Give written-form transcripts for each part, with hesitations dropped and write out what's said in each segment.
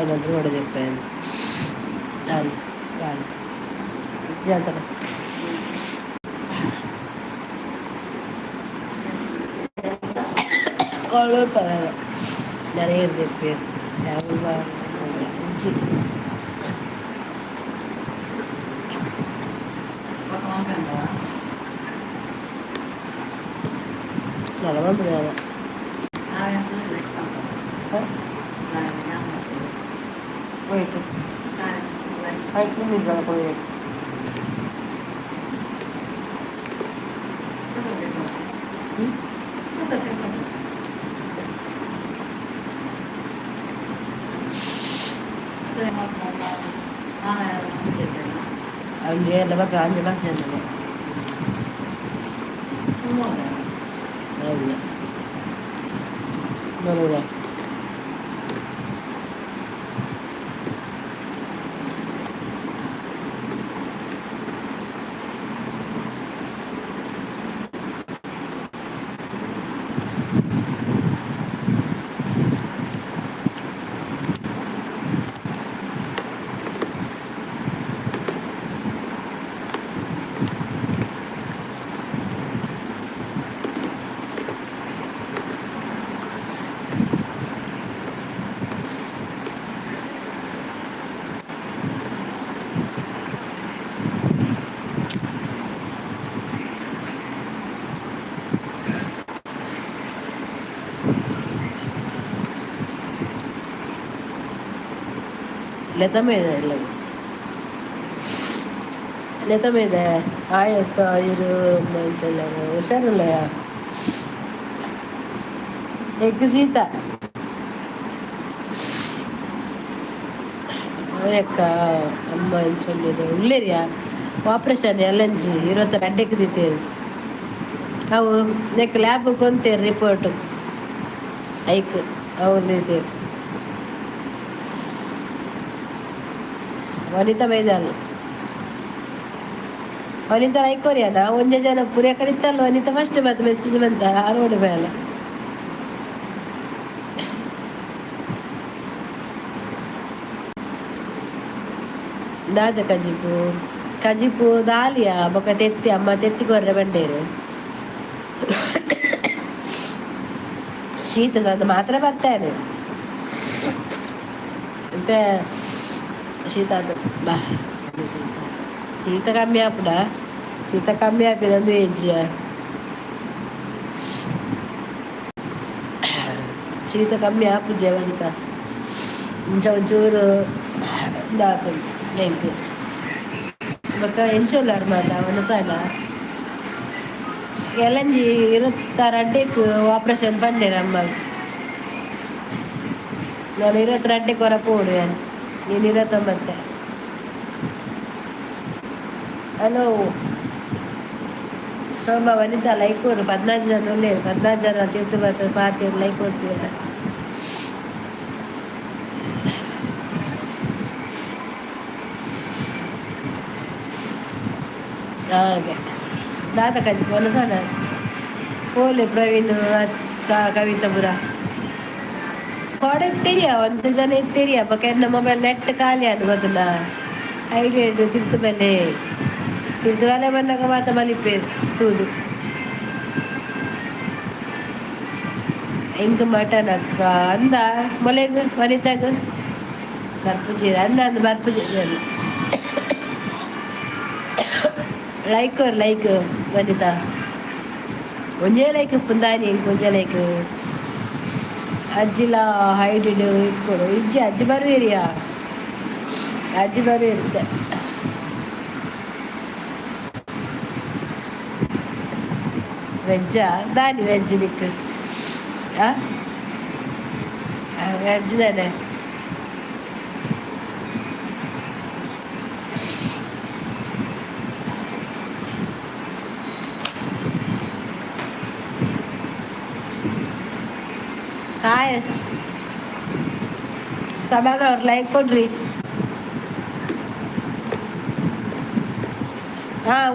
ఏనంటే కూడా చెప్పాను చాలు చాలు చేస్తాను కుഴപ്പമില്ല நிறைய இருக்கு നല്ല முடியாது போயிட்டு அதுக்கு மீன் போயிட்டு அவங்க எல்லாம் காஞ்செல்லாம் சேர்ந்துங்க ಬರೋದಾ ലതമേ ഉള്ളത് ലതമേതെ ആയൊക്ക ഒരു മനുഷ്യല്ല ಹುಷಾರಿಲ್ಲಯ್ಯ ಎಗ್ ಶೀತ ಆಯಕ್ಕ ಅಮ್ಮ ಚೊಲ್ಲಿರು ಉಳ್ಳೇರಿಯ ಆಪ್ರೇಷನ್ ಎಲ್ಲಂಜಿ 22ಕ್ಕೆ ದಿತ್ತೇರು ಅವು ನೆಕ್ ಲ್ಯಾಬ್ ಕೊಂತೇರು ರಿಪೋರ್ಟ್ ಐಕ್ ಅವ್ರು ದಿತ್ತೇರು ವನಿತಾ ಮೈದಾನ ವನಿತಾ ಲೈಕೋರಿಯಾನ ಒಂದೇ ಜನ ಪುರಿಯ ಕಡಿತಲ್ಲ ವನಿತಾ ಫಸ್ಟ್ ಮತ್ತೆ ಮೆಸೇಜ್ ಬಂತ ಆರೋಡಿ ಬೇಡ ದಾದ ಕಜಿಪು ದಾಲಿಯಾ ಬೊಕ ತೆತ್ತಿ ಅಮ್ಮ ತೆತ್ತಿ ಕೊರ್ರೆ ಬಂಡೇರು ಶೀತ ಅದು ಮಾತ್ರ ಬರ್ತಾನೆ ಮತ್ತೆ ಶೀತ ಅದು ಬಾ ಶೀತ ಕಮ್ಮಿ ಆಪುಡ ಶೀತ ಕಮ್ಮಿ ಆಪಿನಂದು ಹೆಜ್ಜೆಯ ಶೀತ ಕಮ್ಮಿ ಆಪುಜೆ ವನಿತ ಒಂಚೂರು ಇದಾತು ಹೆಂಗೆ ಬೊಕ್ಕ ಎಂಚೋಲ್ಲಾರು ಮಾತ ಮನಸಾಲ ಎಲಂಜಿ 22ಕ್ಕೆ ಆಪ್ರೇಷನ್ ಪಂಡೇರ ಅಮ್ಮಗೆ ನಾನು 22ಕ್ಕೆ ಹೊರ ಪೋಡು ನೀನು 29 ಹಲೋ ಶೋಭಾ ವನಿತಾ ಲೈಕ್ ಅವರು 14 ಜನ ಒಳ್ಳೆ 14 ಜನ ತೀರ್ಥ ಬರ್ತದೆ ಪಾತಿಯವ್ರು ಲೈಕ್ ಓದ್ತೀವಲ್ಲ ಹಾಗೆ ದಾದ ಕಜಿ ಮನಸಣ ಓಲೆ ಪ್ರವೀಣ್ ಕವಿತಾಪುರ ಕೊಡೆ ತೆರಿಯ ಒಂದು ಜನ ತೆರಿಯ ಬಕ್ಕ ಎನ್ನ ಮೊಬೈಲ್ ನೆಟ್ ಖಾಲಿ ಅನ್ನು ಗೊತ್ತಿಲ್ಲ ಐಡಿಯಾ ತಿರ್ತು ಮೇಲೆ ತಿರ್ತು ಮೇಲೆ ಬಂದಾಗ ಮಾತ ಮಲಿಪೆ ತೂದು ಹೆಂಗೆ ಮಟನ್ ಅಕ್ಕ ಅಂದ ಮೊಲೆಗ ವನಿತಾಗ ಬರ್ಪುಜಿ ಅಂದ ಅಂದ ಬರ್ಪುಜಿ ಅಲ್ಲ ಲೈಕ್ ವನಿತಾ ಒಂಜೇ ಲೈಕ್ ಪುಂದಾನಿ ಕೊಂಜ ಲೈಕ್ ಅಜ್ಜಿಲ ಹೈಡಿಡ್ ಇಟ್ಕೊಡು ಅಜ್ಜಿ ಬರ್ವೇರಿಯಾ ಅಜ್ಜಿ ಬರ್ವೇರಿದ್ದೆ ವೆಜ್ಜಾ ದಾನಿ ವೆಜ್ ನಿಕ್ ವೆಜ್ ತಾನೆ ಹಾಯ್ ಸಬಾನ ಅವ್ರು ಲೈಕ್ ಕೊಡ್ರಿ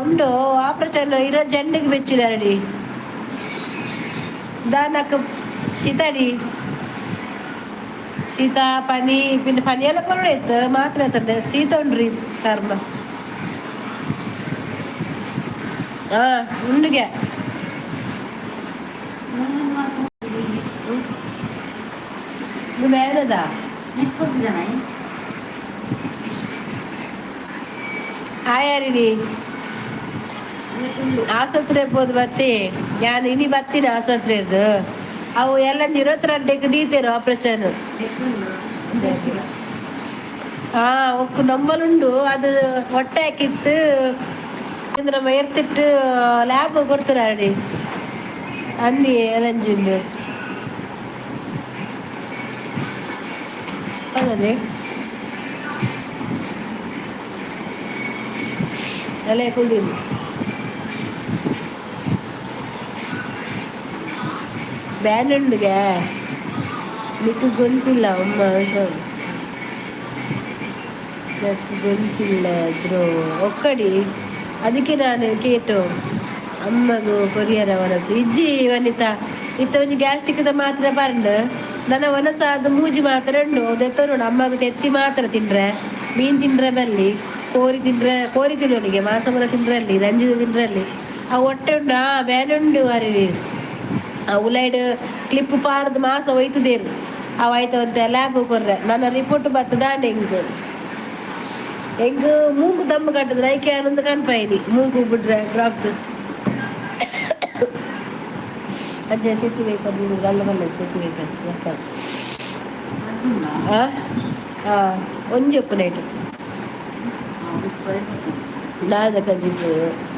ಉಂಡು ಆಪರೇಷನ್ 22ಕ್ಕೆ ಬೆಚ್ಚಿದಾರಡಿ ದಾನಕ್ಕ ಶೀತಾಡಿ ಶೀತ ಪನಿ ಪಿನ್ನ ಪನಿ ಎಲ್ಲ ಕೊರಡೆ ಇತ್ತು ಮಾತ್ರ ಆಯ್ತಂಡೆ ಶೀತ ಉಂಡ್ರಿ ಕರ್ಮ ಹಾಂ ಉಂಡಿಗೆ ನೀವು ಬೇಡದಾ ಆಯಾರಿನಿ ಆಸ್ಪತ್ರೆ ಹೋದ್ ಮತ್ತೆ ನಾನು ಇನಿ ಬರ್ತೀನಿ ಆಸ್ಪತ್ರೆದು ಅವು ಎಲ್ಲ 22 ದೀತೇರು ಆಪ್ರೇಷನ್ ಹಾಂ ಒಕ್ಕು ನಂಬಲುಂಡು ಅದು ಹೊಟ್ಟೆ ಹಾಕಿತ್ತು ನಮ್ಮ ಎರ್ತಿಟ್ಟು ಲ್ಯಾಬ್ ಕೊಡ್ತಾರೆ ಅಂದಿ ಎಲಂಜುಂಡು ಹೌದೇ ಎಲ್ಲ ಕುಲ್ದೀನಿ ಬ್ಯಾನ್ ಉಂಡುಗೆ ನಿಕ್ಕು ಗೊತ್ತಿಲ್ಲ ಅಮ್ಮ ಗೊತ್ತಿಲ್ಲ ಇದ್ರು ಒಕ್ಕಡಿ ಅದಕ್ಕೆ ನಾನು ಕೇಟು ಅಮ್ಮಗೂ ಕೊರಿಯರ್ ವನಸು ಇಜ್ಜಿ ವನಿತಾ ಇತ್ತ ಒಂದು ಗ್ಯಾಸ್ಟ್ರಿಕ್ದ ಮಾತ್ರ ಬಂಡು ನನ್ನ ವನಸ ಅದು ಮೂಜಿ ಮಾತ್ರ ಉಂಡು ದೆತ್ತೋಡು ಅಮ್ಮಗೂ ತೆತ್ತಿ ಮಾತ್ರ ತಿಂಡ್ರೆ ಮೀನು ತಿಂಡ್ರೆ ಬಲ್ಲಿ ಕೋರಿ ತಿನ್ನೋನಿಗೆ ಮಾಸಮರ ತಿಂದ್ರಲ್ಲಿ ರಂಜಿದ ತಿಂದ್ರಲ್ಲಿ ಆ ಹೊಟ್ಟೆ ಉಂಡು ಬ್ಯಾನ್ ಉಂಡು ಅರಿ ಆ ಉಲೈಡ್ ಕ್ಲಿಪ್ ಪಾರ್ದು ಮಾಸ ಒಯ್ತದೇರು ಅವು ಆಯ್ತವಂತೆ ಲ್ಯಾಬ್ ಕೊರ್ರೆ ನನ್ನ ರಿಪೋರ್ಟ್ ಬರ್ತದಾಂಡೆ ಹೆಂಗೆ ಮೂಗು ದಮ್ಮ ಕಟ್ಟಿದ್ರೆ ಐಕೆ ಅನ್ನೊಂದು ಕನ್ಪಾಯಿನಿ ಮೂಗು ಬಿಡ್ರೆ ಡ್ರಾಪ್ಸ್ ಅಜ್ಜ ತೆತ್ತಿಬೇಕು ಅಲ್ಲ ಬಲ್ಲ ತೆತ್ತಿಬೇಕು ಹಾಂ ಒಂಜೊಪ್ಪು ನೈಟು ನಾದ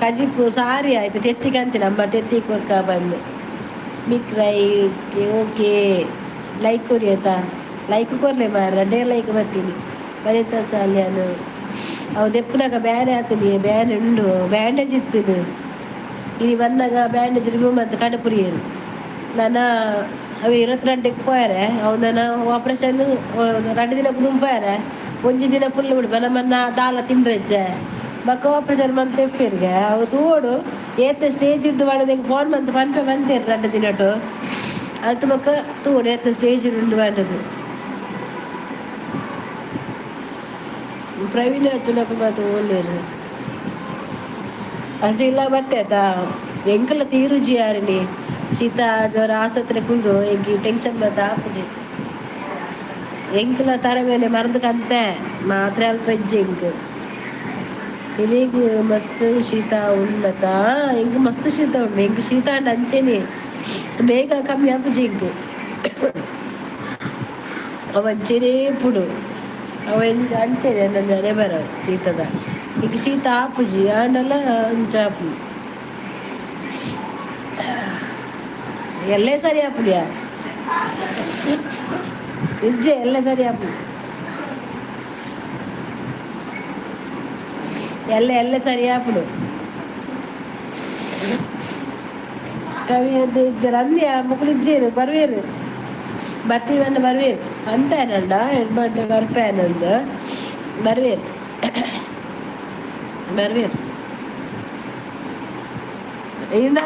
ಕಜಿಪು ಸಾರಿ ಆಯ್ತು ತೆತ್ತಿಗೆ ಅಂತೀನಿ ಅಮ್ಮ ತೆತ್ತಿಗೆ ಕೊಕ್ಕ ಬಂದು ಮಿಕ್ರೈ ಓಕೆ ಲೈಕ್ ಕೊರಿ ಆಯ್ತಾ ಲೈಕ್ ಕೊರ್ಲೆ ಮಾರ ಡೇ ಲೈಕ್ ಬರ್ತೀನಿ ಬರೀತ ಸಾಲ್ಯಾನು ಅವು ದೆಪ್ಪನಾಗ ಬ್ಯಾನೆ ಆತೀನಿ ಬ್ಯಾನ್ ಉಂಡು ಬ್ಯಾಂಡೇಜ್ ಇತ್ತು ಇನಿ ಬಂದಾಗ ಬ್ಯಾಂಡೇಜ್ ರಿಮೂವ್ ಅಂತ ಕಡಪುರಿಯರು ನಾನು ಅವು 22 ಪೋಯಾರೆ ಅವು ನಾನು ಆಪ್ರೇಷನ್ 2 ದಿನಕ್ಕೆ ದುಂಪಾರೆ ಒಂಜಿ ದಿನ ಫುಲ್ ಬಿಡು ನಮ್ಮನ್ನ ದಾಲ ತಿಂದ್ರಜ್ಜೆ ಬಕ್ಕ ಆಪ್ರೇಷನ್ ಬಂದು ತೆಪ್ಪಿರ್ಗೆ ಅವು ತೋಡು ಏತ ಸ್ಟೇಜ್ ಇಟ್ಟು ಮಾಡಿದ ಫೋನ್ ಬಂತು ಪಂಪೆ ಬಂತೇರು 2 ದಿನಟ್ಟು ಅದು ಮಕ್ಕ ತೋಡು ಏತ ಸ್ಟೇಜ್ ಉಂಡು ಮಾಡೋದು ಪ್ರವೀಣ್ ಹಚ್ಚನಕ್ಕೆ ಮಾತು ಒಳ್ಳೆಯರು ಅದು ಇಲ್ಲ ಮತ್ತೆ ಆಯ್ತಾ ಎಂಕಲ್ಲ ತೀರುಜಿ ಯಾರಿನಿ ಶೀತ ಜ್ವರ ಆಸ್ಪತ್ರೆ ಕುಂದು ಎಂಕಿ ಟೆನ್ಷನ್ ಬತ್ತ ಆಪುಜಿ ಎಂಕಲ ತಲೆ ಮೇಲೆ ಮರದು ಕಂತೆ ಮಾತ್ರ ಅಲ್ಪ ಇಜ್ಜಿ ಎಂಕ್ ಇಲ್ಲಿಗೆ ಮಸ್ತ್ ಶೀತ ಉಂಡತ ಎಂಕ್ ಮಸ್ತ್ ಶೀತ ಉಂಡು ಎಂಕ್ ಶೀತ ಅಂಡ್ ಅಂಚೆನೆ ಬೇಗ ಕಮ್ಮಿ ಆಪುಜಿ ಎಂಕ್ ಅವ ಅಂಚೆನೇ ಪುಡು ಅವ ಅಂಚೆನೆ ನನ್ನ ನೆನೆ ಬರ ಶೀತದ ಈಗ ಶೀತ ಆಪುಜಿ ಆಂಡಲ್ಲ ಅಂಚಾಪು ಎಲ್ಲೇ ಸರಿ ಆಪುಡಿಯಾ ಇಜ್ಜೆ ಎಲ್ಲ ಸರಿ ಆಪು ಎಲ್ಲ ಸರಿ ಆಪುಡು ಕವಿ ಇಜ್ಜರು ಅಂದ್ಯಾ ಮಕ್ಕಳು ಇಜ್ಜೇರು ಬರ್ವೇರು ಬತ್ತೀವನ್ನ ಬರ್ವೇರು ಅಂತ ಏನಂಡ ಹೆಣ್ಮಂಟೆ ಬರ್ಪೇನಂದು ಬರ್ವೇರು ಇಲ್ಲ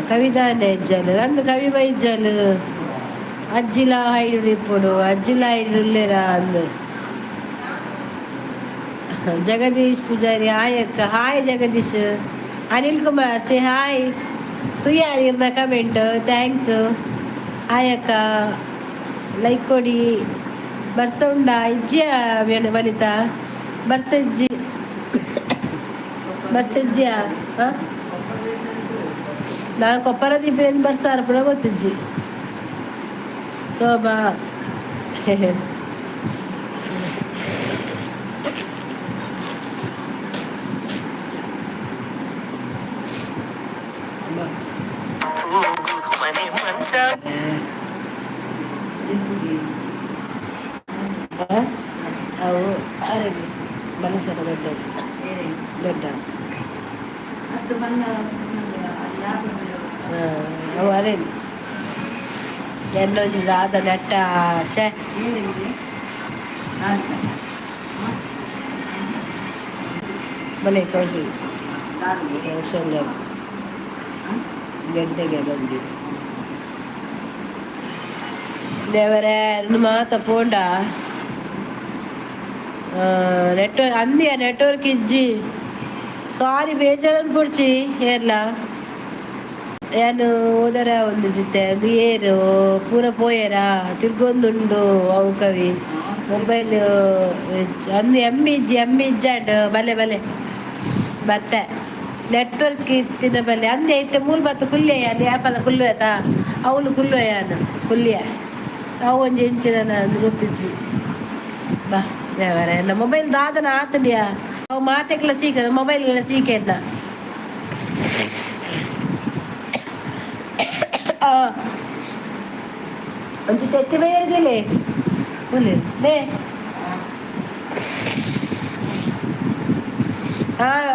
కవిదానే ఇజ్జలు అందు కవి బై ఇజ్జలు అజ్జిలా హైడు ఇప్పుడు అజ్జిలా హైడులేరా అందు జగదీష్ పూజారి హాయ్ అక్క hi Jagadish Anil Kumar say hi ತುಯ್ಯಾರಿರ್ನ ಕಮೆಂಟ್ ಥ್ಯಾಂಕ್ಸು హాయ్ అక్క ಲೈಕ್ ಕೊಡಿ ಬರ್ಸೌಂಡ ಇಜ್ಜಿಯ ವನಿತಾ ಬರ್ಸಜ್ಜಿಯಾ ಹಾಂ ನಾನು ಕೊಪ್ಪರ ದೀಪೇನು ಬರ್ಸಾರ ಪುಡ ಗೊತ್ತಿಜ್ಜಿ ಶೋಭಾ ಅವು ಆರೋಗ್ಯ ಬಲಸರ ದೊಡ್ಡ ದೊಡ್ಡ ಅವು ಅದೇ ಎಲ್ಲೊಂದು ರಾಧ ನೆಟ್ಟ ಶೇ ಬಲೆ ಕೌಶಲ್ಯ ಗಂಟೆಗೆ ಬಂದಿ ದೇವರೇ ಮಾತ ಪೋಂಡ ನೆಟ್ವರ್ಕ್ ಅಂದಿಯ ನೆಟ್ವರ್ಕ್ ಇಜ್ಜಿ ಸಾರಿ ಬೇಜಾರನ್ನು ಪುಡ್ಚಿ ಏರ್ಲ ಏನು ಹೋದರ ಒಂದು ಜೊತೆ ಅದು ಏರು ಪೂರ ಪೋಯರ ತಿರ್ಗೊಂದುಂಡು ಅವು ಕವಿ ಮೊಬೈಲ್ ಅಂದು ಎಮ್ಮಿ ಇಜ್ಜಾಂಡ್ ಬಲೆ ಬಲೆ ಬತ್ತೆ ನೆಟ್ವರ್ಕ್ ಇತ್ತಿನ ಬಲ್ಲೆ ಅಂದೆ ಇತ್ತೆ ಮೂಲ ಬತ್ತು ಕುಲ್ಲೆಯ ಅಲ್ಲಿ ಆ್ಯಪಲ್ಲ ಕುಲ್ಲುವತಾ ಅವಳು ಕುಲ್ಲುವಯಾನ ಕುಲ್ಯ ಅವು ಒಂಜಿ ಎಂಚಿನ ಗೊತ್ತಿಜ್ಜಿ ಬಾ ದೇವರ ನಮ್ಮ ಮೊಬೈಲ್ ದಾದನ ಆತಂಡಿಯಾ ಅವು ಮಾತೆಗ್ಲ ಸೀಕ ಮೊಬೈಲ್ಗಳ ಸೀಕೆಲ್ಲ ಒಂಚೂರು ತೆತ್ತಿ ಬೇಡಿದಿಲ್ಲೇ ಹುಲಿ ದೇ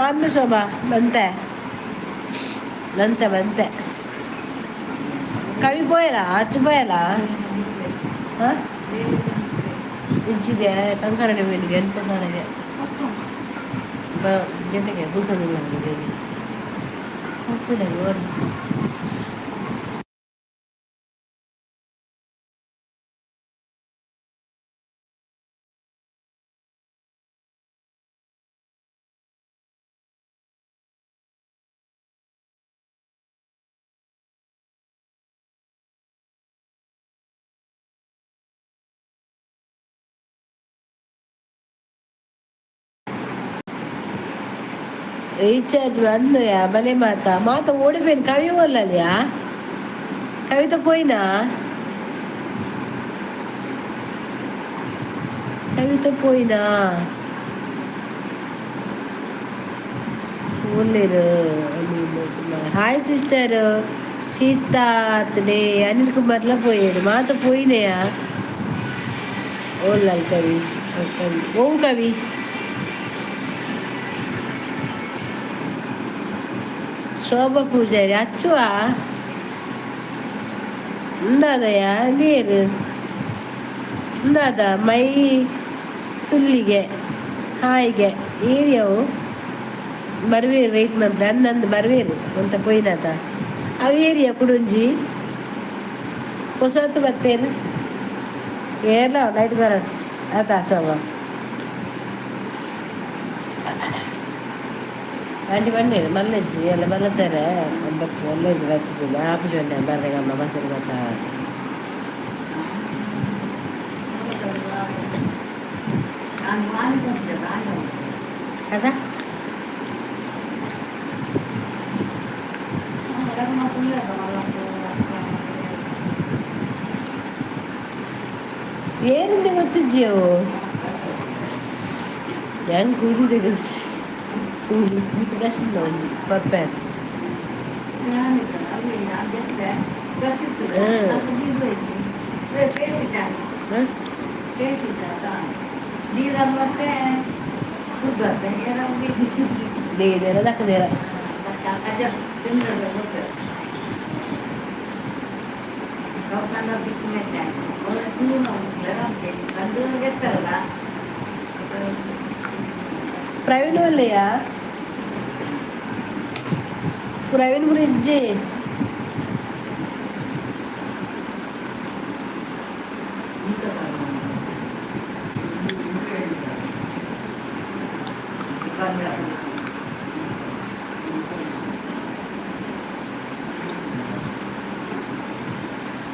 ಅಂದು ಶೋಭಾ ಬಂತೆ ಕವಿ ಪೋಯಲ್ಲ ಅಚ್ಚು ಪೋಯಲ್ಲ ಇಜ್ಜಿಗೆ ಕಂಕರಡೆ ಮೇಲಿಗೆ ಎಲ್ಪ ಸಾರಿಗೆ ಜೊತೆಗೆ ಕೂತದಿಲ್ಲ ಬೇಗ ಹೋಗ್ತಿಲ್ಲ ಓಡಿ ರೀಚಾರ್ಜ್ ಬಂದಯಾ ಬಲೆ ಮಾತ ಓಡಿపోయిన కవి వాళ్ళలియా కవిత పోయినా ఓలేరు హాయ్ సిస్టర్ సీతాత్నే అనిల్ కుమార్లా పోయారు మాత పోయినాయా ఓలాలి కవి ఓం కవి ಶೋಭಾ ಪೂಜಾರಿ ಅಚ್ಚುವ ಇಂದಾದಯ ನೀರು ಇಂದಾದ ಮೈ ಸುಲ್ಲಿಗೆ ಹಾಯಿಗೆ ಏರಿಯವು ಬರುವೇರು ವೆಯ್ಟ್ ಮಾಡ್ರೆ ಅಂದಂದು ಬರುವೇರು ಅಂತ ಪೋಯ್ನಾತ ಅವು ಏರಿಯಾ ಕುಡುಂಜಿ ಹೊಸತು ಬತ್ತೇನು ಏರ್ಲ ಲೈಟ್ ಬರ ಆತ ಶೋಭಾ ಆಂಟಿ ಬಂದಿರು ಮಲ್ಲಜ್ಜಿ ಎಲ್ಲ ಮಲ್ಲಚಾರೆ ಒಂಬತ್ತು ಒಳ್ಳೆದು ಬರ್ತಿದ್ದಿಲ್ಲ ಆಪುಜೊಂಡೆ ಬರ್ರೆಗಮ್ಮ ಬಸರು ಮತ್ತ ಅದಾ ಏನಿಂದ ಗೊತ್ತಿಜ್ಜಿ ಅವು ಹೆಂಗೆ ಕೂದಿದೆ ಬರ್ಪೇನ್ ನೀರೇರ ದಕ್ಕದೇರ ಪ್ರವೀಣ್ ಅಲ್ಲಯ್ಯ ಪ್ರವೀಣ್ ಗುರಿಜ್ಜಿ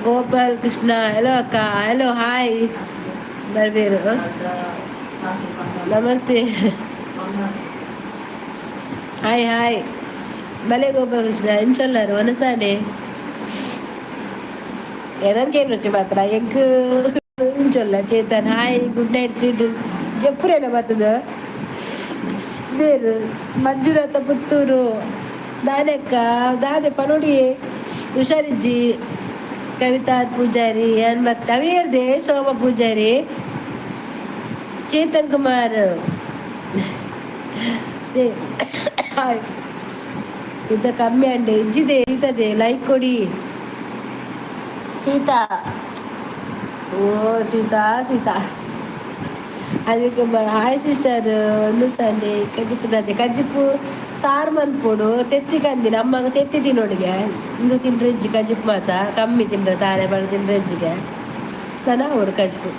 ಗೋಪಾಲ್ ಕೃಷ್ಣ ಹಲೋ ಅಕ್ಕ ಹಲೋ ಹಾಯ್ ಬರ್ಬೇರು ನಮಸ್ತೆ ಹಾಯ್ ಹಾಯ್ భలే గోపాలకృష్ణ ఎంచొల్లారు వనసాడే ఎనకేం రుచి మాత్ర ఎగ్ ఇంచొల్ల Chetan hi good night sweet చెప్పురేనా బతదు ಬೇರು ಮಂಜುನಾಥ ಪುತ್ತೂರು ದಾನೆಕ್ಕ ದಾದೆ ಪನೋಡಿ ಹುಷಾರಿಜ್ಜಿ ಕವಿತಾ ಪೂಜಾರಿ ಏನ್ ಮತ್ತೆ ಅವೇರ್ದೆ ಶೋಭಾ ಪೂಜಾರಿ ಚೇತನ್ ಕುಮಾರ್ ಹಾಯ್ ಇದ್ದ ಕಮ್ಮಿ ಅಂಡೆ ಇಜ್ಜಿದೆ ಇರ್ತದೆ ಲೈಕ್ ಕೊಡಿ ಸೀತಾ. ಓ ಸೀತಾ ಸೀತಾ ಅದಕ್ಕೆ ಹಾಯ್ ಸಿಸ್ಟರ್ ಒಂದು ಸಂಡೆ ಕಜಿಪು ದಾದೆ ಕಜಿಪು ಸಾರು ಮನ್ಪೋಡು ತೆತ್ತಿ ಕಂದಿನ ಅಮ್ಮಗ ತೆತ್ತಿ ತಿನ್ನೋಡಿಗೆ ಇಂದು ತಿಂದ್ರೆ ಇಜ್ಜಿ ಕಜಿಪು ಮಾತ ಕಮ್ಮಿ ತಿಂದ್ರೆ ತಾಳೆ ಬಳ ತಿಂದ್ರೆ ಇಜ್ಜಿಗೆ ನಾನು ಅವಡು ಕಜಿಪು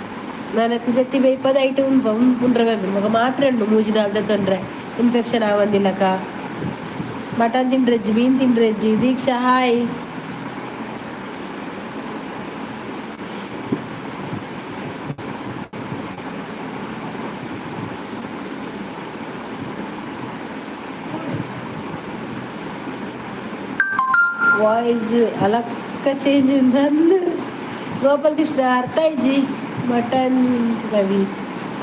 ನಾನು ತೆತ್ತಿ ಬೇಯ್ಪದ ಐಟು ಉಂಡ್ರೆ ಬೇಕು ಮಗ ಮಾತ್ರ ಉಂಡು ಮೂಜಿನ ಅಲ್ದ ತೊಂದರೆ ಇನ್ಫೆಕ್ಷನ್ ಆಗೊಂದಿಲ್ಲಕ್ಕ. ಮಟನ್ ತಿಂಡ್ರೆಜ್ಜಿ ಮೀನು ತಿಂಡ್ರೆಜ್ಜಿ ದೀಕ್ಷಾ ಹಾಯ್. ವಾಯ್ಸ್ ಅಲಕ್ಕ ಚೇಂಜ್ ನಂದು ಗೋಪಾಲ್ ಕೃಷ್ಣ ಅರ್ಥ ಇಜ್ಜಿ ಮಟನ್ ಕವಿ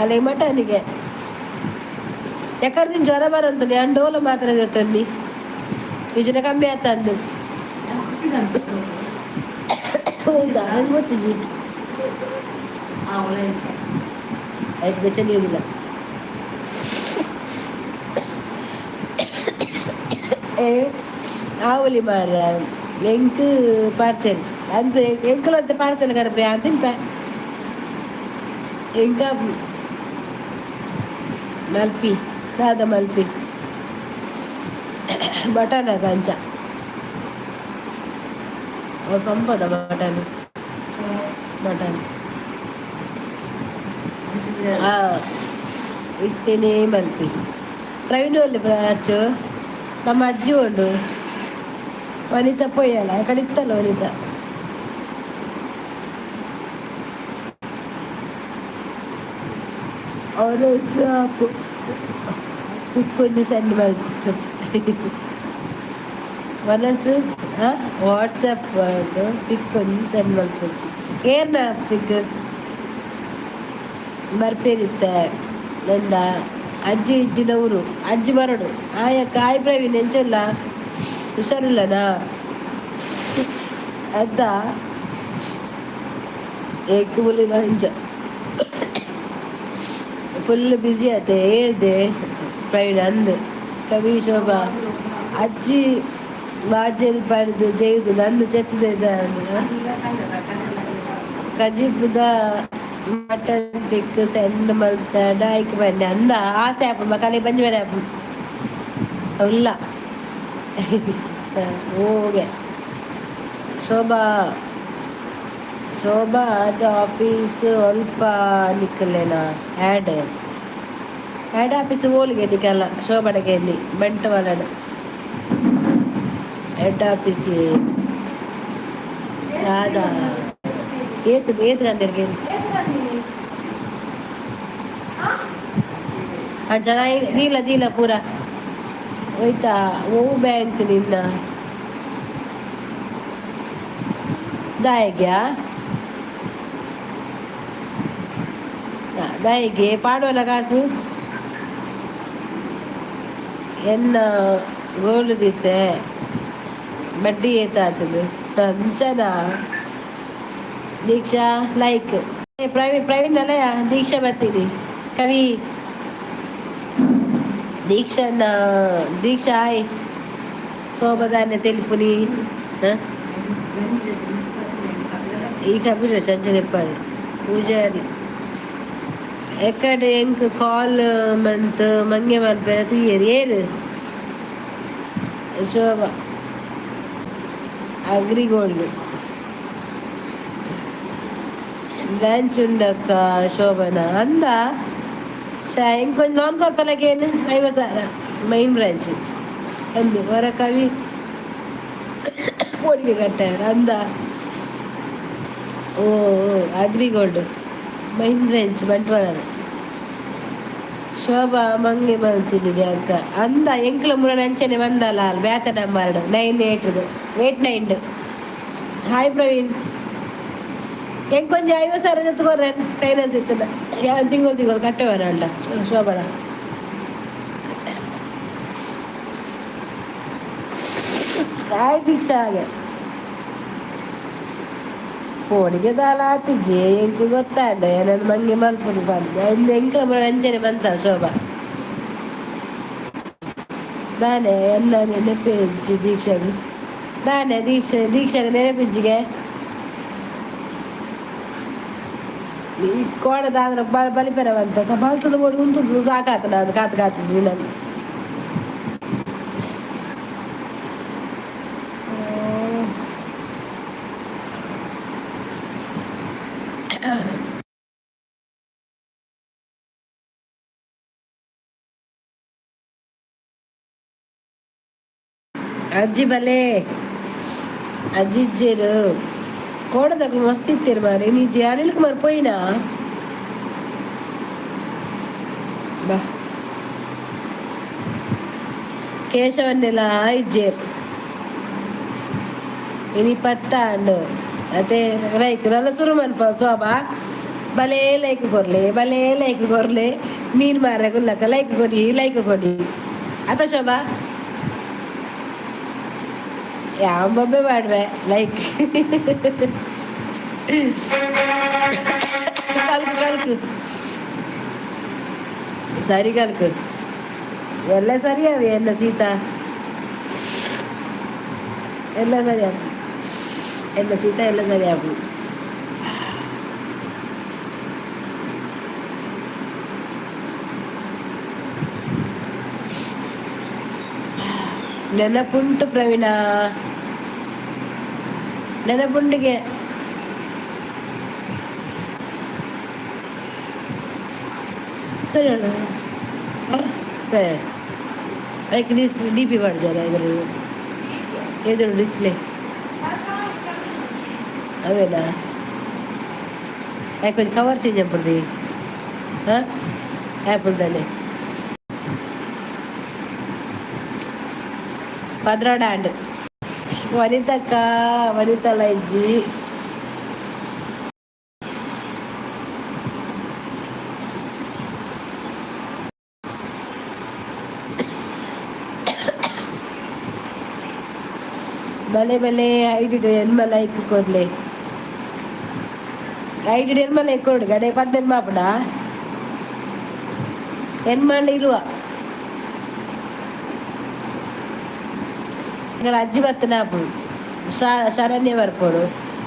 ಅಲ್ಲೇ ಮಟನ್ಗೆ ಯಾಕಂದ್ರೆ ಜ್ವರ ಬರಂತಂದು ನಾನು ಡೋಲು ಮಾತ್ರ ತನ್ನಿ ಈಜಿನ ಕಮ್ಮಿ ಆತ ಅಂದು ಹೌದಾ ನಂಗೆ ಗೊತ್ತಿಜ್ಜಿ ಆಯ್ತು ಬೆಚ್ಚನಿಲ್ಲ ಆವಲಿ ಮಾರ ಎಂಕ್ ಪಾರ್ಸೆಲ್ ಅಂತ ಎಂಕಲಂತ ಪಾರ್ಸೆಲ್ ಕರಪ್ರಿ ಅಂತಿನ್ಪ ಎಂಕ ಮಲ್ಪಿ ದಾದ ಮಲ್ಪಿ ಮಟನ್ ಅದ ಅಂಚ ಅವು ಸಂಪದ ಮಟನ್ ಮಟನ್ ಇತ್ತೇನೆ ಮಲ್ಪಿ ಪ್ರವೀಣ್ ಅಲ್ಲಿ ಅಚ್ಚು ನಮ್ಮ ಅಜ್ಜಿ ಉಂಡು ವನಿತಾ ಪೊಯ್ಯಲ್ಲ ಕಡೆ ಇತ್ತಲ್ಲ ವನಿತಾ ಅವರು ಸಾಪು ಪಿಕ್ಕೊಂದು ಸೆಂಡ್ ಮಾಡಿ ಮನಸ್ಸು ವಾಟ್ಸಪ್ ಪಿಕ್ಕೊಂದು ಸೆಂಡ್ ಮಲ್ಪೊಚ್ಚಿ ಏರ್ನ ಪಿಕ್ ಬರ್ಪೇರಿತ್ತೆ ಎಂದ ಅಜ್ಜಿ ಇಜ್ಜಿನವರು ಅಜ್ಜಿ ಬರೋಡು ಆಯಕ್ಕ ಆಯ್ ಪ್ರವೀಣ್ ಎಂಚಲ್ಲ ಹುಷಾರಿಲ್ಲನಾ ಅದ ಏಕ ಮುಲಿನ ಹಿಂಜ ಫುಲ್ ಬ್ಯುಸಿ ಆಯ್ತೆ ಹೇಳ್ದೆ ಪ್ರವೀಣ್ ಅಂದು ಕವಿ ಶೋಭಾ ಅಜ್ಜಿ ಬಾಜಲ್ ಪಡೆದು ಜೈದು ನಂದು ಚೆತ್ತಿದ ಕಜಿಪುದ ಮಟನ್ ಪಿಕ್ ಸೆಂಡ್ ಮಲ್ತ ಡಾಯ್ಕ್ ಬನ್ನಿ ಅಂದ ಆಸೆ ಆಪ ಕಲೆ ಬಂಜಿ ಬೇರೆ ಆಪ ಇಲ್ಲ ಹೋಗೆ ಶೋಭಾ ಶೋಭಾ ಅದು ಆಫೀಸ್ ಸ್ವಲ್ಪ ನಿಕ್ಕಲೇನಾ ಹ್ಯಾಡ್ ಆಫೀಸ್ ಹೋಲಿಗೆ ನಿಕ್ಕಲ್ಲ ಶೋಭಾಡಗೆ ಎಲ್ಲಿ ಬಂಟವಾಲಡ ಹೆಡ್ ಆಫೀಸ್ ರಾಧಾ ಏತು ಗಂಧರ್ಗೆ ಚೆನ್ನಾಗಿ ದೀಲ ಪೂರ ಹೋಯ್ತಾ ಓ ಬ್ಯಾಂಕ್ ನಿನ್ನ ದಾಯಿಗ್ಯಾ ದಾಯಿಗೆ ಪಾಡುವಲ್ಲ ಕಾಸು ಎನ್ನ ಗೋಲ್ದಿತ್ತೆ ಬಡ್ಡಿ ಏತಾತದು ಅಂಚನ ದೀಕ್ಷಾ ಲೈಕ್ ಪ್ರವೀಣ್ ಅಲ್ಲಯ್ಯ ದೀಕ್ಷಾ ಬರ್ತೀನಿ ಕವಿ ದೀಕ್ಷಾ ಆಯ್ ಸೋಬದಾನೆ ತೆಲುಪುನಿ ಈ ಕಬ್ಬಿನ ಚಂಚನೆಪ್ಪಾಡು ಪೂಜಾರಿ ಎಕಡೆ ಎಂಕ್ ಕಾಲ್ ಮಂತ್ ಮಂಗೆ ಮಲ್ಪೆ ತುಯ್ಯರು ಏರು ಶೋಭಾ ಅಗ್ರಿಗೋಲ್ಡ್ ಬ್ರಾಂಚ್ ಉಂಡಕ್ಕ ಶೋಭನ ಅಂದ ಇಂಕೊಂದು ನಾನ್ ಕಾರ್ಪಲ್ಲಾಗೇನು 50,000 ಮೈನ್ ಬ್ರಾಂಚ್ ಅಂದು ಹೊರ ಕವಿ ಓಡಿಗೆ ಕಟ್ಟಾರ ಅಂದ ಓ ಅಗ್ರಿಗೋಲ್ಡ್ ಮೈನ್ ಬ್ರಾಂಚ್ ಬಂಟ್ವಾಳ ಶೋಭಾ ಮಂಗೆ ಮಲ್ತಿನಿಗೆ ಅಕ್ಕ ಅಂದ ಎಂಕ್ಲ ಮುರ ನಂಚನೆ ಬಂದಲ್ಲ ಅಲ್ಲಿ ಬ್ಯಾತ ನಂಬರ್ಡು 9889 ಹಾಯ್ ಪ್ರವೀಣ್ ಎಂಕೊಂಚ 50,000 ಜೊತೆಗೊರ್ರೆ ಫೈನಾನ್ಸ್ ಇತ್ತದ ತಿಂಗಳು ಕಟ್ಟೆವರ ಅಲ್ಲ ಶೋಭಣ ಹಾಯ್ ದೀಕ್ಷಾ ಹಾಗೆ ಫೋನಿಗೆ ದಾಲ ಆತಿಜ್ಜಿ ಎಂಕ್ ಗೊತ್ತಾಡ ನನ್ನ ಮಂಗೆ ಮಲ್ಪುದು ಬಂದು ಎಂಕ್ಲ ಅಂಚನೆ ಬಂತ ಶೋಭಾ దానే ಎಲ್ಲ ನೆನಪಿಂಚಿ ದೀಕ್ಷೆಗೆ దానే దీక్షకు ನೆನಪಿಂಚಿಗೆ ಈ ಕೋಡ ದಾದ್ರ ಬಲಿಪೆರವಂತ ಬಲ್ತದ ಓಡಿ ಉಂಟು ಸಾಕಾತ ನಾನು ಕಾತು ಕಾತಿದ್ವಿ ನಾನು ಅಜ್ಜಿ ಬಲೆ ಅಜ್ಜಿ ಇಜ್ಜೇರು ಕೋಡದಾಗ ಮಸ್ತ್ ಇತ್ತೀರಿ ಮಾರಿ ನೀಜಿ ಅನಿಲ್ ಕುಮಾರ್ ಪೋಯಿನಾ ಬಾ ಕೇಶವನ್ನೆಲ್ಲ ಇಜ್ಜೇರು ಇನಿ ಪತ್ತಾಂಡು ಅದೇ ಲೈಕ್ ನನ್ನ ಶುರು ಮನ್ಪ ಶೋಭಾ ಭಲೇ ಲೈಕ್ ಕೊರ್ಲೆ ಮೀನು ಮಾರ ಗುಲ್ಲಕ್ಕ ಲೈಕ್ ಕೊಡಿ ಆತ ಶೋಭಾ ಯಾವ ಬೊಬ್ಬೆ ಮಾಡುವೆ ಲೈಕ್ ಕಲ್ಕು ಸರಿ ಕಲ್ಕು ಎಲ್ಲ ಸರಿಯಾವೆ ಎನ್ನ ಸೀತಾ ಎಲ್ಲ ಸರಿಯಾಗ ಎಲ್ಲ ಸೀತಾ ಎಲ್ಲ ಸರಿಯಾಗು ನೆನಪುಂಟು ಪ್ರವೀಣ ನೆನಪುಂಡಿಗೆ ಸರಿ ಅಣ್ಣ ಸರಿ ಅದಕ್ಕೆ ಡಿ ಪಿ ಮಾಡ್ಜಾರ ಎದುರು ಡಿಸ್ಪ್ಲೇ ಅವೇನಾ ಯಾಕೆ ಕೊಂಚ ಕವರ್ ಚೇಂಜ್ ಆಗ್ಬಿಡ್ದು ಹಾಂ ಆ್ಯಪಲ್ದಾನೆ ಪದ್ರಾಡಾಂಡ್ ವನಿತಲ್ಲ ಇಜ್ಜಿ ಬಲೆ ಐಡಿಡ್ ಎನ್ಮಲ ಇಕ್ಕು ಕೊರ್ಲೆ ಐಡಿಡ್ ಎನ್ಮಲ ಇಕ್ಕೊಡು ಗಡೆ ಪದ್ದೆನ್ ಮಾಪಡ ಎನ್ಮಂಡ ಇರುವ ಅಜ್ಜಿ ಬತ್ತನ ಆಪುಡು ಶರಣ್ಯ ಬರ್ಪೋಡು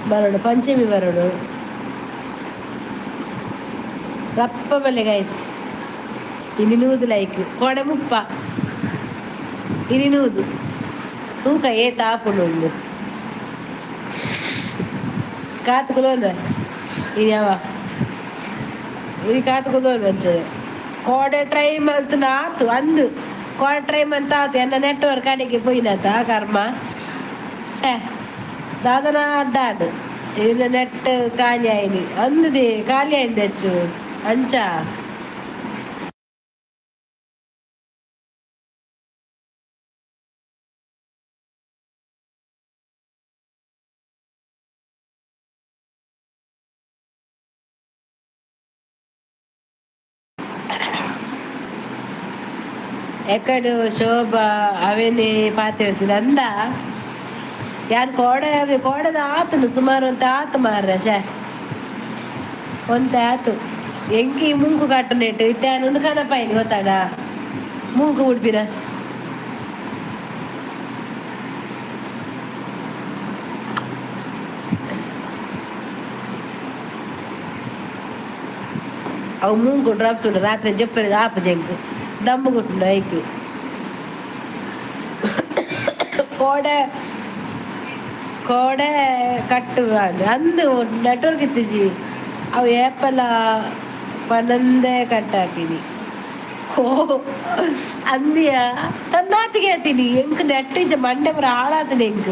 ಬರೋಡು ಪಂಚಮಿ ಬರೋಡು ರಪ್ಪ ಬಲ್ಲೆ ಗೈಸ್ ಇನ್ನೂದು ಲೈಕ್ ಕೊಡೆ ಮುಪ್ಪ ಇನ್ನೂದು ತೂಕ ಏತ ಆಪುಡು ಒಂದು ಕಾತುಕೊಲ್ವ ಇನ್ನು ಯಾವ ಇನ್ನು ಕಾತುಕೊಲ್ವ ಅಂಚದೆ ಕೋಡೆ ಟ್ರೈ ಮಲ್ತು ಆತು ಅಂದು ಕೋಡೆ ಟ್ರೈ ಮಂತ ಆತು ಎನ್ನ ನೆಟ್ವರ್ಕ್ ಅಡಿಗೆ ಪೋಯಿನತ ಕರ್ಮ ಛೇ ದಾದನ ಅಡ್ಡಾಡು ಇನ್ನು ನೆಟ್ ಖಾಲಿ ಆಯ್ನಿ ಅಂದದೆ ಖಾಲಿ ಆಯ್ತು ಹೆಚ್ಚು ಅಂಚ ಎಕ್ಕಡು ಶೋಭಾ ಅವೇನೇ ಪಾತ್ರ ಇರ್ತದೆ ಅಂದ ಯಾರು ಕೋಡದ ಆತನು ಸುಮಾರು ಅಂತ ಆತು ಮಾರ್ರೆ ಶೇ ಒಂತ ಆತು ಎಂಕಿ ಮೂಗು ಕಟ್ಟು ನೆಟ್ಟು ಇತ್ತೇನೊಂದು ಕದಪಾಯಿನಿ ಗೊತ್ತಾಡ ಮೂಗು ಉಡ್ಪಿನ ಅವು ಮೂಗು ಡ್ರಾಪ್ಸ್ ಉಂಟು ರಾತ್ರಿ ಜಪ್ಪರಿ ಆಪು ಜಂಕ್ ದಮ್ಮು ಕೊಟ್ಟು ಐಕ್ ಕೋಡೆ ಕಟ್ಟು ಅಂದು ನೆಟ್ವರ್ಕ್ ಇತ್ತಿಜಿ ಅವು ಏಪಲ ಪನಂದೇ ಕಟ್ಟಾಪಿನಿ ಓ ಅಂದಿಯ ತನ್ನಾತಿಗೆ ಹೇಳ್ತೀನಿ ಎಂಕ್ ನೆಟ್ ಇಜ್ಜ ಮಂಡೆ ಬರ ಹಾಳಾತೀನಿ ಎಂಕ್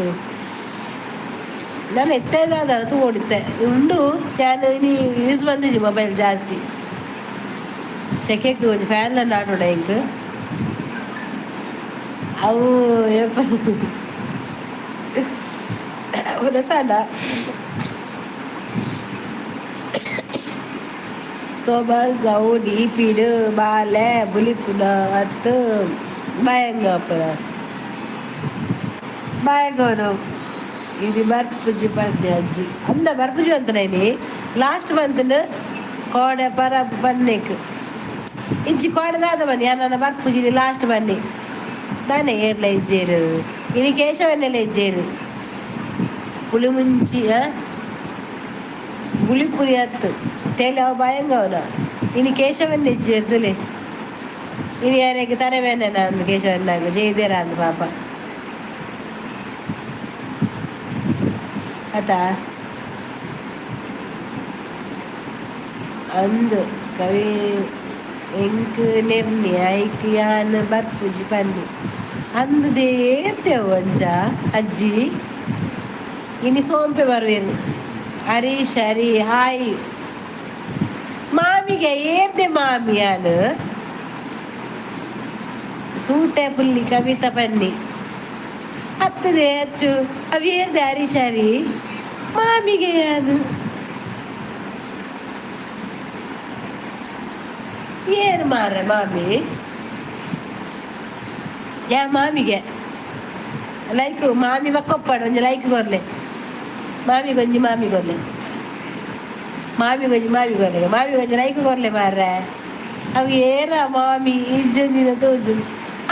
ನಾನು ಎತ್ತೇದಾದ ತಗೊಂಡಿದ್ದೆ ಉಂಡು ನಾನು ಇನಿ ಯೂಸ್ ಬಂದಿಜಿ ಮೊಬೈಲ್ ಜಾಸ್ತಿ ಸೆಕೆಗೆ ಒಂದು ಫ್ಯಾನ್ಲನ್ನು ಆಡೋಣ ಎಂಕ್ ಅವು ಏಪ ಹೊಲಸಾಡ ಸೋಬಾ ಸೌ ಡೀಪಿಡು ಬಾಲೆ ಬುಲಿಪುನ ಮತ್ತು ಭಯಂಗಪುರ ಭಯಂಗವನು ఇది ಬರ್ಪುಜಿ ಪನ್ನೆ ಅಜ್ಜಿ ಅಂದ ಬರ್ಪುಜಿ ಅಂತನೇನಿ ಲಾಸ್ಟ್ ಮಂತ್ ಕೋಡೆ ಪರ ಪನ್ನೆಕ್ ಇಜ್ಜಿ ಕೋಡೆದಾದ ಬನ್ನಿ ನನ್ನ ಬರ್ಪುಜಿ ಲಾಸ್ಟ್ ಬನ್ನಿ దాన్ని ఏర్లో ఇచ్చారు. ఇది కేశవన్నెలు ఇచ్చారు. పులి ముంచి పులి పులి అత్తు తేలి అవ భయంగా ఉన్నా ఇని కేశవన్ని ఇచ్చారు తులి ఇని ಯಾರಿಗೆ ತರವೇನೆ ಅಂದು ಕೇಶವನ್ನಾಗ ಜೈದೇರ ಅಂದು ಪಾಪ ಆತ ಅಂದು ಕವಿ ಎಂಕ್ ನಿರ್ಣಿ ಐಕ್ ಯಾನ್ ಬರ್ಪುಜಿ ಪನ್ನಿ ಅಂದು ದೇರ್ತೇವು ಅಂಚ ಅಜ್ಜಿ ಇನಿ ಸೋಂಪೆ ಬರುವೇನು ಹರೀಶ್ ಹರಿ ಹಾಯ್ ಮಾಮಿಗೆ ಏರ್ದೆ ಮಾಮಿ ಯಾನು ಸೂಟೆ ಪುಲ್ಲಿ ಕವಿತಾ ಪನ್ನಿ ಹತ್ತದೆ ಅಚ್ಚು ಅವು ಏರ್ದೆ ಹರೀಶ್ ಹರಿ ಮಾಮಿಗೆ ಯಾನು ಏರ್ ಮಾರ್ರೆ ಮಾಮಿ ಯಾ ಮಾಮಿಗೆ ಲೈಕ್ ಮಾಮಿ ಮಕ್ಕೊಪ್ಪಾಡು ಒಂಜಿ ಲೈಕ್ ಕೊರ್ಲೆ ಮಾಮಿ ಗೊಂಜಿ ಮಾಮಿ ಕೊರ್ಲೆ ಮಾಮಿ ಗೊಂಜಿ ಲೈಕ್ ಕೊರ್ಲೆ ಮಾರ್ರೆ ಅವು ಏರ ಮಾಮಿ ಇಜ್ಜಂದಿನ ತೋಜು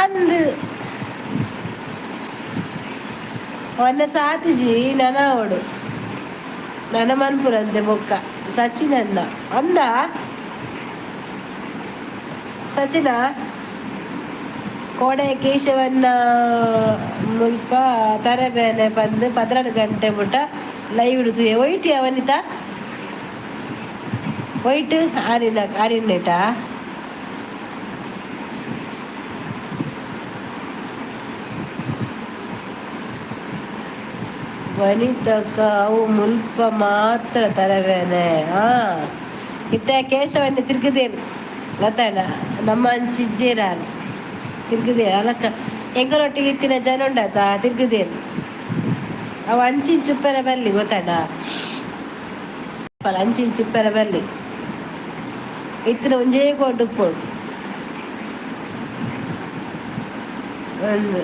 ಅಂದು ಅವನ್ನ ಸಾತಿಜಿ ನನವಡು ನನ್ನ ಮನ್ಪುರಂತೆ ಬೊಕ್ಕ ಸಚಿನನ್ನ ಅಂದ ಸಚಿನ ಕೋಡೆ ಕೇಶವನ್ನ ಮುಲ್ಪ ತರಬೇನೆ ಬಂದು 12 ಗಂಟೆ ಬಿಟ್ಟ ಲೈವ್ ಇಡ್ತೀವಿ ವೈಟ್ ಅವನಿತ ವೈಟ್ ಆರಿನೇಟ ವನಿತಕ್ಕ ಅವು ಮುಲ್ಪ ಮಾತ್ರ ತರಬೇನೆ ಇತ್ತ ಕೇಶವನ್ನ ತಿರ್ಗದೇರು ಗೊತ್ತಾಡ ನಮ್ಮ ಅಂಚಿಜ್ಜೇರಾರು ತಿರ್ಗದೇರು ಅಲಕ್ಕ ಎಂಗರೊಟ್ಟಿಗೆ ಇತ್ತಿನ ಜನ ಉಂಡಾತ ತಿರ್ಗದೇರು ಅವು ಅಂಚಿನ ಚುಪ್ಪರ ಬಲ್ಲಿ ಗೊತ್ತಾಡ ಅಂಚಿನ ಚುಪ್ಪರ ಬಲ್ಲಿ ಇತ್ತಿನ ಒಂಜೇ ಕೊಡುಪ್ಪೋಡು ಒಂದು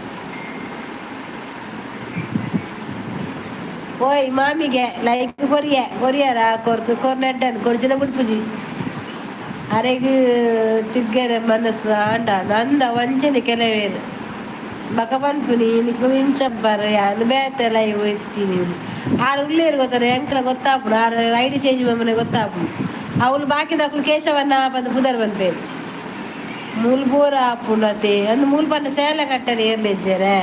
ಓಯ್ ಮಾಮಿಗೆ ಲೈಕ್ ಕೊರಿಯಾರ ಕೊರ್ನೆಡ್ಡನ್ ಕೊರ್ಜಿನ ಬಿಡ್ಪುಜಿ ಅರೆಗೆ ತಿರ್ಗರೆ ಮನಸ್ಸು ಆಂಡ ನಂದ ವಂಚನೆ ಕೆಲವೇನು ಬಕ ಪನ್ಪುನಿ ನಿಕ್ಕು ಇಂಚಬ್ಬರು ಯಾನು ಬೇತೆಲ್ಲ ಇವು ಎತ್ತೀನಿ ಆರು ಉಳ್ಳೇರು ಗೊತ್ತಾರೆ ಎಂಕಲ ಗೊತ್ತಾಪುಡು ಆರು ಐಡಿ ಚೇಂಜ್ ಮಮ್ಮನೆ ಗೊತ್ತಾಪುಡು ಅವಳು ಬಾಕಿ ದಾಖಲು ಕೇಶವನ್ನ ಬಂದು ಪುದರ್ ಬಂದ್ಬೇರು ಮೂಲ್ ಬೋರ ಆಪುಂಡು ಅತ್ತೆ ಅಂದು ಮೂಲ್ ಪಂಡ ಸೇಲೆ ಕಟ್ಟನೆ ಏರ್ಲೆಜ್ಜರೆ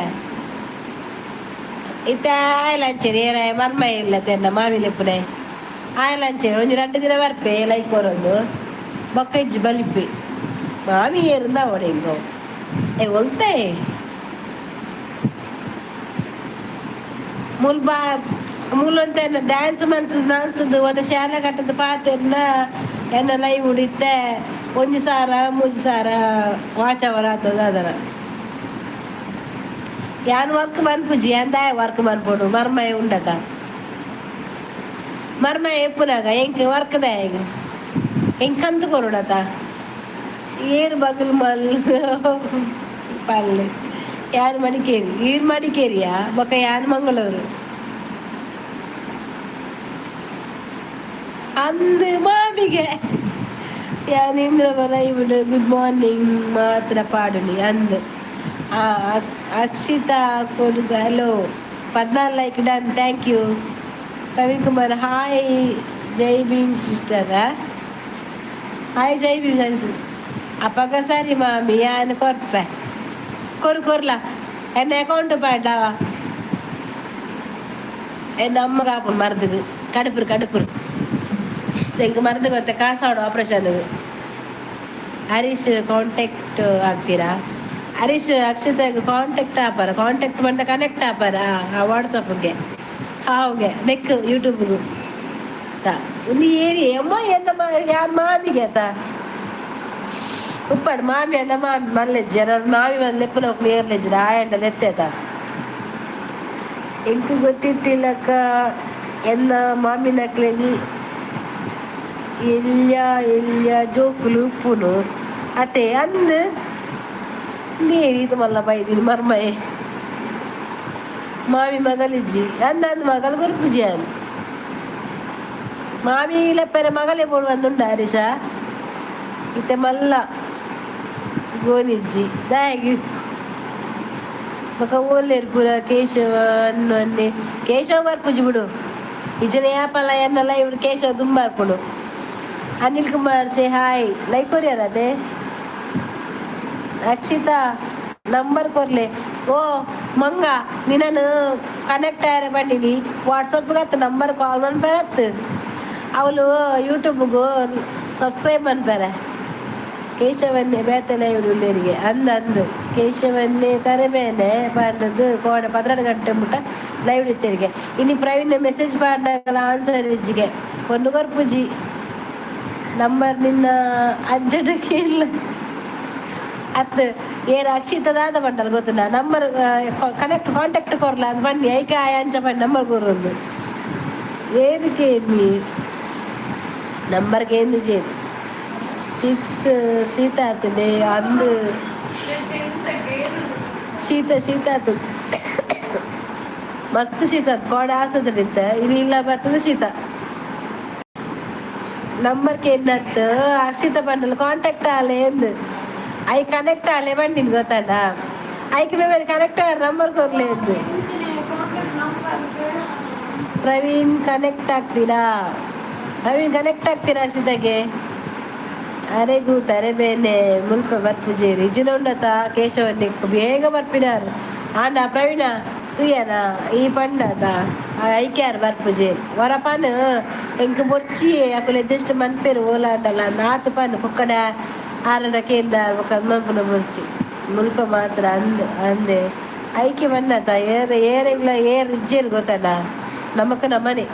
ಇತ್ತೆ ಆಯ್ಲಂಚೇರಿ ಏನ ಮರ್ಮ ಇಲ್ಲ ತೆನ್ನ ಮಾವಿಲೆಪ್ಪುನೆ ಆಯ್ಲಂಚೇರಿ ಒಂಜಿ 2 ದಿನ ಬರ್ಪೆ ಲೈಕ್ ಕೊರೊಂದು ಬೊಕ್ಕ ಇಜ್ಜಿ ಬಲಿಪ್ಪಿ ಮಾಮಿ ಏರುಂದ ಅವಡೆ ಇಂಗೋ ಒಲ್ತೆ ಮೂಲಂತ ಡ್ಯಾನ್ಸ್ ಮಂತದ್ದು ನಲ್ತದ್ದು ಒಂದು ಶಾಲೆ ಕಟ್ಟದ ಪಾತೆನ್ನ ಎನ್ನ ಲೈವ್ ಉಡಿತ್ತೆ 1 ಸಾರ 3 ಸಾರ ವಾಚವರ ಆಗ್ತದೆ ಅದರ ಯಾನ್ ವರ್ಕ್ ಮನ್ಪುಜಿ ಅಂದಾಯ ವರ್ಕ್ ಮನ್ಪೋಡು ಮರ್ಮಯ ಉಂಡತ ಮರ್ಮಯ ಎಪ್ಪುನಾಗ ಎಂಕ್ ವರ್ಕ್ ದಾಯಗ ಎಂಕ್ ಕಂತು ಕೊರುಡತ ಏರ್ ಬಗಲ್ ಮಲ್ ಪಲ್ಲೆ ಯಾನ್ ಮಡಿಕೇರಿ ಈರ್ ಮಡಿಕೇರಿಯಾ ಬೊಕ್ಕ ಯಾನ್ ಮಂಗಳೂರು ಅಂದು ಮಾಮಿಗೆ ಯಾನ್ ಇಂದ್ರಬಲ ಇವುಡು ಗುಡ್ ಮಾರ್ನಿಂಗ್ ಮಾತ್ರ ಪಾಡುನಿ ಅಂದು ಅಕ್ಷಿತಾ ಕೊಡುಗ hello 14 like done thank you Praveen Kumar hi Jai Bhim sister hi Jai Bhim ಸರಿಸು ಅಪ್ಪಗ ಸರಿ ಮಾಮಿ ಯಾನ್ ಕೊರ್ಪೆ ಕೊರ್ಲ ಎನ್ನ ಅಕೌಂಟ್ ಪಾಡ್ಲಾವ ಎನ್ನ ಅಮ್ಮಗ ಆಪುಂಡು ಮರ್ದಗು ಕಡುಪುರು ಎಂಕ್ ಮರ್ದು ಗೊತ್ತೆ ಕಾಸಾಡು ಆಪ್ರೇಷನ್ ಹರೀಶ್ ಕಾಂಟ್ಯಾಕ್ಟ್ ಆಗ್ತೀರಾ ಹರೀಶ್ ಅಕ್ಷತಾಗ ಕಾಂಟ್ಯಾಕ್ಟ್ ಆಪಾರ ಕಾಂಟ್ಯಾಕ್ಟ್ ಬಂದ ಕನೆಕ್ಟ್ ಆಪಾರ ವಾಟ್ಸಪ್ಗೆ ಹಾಗೆ ನೆಕ್ ಯೂಟ್ಯೂಬ್ಗೂ ಒಂದು ಏರಿ ಅಮ್ಮ ಎನ್ನ ಯಾ ಮಾಮಿಗೆ ಆತ ಉಪ್ಪಾಡು ಮಾಮಿ ಅನ್ನ ಮಾಮಿ ಮಲ್ಲೆಜ್ಜಿ ಮಾಮಿ ಬಂದು ಲೆಪ್ಪನ ಹೋಗ್ಲಿ ಏರ್ಲೆಜ್ಜಿ ಆಯಂಡ ನೆತ್ತೇತ ಎಂಕ್ ಗೊತ್ತಿತ್ತಿಲ್ಲಕ್ಕ ಎನ್ನ ಮಾಮಿ ನಕ್ಲೆಗಿ ಎಲ್ಯ ಜೋಕುಲು ಉಪ್ಪುನು ಅತೆ ಅಂದು ನೀರಿದು ಮಲ್ಲ ಬೈದಿನಿ ಮರ್ಮಯೆ ಮಾಮಿ ಮಗಳಿಜ್ಜಿ ಅಂದಂದು ಮಗಳು ಗುರುಪುಜಿ ಅನ್ ಮಾಮಿ ಲೆಪ್ಪರೆ ಮಗಳೇ ಬೋಡು ಬಂದುಂಡ ಹರೀಶ ಇತ್ತೆ ಮಲ್ಲ ಗೋನಿಜ್ಜಿ ದಾಯಗಿ ಬಕ ಓಲೇರು ಪೂರ ಕೇಶವ ಅನ್ನೊನ್ನೆ ಕೇಶವ ಬರ್ಪುಜಿ ಬಿಡು ಇಜನ ಯಾಪಲ್ಲ ಎನ್ನಲ್ಲ ಇವ್ರು ಕೇಶವ ತುಂಬ ಬರ್ಪುಡು. Anil Kumar say hi like ಕೊರಿಯರ್ ಅದೇ ಅಕ್ಷಿತಾ ನಂಬರ್ ಕೊರ್ಲೆ ಓ ಮಂಗ ನಿನ್ನನ್ನು ಕನೆಕ್ಟ್ ಆಯ್ರೆ ಬಂದಿನಿ ವಾಟ್ಸಪ್ಗೆ ಹತ್ತು ನಂಬರ್ ಕಾಲ್ ಮಾಡ್ಬೇರತ್ತು ಅವಳು ಯೂಟ್ಯೂಬ್ಗೂ ಸಬ್ಸ್ಕ್ರೈಬ್ ಮಾಡ್ಬೇರೆ ಕೇಶವನ್ನೇ ಬೇತಲ್ಲ ಇವರಿಗೆ ಅಂದು ಕೇಶವನ್ನೇ ಕರೆಬೇನೆ ಪಾಡ್ದು ಕೋಣೆ 12 ಗಂಟೆ ಮುಟ್ಟ ಲೈವ್ ಇಡ್ತೀರಿಗೆ ಇನ್ನು ಪ್ರವೀಣ್ ಮೆಸೇಜ್ ಪಾಡ್ನಾಗಲ್ಲ ಆನ್ಸರ್ ಇಜ್ಜಿಗೆ ಪೊನ್ನುಗೊರ್ ಪೂಜಿ ನಂಬರ್ ನಿನ್ನ ಅಜ್ಜಡಕ್ಕೆ ಇಲ್ಲ ಅತ್ತು ಏರು ಅಕ್ಷಿತದಾದ ಬಂಡಲ್ ಗೊತ್ತಿಲ್ಲ ನಂಬರ್ ಕನೆಕ್ಟ್ ಕಾಂಟ್ಯಾಕ್ಟ್ ಕೊರ್ಲ ಅದು ಬನ್ನಿ ಐಕ ಅಂಚ ಬನ್ನಿ ನಂಬರ್ ಕೊರೊಂದು ಏರಿಕೆ ನೀ ನಂಬರ್ಗೆ ಏನು ಜೇರು 6 ಶೀತ ಆಗ್ತದೆ ಅಂದು ಶೀತ ಆತು ಮಸ್ತ್ ಶೀತ ಆತು ಕೋಡೆ ಆಸದ್ರಿತ್ತ ಇದು ಇಲ್ಲ ಬರ್ತದೆ ಶೀತ ನಂಬರ್ಗೆ ಏನಾಯ್ತು ಅರ್ಷಿತ ಬಂಡಲ್ ಕಾಂಟ್ಯಾಕ್ಟ್ ಆಲೆ ಎಂದು ಐ ಕನೆಕ್ಟ್ ಆಲೆ ಬಂದಿನ ಗೊತ್ತಾಡ ಐಕೆ ಮೇಲೆ ಕನೆಕ್ಟ್ ಆಗ ನಂಬರ್ ಕೊರ್ಲೆ ಎಂದು ಪ್ರವೀಣ್ ಕನೆಕ್ಟ್ ಆಗ್ತೀರಾ ಅಕ್ಷಿತಾಗೆ ಅರೆ ಗೂತಾರೆ ಬೇನೆ ಮುಲ್ಪ ಬರ್ಪುಜೇರಿ ಇಜುನುಂಡತ ಕೇಶವನ್ನೇ ಬೇಗ ಬರ್ಪಿನಾರು ಆಂಡ ಪ್ರವೀಣ ತುಯ್ಯನ ಈ ಪಂಡದ ಐಕ್ಯಾರು ಬರ್ಪುಜೇರಿ ವರಪಾನು ಎಂಕ್ ಬೊರ್ಚಿ ಅಕುಲೆ ಜಸ್ಟ್ ಮನ್ಪೇರು ಓಲಾಂಡಲ್ಲ ನಾತು ಪಾನು ಪೊಕ್ಕಡ ಆರಡ ಕೇಂದ ಮನ್ಪುನ ಬೊರ್ಚಿ ಮುಲ್ಪ ಮಾತ್ರ ಅಂದೆ ಐಕೆ ಬನ್ನತ ಏರೆಗ್ಲ ಏರ್ ಇಜ್ಜೇರು ಗೊತ್ತಡ ನಮಕ ನಮ್ಮನೆ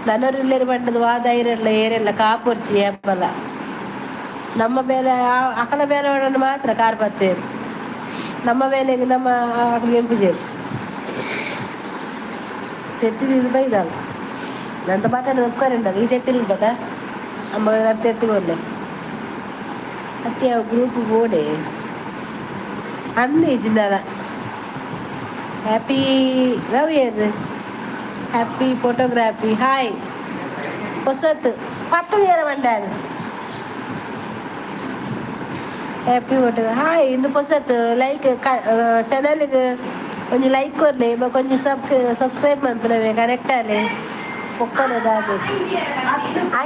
ನನ್ನೂರಿಲ್ಲೇರು ಬಂಡದು ವಾದ ಇರಲ್ಲ ಏರೆಲ್ಲ ಕಾಪುರ್ಚಿ ಹಬ್ಬಲ್ಲ ನಮ್ಮ ಮೇಲೆ ಅಕಲ ಬೇರೆ ಮಾತ್ರ ಕಾರ್ ಬತ್ತೇರು ನಮ್ಮ ಮೇಲೆ ನಮ್ಮ ಎಂಪುಜೇರು ತೆತ್ತಿದ ಬೈದಲ್ಲ ನಂತ ಬಾಟ ಒಪ್ಕರಂಡ ಈ ತೆತ್ತಿಲ್ಲ ಬಕ ಅಮ್ಮ ತೆತ್ತಿಗೊಳ್ಳೆ ಅತ್ತೆ ಯಾವ ಗ್ರೂಪ್ ಬೋಡೆ ಅಂದು ಇಜಿಂದಲ್ಲ happy love year happy photography hi ಹೊಸತ್ತು 10 നേര വേണ്ടാണ് ಹ್ಯಾಪಿ ಫೋಟೋ ಹಾಯ್ ಇಂದು ಹೊಸತ್ತು ಲೈಕ್ ಚಾನಲ್ಗೆ ಒಂದು ಲೈಕ್ ಕೊರ್ಲೆ ಕೊಂಚ ಸಬ್ಸ್ಕ್ರೈಬ್ ಮಾಡ್ಬಿಡವೆ ಕರೆಕ್ಟ್ ಆಲೆ ಒಕ್ಕಡದಾದ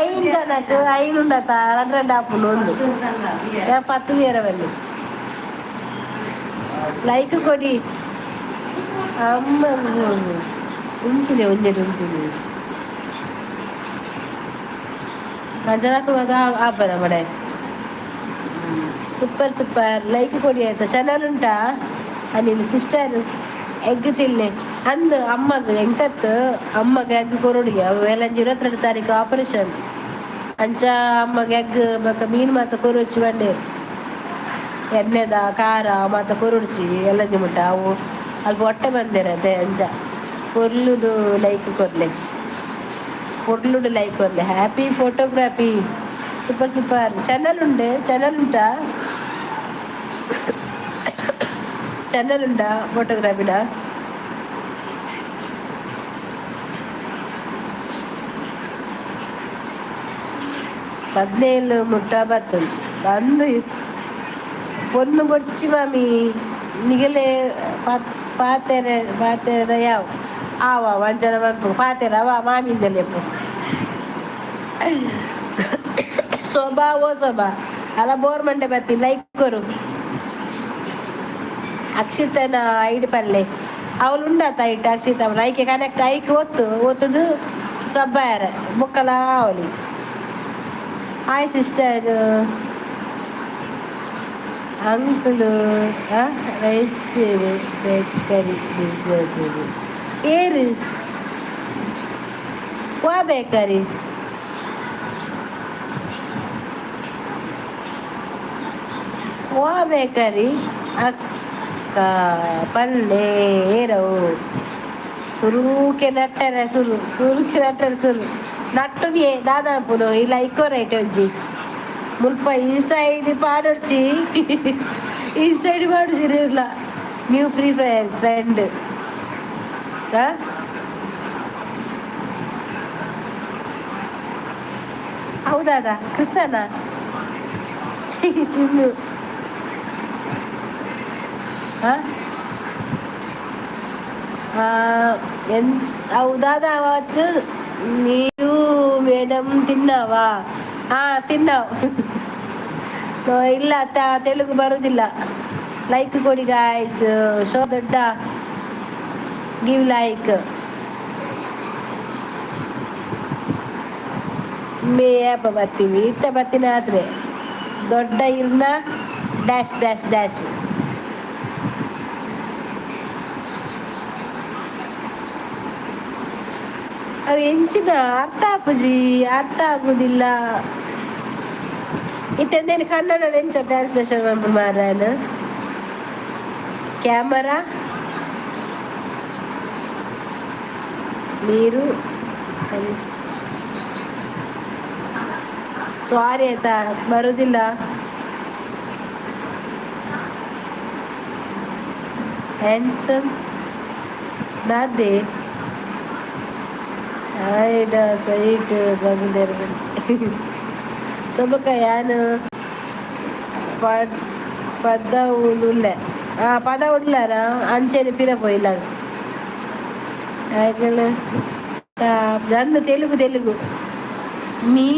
ಐನ್ ಜನಕ್ಕೆ ಐನುಂಡತ 2 ಆಪುಂಡು ಒಂದು 10 നേര ಬಲ್ಲಿ ಲೈಕ್ ಕೊಡಿ ಅಮ್ಮ ಉಂಚಿದೆ ಒಂದೆರಡು ಉಂಟು ಜನಕ್ಕೆ ಆಪದ ಮಡೆ ಸೂಪರ್ ಲೈಕ್ ಕೊಡಿ ಆಯ್ತಾ ಚಾನಲ್ ಉಂಟಾ ನೀನು ಸಿಸ್ಟರ್ ಎಗ್ ತಿನ್ನೆ ಅಂದು ಅಮ್ಮಗೆ ಎಂಕತ್ತು ಅಮ್ಮಗೆ ಎಗ್ ಕೊರೊಡಿಗೆ ಅವು ಎಲ್ಲ 22 ತಾರೀಕು ಆಪರೇಷನ್ ಅಂಚ ಅಮ್ಮಗೆ ಎಗ್ ಬಕ್ಕ ಮೀನು ಮಾತ್ರ ಕೊರೊಚ್ಚಿ ಬಂಡೆ ಎಣ್ಣೆದ ಖಾರ ಮಾತ್ರ ಕೊರೊಡ್ಚಿ ಎಲ್ಲ ಮುಟ್ಟ ಅವು ಅಲ್ಲಿ ಹೊಟ್ಟೆ ಬಂದಿರತ್ತೆ ಅಂಚ ಕೊರ್ಲುದು ಲೈಕ್ ಕೊರ್ಲೆ పొర్లుడు లైక్ కొర్లే హ్యాపీ ఫోటోగ్రఫీ సూపర్ ఛానల్ ఉంటా ఛానల్ ఉండా ఫోటోగ్రఫీడా ಹದಿನೇಳು ಮುಟ್ಟ ಬರ್ತದೆ ಬಂದು ಪೊನ್ನು ಬೊಚ್ಚಿ ಮಾಮಿ ನಿಗಲೆ ಪಾತೆರ ಯಾವ ಆವ ವಂಚನ ಬಂತು ಪಾತೆರ ಅವ ಮಾಮಿಂದಲೇ ಸೊಬಾ ಅಲ್ಲ ಬೋರ್ ಮಂಡೆ ಬರ್ತಿ ಲೈಕ್ ಕೊರು ಅಕ್ಷಿತನ ಐಡಿ ಪಲ್ಲೆ ಅವಳು ಉಂಡಾತ ಐಟ್ ಅಕ್ಷಿತ ಅವಳು ಐಕೆ ಕನೆಕ್ಟ್ ಐಕೆ ಒತ್ತದು ಸಬ್ಬಾಯರ ಬುಕ್ಕಲ ಅವಳಿ hi sister uncle rice bakery business ಏರು ವಾ ಬೇಕರಿ ವಾ ಬೇಕರಿ ಅಕ್ಕ ಪಲ್ಲೆ ಏರವು ಸುರುಕೆ ನಟ್ಟರೆ ಸುರುಕೆ ನಟ್ಟರೆ ನಟ್ಟುನಿಯೇ ದಾದಾಪುನು ಇಲ್ಲ ಇಕ್ಕೋ ರೈಟ್ ಒಂಜಿ ಮುಲ್ಪ ಇನ್ಸ್ಟಾ ಐಡಿ ಪಾಡೊಡ್ಚಿ ಇನ್ಸ್ಟಾ ಐಡಿ ಪಾಡುಚಿರಲ್ಲ ನ್ಯೂ ಫ್ರೀ ಫೈರ್ ಫ್ರೆಂಡ್ ಹೌದಾದ ಕ್ರಿಸ್ತನ ಚಿನ್ನು అవుదాదా అవచ్చు. నీవు మేడం తిన్నావా? తిన్నావు. ಇಲ್ಲ ತೆಲುಗು ಬರುವುದಿಲ್ಲ. ಲೈಕ್ ಕೊಡಿ ಗಾಯ್ಸ್, ಶೋ ದೊಡ್ಡ ಗಿವ್ ಲೈಕ್. ಮೇ ಆ್ಯಪ ಬರ್ತೀವಿ ಇತ್ತ ಬರ್ತೀನಿ ಆದರೆ ದೊಡ್ಡ ಇರ್ನ ಡ್ಯಾಶ್ ಡ್ಯಾಶ್ ಡ್ಯಾಶ್. ಅವು ಹೆಂಚಿನ ಅರ್ಥ ಅಪ್ಪಜಿ, ಅರ್ಥ ಆಗುದಿಲ್ಲ. ಇತ್ತೇನು ಕನ್ನಡ ಎಂಚ ಟ್ರಾನ್ಸ್ಲೇಷನ್ ಮಾಡ್ಬಿಡು ಮಾರಾಯನ. ಕ್ಯಾಮರಾ మీరు ಸಾರಿ ಆಯ್ತಾ, ಬರುವುದಿಲ್ಲ. ಹ್ಯಾಂಡ್ಸಮ್ ನಾದೆ ಆಯ್ಡ ಸ್ವೈಟ್ ಬಗುದೇರ್ ಸೊಬಕ ಯಾನು ಪದ ಉಳ್ಳ ಪದ ಉಳ್ಳಾರ ಅಂಚೆನೆ ಪಿರ ಪೋಯಿಲ್ಲ. జన్ను తెలుగు మీ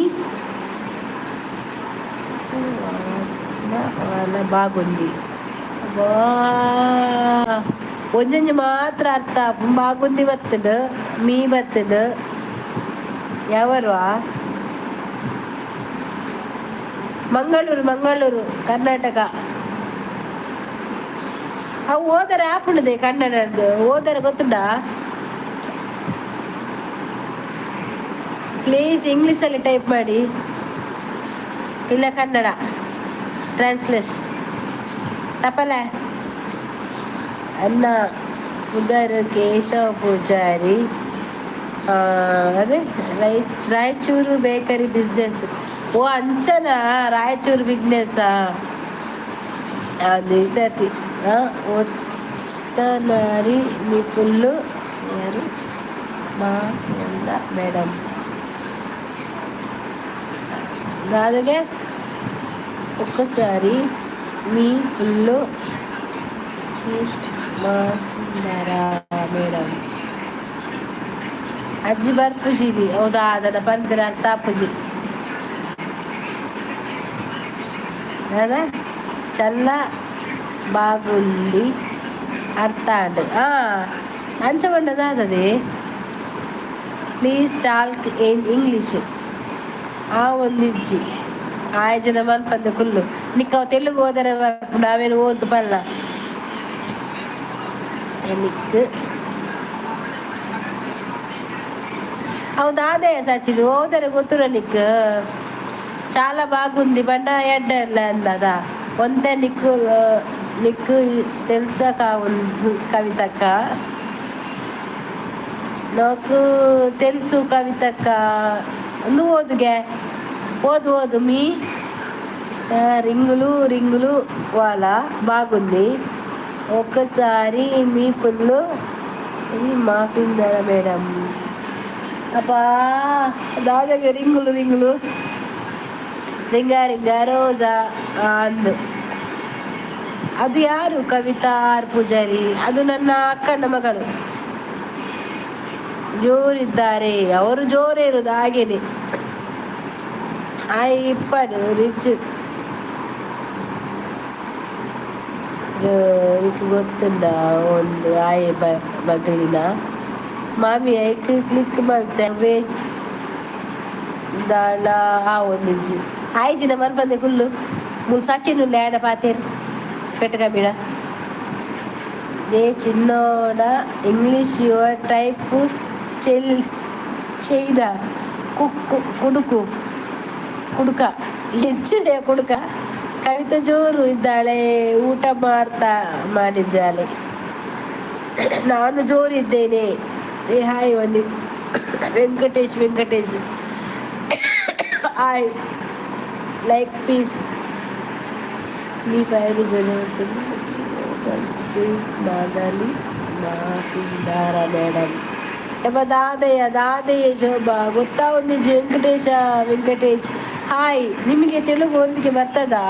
బాగుంది. ಒಂಜೊಂಜಿ ಮಾತ್ರ ಅರ್ಥ ಬಾಗುಂದಿ ಬತ್ತದು, ಮೀ ಬತ್ತದು. ಯಾವರು? ಮಂಗಳೂರು ಕರ್ನಾಟಕ. ಅವು ಓದರೆ ಆಪುಂಡದೆ ಕನ್ನಡದ್ದು ಓದರೆ ಗೊತ್ತುಂಡ. ಪ್ಲೀಸ್ ಇಂಗ್ಲೀಷಲ್ಲಿ ಟೈಪ್ ಮಾಡಿ, ಇಲ್ಲ ಕನ್ನಡ ಟ್ರಾನ್ಸ್ಲೇಷನ್ ತಪ್ಪಲ್ಲ. ಅನ್ನ ಉದರ್ ಕೇಶವ ಪೂಜಾರಿ, ಅದೇ ರಾಯಚೂರು ಬೇಕರಿ ಬಿಸ್ನೆಸ್. ಓ ಅಂಚನ ರಾಯಚೂರು ಬಿಸ್ನೆಸ್ಸಾ? ಅದು ಸತಿ ಒತ್ತನಾರಿ మీ ఫుల్లు ಯಾರು మా మేడం దాదాగా ఒక్కసారి మీ ఫుల్లు మా సుందరా మేడం ಅಜ್ಜಿ ಬರ್ಪುಜಿರಿ. ಹೌದಾ, ಅದನ್ನ ಬಂದ್ರೆ ಅರ್ಥ ಅಪ್ಪುಜಿ ಅದ ಚಲ್ಲ బాగుంది అర్థాడు అంచమండది అదది. Please talk in English. ಒಂದಿಜ್ಜಿ ಆಯ್ಜನ ಮನ್ಪಂದ ಕುಲ್ಲು ನಿಕ್ಕ ತೆಲುಗು ಓದರೆ ನಾವೇನು ಓದು ಬಲ್ಲ ನಿಕ್ అవును అదే సచిది ఓదర ಗೊತ್ತುರ ನಿಕ್ చాలా బాగుంది బండ ఎడ్డర్లే అందదా ಒಂದೇ ನಿಕ್ಕು తెలుసా కవితక్క? నాకు తెలుసు కవితక్క. నువ్వు ఓదుగే ఓదు మీ రింగులు వాళ్ళ బాగుంది. ఒక్కసారి మీ పుల్లు ఇది మాపిందరా మేడం. అబ్బా దాదాగా రింగులు రింగా రోజా ಅಂದು. ಅದು ಯಾರು? ಕವಿತಾ ಆರ್ ಪೂಜಾರಿ. ಅದು ನನ್ನ ಅಕ್ಕನ ಮಗಳು. ಜೋರಿದ್ದಾರೆ ಅವರು, ಜೋರೇ ಇರೋದು ಹಾಗೇನೆ. ಇಪ್ಪಡು ರಿಚ್ ಗೊತ್ತುಂಡ ಒಂದು ಆಯೆ ಬಗಲಿನ ಮಾಮಿ ಐಕ್ ಕ್ಲಿಕ್ ಮಾಡ್ತೇವೆ ದಾಲ ಒಂದಿಜ್ಜಿ ಆಯ್ಜಿನ ಮನ್ಪಂದೆ ಕುಲ್ಲು ಮುಲ್ ಸಚಿನ್ ಲೇಡ ಪಾತೇರು పెట్టగా బిడ దే చిన్నోడ ఇంగ్లీష్ యువర్ టైప్ చేయదా ಕುಡುಕ ಹೆಚ್ಚಿದೆ ಕುಡುಕ. ಕವಿತಾ ಜೋರು ಇದ್ದಾಳೆ, ಊಟ ಮಾಡಿದ್ದಾಳೆ. ನಾನು ಜೋರಿದ್ದೇನೆ. ಸೇ ಹಾಯ್ ಒಂದು ವೆಂಕಟೇಶ್ ಐ ಲೈಕ್ ಪೀಸ್. మీ 5 జరుగుతుంది ಮಾದಲಿ ಮಾತಿದ್ದಾರ ಮೇಡಮ್. ದಾದಯ್ಯ ಶೋಭಾ ಗೊತ್ತಾ ಒಂದಿಜ್ಜು ವೆಂಕಟೇಶ್ ಹಾಯ್. ನಿಮಗೆ ತೆಲುಗು ಒಂದಿಗೆ ಬರ್ತದಾ?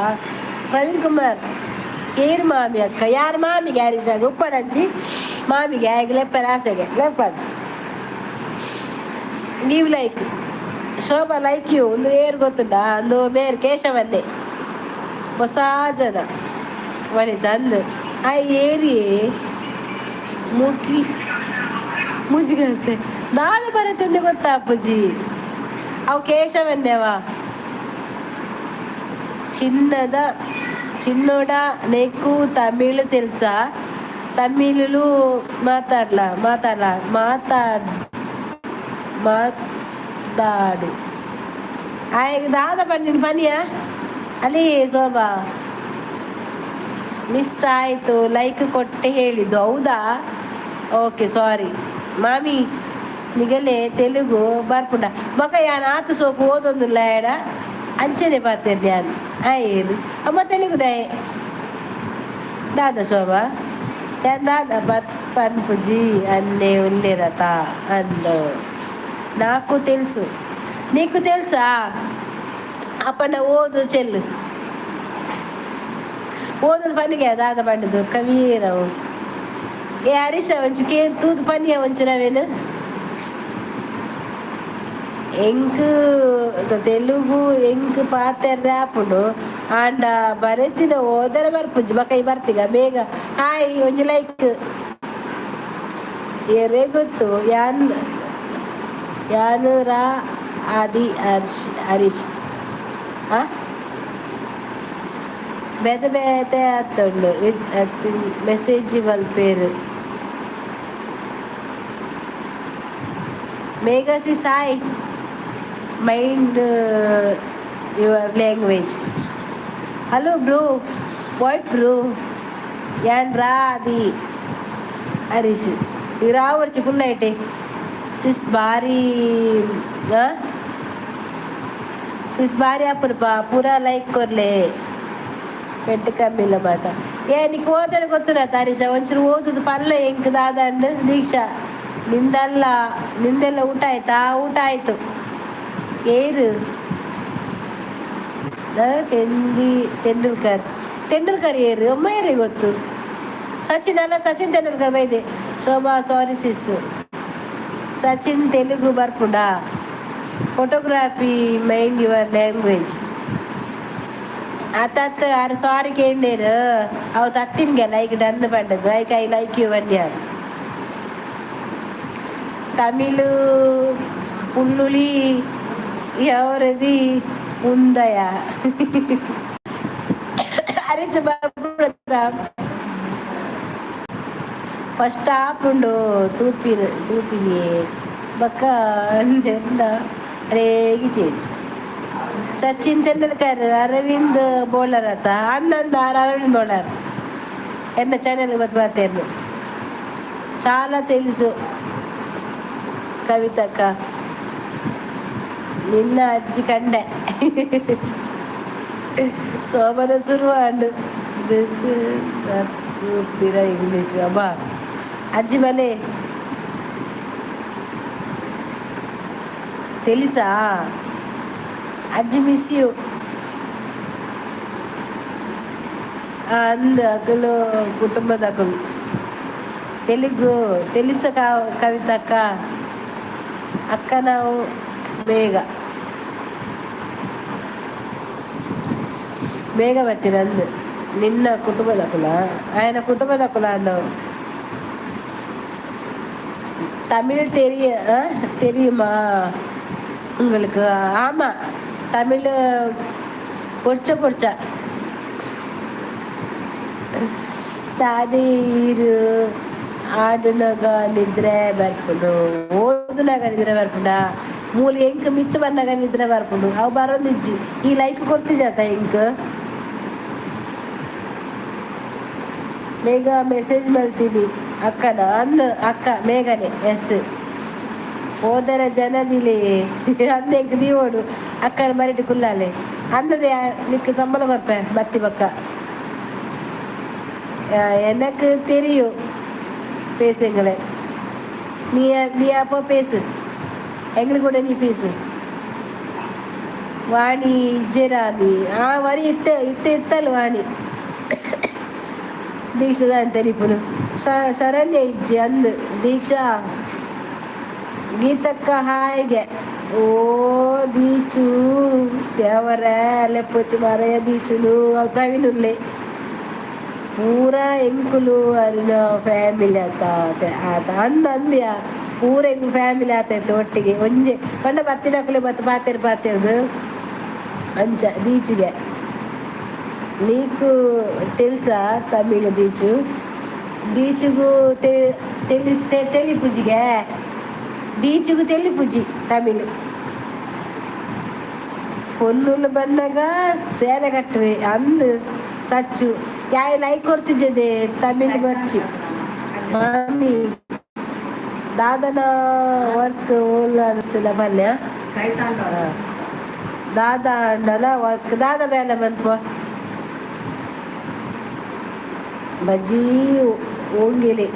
ಪ್ರವೀಣ್ ಕುಮಾರ್ ಏರು ಮಾಮಿ ಅಕ್ಕ ಯಾರು ಮಾಮಿ ಗ್ಯಾರೇಜ್ ಆಗ ಉಪ್ಪಡಂಜಿ ಮಾಮಿಗೆ ಆಗಿ ಲೆಪ್ಪನ ಆಸೆಗೆ ಲೆಪ್ಪನ್ ನೀವು ಲೈಕ್ ಶೋಭಾ ಲೈಕ್ ಯು ಒಂದು ಏರು ಗೊತ್ತುಂಟ ಒಂದು ಮೇರ್ ಕೇಶವನ್ನೇ ಹೊಸ ಜನ ಮರಿದಂದು ಆ ಏರಿ ಮುಗಿ ಮುಜಿಗಸ್ತೆ ನಾನು ಬರುತ್ತೆಂದು ಗೊತ್ತಾ ಅಪ್ಪುಜಿ ಅವು ಕೇಶವನ್ನೇವ చిన్నోడ నీకు తమిళ్ తెలుసా తమిళులు ಮಾತಾಡು ದಾದ ಬಂದಿನ ಪನಿಯಾ ಅಲ್ಲಿ ಶೋಭಾ ಮಿಸ್ ಆಯಿತು ಲೈಕ್ ಕೊಟ್ಟೆ ಹೇಳಿದ್ದು ಹೌದಾ ಓಕೆ ಸಾರಿ ಮಾಮಿ ನಿಗಲೆ ತೆಲುಗು ಬರ್ಪುಂಡ ಮಗ ಯಾನ್ ಆತ ಸೋಕು ಓದೊಂದಿಲ್ಲ ಏಡ ಅಂಚನೆ ಪಾತೇನೆ ನಾನು ಆಯ್ರು ಅಮ್ಮ ತೆಲುಗುದಾಯ దాదా శోభ దాదా పన్పుజీ అన్నే ఉండేరత అందో నాకు తెలుసు నీకు తెలుసా అప్పన్న ఓదు చెల్లు ಓದೋದು ಪನಿಗೆ ದಾದ ಪಂಡದು ಕವೀರವು ಏ ಹರೀಶ ಒಂಚು ತೂದು ಪನಿಯ ಒಂಚು ನಾವೇನು ಎಂಕ್ ತೆಲುಗು ಎಂಕ್ ಪಾತ್ರ ರಾಪುಡು ಆಂಡ ಬರೆತಿದ ಓದರ ಬರ್ಪುಜಿ ಬಕೈ ಬರ್ತಿಗ ಬೇಗ ಹಾಯ್ ಒಂಜಿ ಲೈಕ್ ಎರೆ ಗೊತ್ತು ಯಾನು ರಾ ಆದಿ ಹರೀಶ್ ಬೇತೆ ಬೇತೆ ಆತುಂಡು ಮೆಸೇಜ್ ಮಲ್ಪೇರು ಮೇಘಸಿ ಸಾಯ್ mind your language hello bro what bro ಯಾನ್ ರಾದಿ ಹರೀಶ್ ಈಗ ರಾವರ್ಚಿ ಕುಲ್ಲೈಟೆ ಸಿಸ್ ಬಾರಿ ಅಪ್ಪನಪ್ಪ ಪೂರಾ ಲೈಕ್ ಕೊರ್ಲೆ ಪೆಟ್ಟು ಕಮ್ಮಿಲ್ಲ ಮಾತ ಏ ನಿಕ್ ಓದಲು ಗೊತ್ತುನ ಹರೀಶ ಒಂಚೂರು ಓದುದು ಪಲ್ಲ ಎಂಕ್ ದಾದಂಡು ದೀಕ್ಷಾ ನಿಂದೆಲ್ಲ ಊಟ ಆಯ್ತಾ ಊಟ ಆಯ್ತು ಏರು ತೆಂಡೂಲ್ಕರ್ ಏರು ಅಮ್ಮ ಏರೇ ಗೊತ್ತು ಸಚಿನ್ ತೆಂಡೂಲ್ಕರ್ ಬೈದೆ ಶೋಭಾ ಸಾರಿ ಸಿಸ್ ಸಚಿನ್ ತೆಲುಗು ಬರ್ಪುಂಡ ಫೋಟೋಗ್ರಾಫಿ ಮೈಂಡ್ ಯುವರ್ ಲ್ಯಾಂಗ್ವೇಜ್ ಅತ್ತ ಅರೆ ಸಾರಿ ಕೇಂಡೇರು ಅವು ತತ್ತಿನ್ಗೆ ಲೈಕ್ ಡನ್ ಪಂಡದು ಐ ಲೈಕ್ ಯು ವನ್ಯಾರು తమిళ పుల్లులి ఎవరిది ఉందయా అరిచ ఫస్ట్ హాఫ్ ఉండు తూపిని బక్క ರೇಗಿ ಚೇಂಜ್ ಸಚಿನ್ ತೆಂಡೂಲ್ಕರ್ ಅರವಿಂದ್ ಬೌಲರ್ ಆತ ಅನ್ನಂದ అరవింద్ బౌలర్ ఎన్న ఛానల్ బతిపాతేను చాలా తెలుసు ಕವಿತಕ್ಕ ನಿನ್ನ ಅಜ್ಜಿ ಕಂಡೆ ಶೋಭನ ಶುರುವಾಂಡು ಬೆಸ್ಟ್ ಇಂಗ್ಲೀಷ್ ಅಬ್ಬಾ ಅಜ್ಜಿ ಮನೆ తెలుసా అజ్జి మిస్ యూ ಅಂದ ಅಕಲು ಕುಟುಂಬದ ಅಕಲು తెలుగు తెలుస ಕವಿತಕ್ಕ ಅಕ್ಕ ನಾವು ಬೇಗ ಬರ್ತೀರ ಅಂದು ನಿನ್ನ ಕುಟುಂಬದ ಕುಲ ఆయన ಕುಟುಂಬದ ಕುಲ ಅಂದವು தமிழ் தெரியுமா உங்களுக்கு ஆமாம் தமிழ் ಕೊಡ್ಚ ತಾದೀರು ಆಡುನಾಗ ನಿದ್ರೆ ಬರ್ಪುಂಡು ಓದುನಾಗ ನಿದ್ರೆ ಬರ್ಪುಂಡ ಮೂಲ ಎಂಕ್ ಮಿತ್ತು ಬಂದಾಗ ನಿದ್ರೆ ಬರ್ಪುಂಡು ಅವು ಬರೋದಿಜ್ಜಿ ಈ ಲೈಕ್ ಕೊಡ್ತಿಜಾತ ಎಂಕ್ ಬೇಗ ಮೆಸೇಜ್ ಮಾಡ್ತೀನಿ ಅಕ್ಕನ ಅಂದು ಅಕ್ಕ ಮೇಘನೆ ಎಸ್ ಓದರ ಜನದಿಲೆ ಅಂದ ಎಂಕ್ ದೀವೋಡು ಅಕ್ಕನ ಮರಿಟಿ ಕುಲ್ಲಾಲೆ ಅಂದದೆ ನಿಕ್ ಸಂಬಳ ಕೊರ್ಪೆ ಬತ್ತಿ ಬಕ್ಕ எனக்கு தெரியும் பேசுங்களே நீ அப்போ பேசு எங்களுக்கு கூட நீ பேசு ವಾಣಿ ಇಜ್ಜೆರಾಮಿ ಆ ವರಿ ಇತ್ತಲು ವಾಣಿ ದೀಕ್ಷದ ಅಂತರಿಪುನು ಶರಣ್ಯ ಇಜ್ಜಿ ಅಂದು ದೀಕ್ಷಾ ಗೀತಕ್ಕ ಹಾಯಿಗೆ ಓ ದೀಚು ದೇವರ ಲೆಪ್ಪೊಚ್ಚಿ ಮರೆಯ ದೀಚುನು ಅಲ್ಲಿ ಪ್ರವೀಣುಲ್ಲೆ ಪೂರ ಎಂಕುಲು ಅರಿನ ಫ್ಯಾಮಿಲಿ ಆತ ಅಂದ್ಯ ಪೂರ ಎಂಕುಲು ಫ್ಯಾಮಿಲಿ ಆತೈತೆ ಒಟ್ಟಿಗೆ ಒಂಜೆ ಪಂಡ ಬತ್ತಿನಕಲೆ ಬತ್ತು ಪಾತೆರ್ದು ಅಂಚ ದೀಚುಗೆ నీకు తెలుసా తమిళ దీచుగు తెలిపుజిగా దీచుగు తెలిపుజి తమిళ్ పొన్నులు బన్నగా సేల కట్టుವೆ ಅಂದು ಸಚ್ಚು ಯಾಯ ಲೈಕ್ ಕೊಡ್ತಿದ್ದೆ ತಮಿಳ್ ಬರ್ಚಿ ಮಾಮಿ ದಾದನ ವರ್ಕ್ ಓಲ್ಲ ಬನ್ಯ ದಾದ ಅಂಡಲ ವರ್ಕ್ ದಾದ ಬೇಲೆ ಬನ್ಪ ಬಜ್ಜಿ ಹೋಗಿಲಿ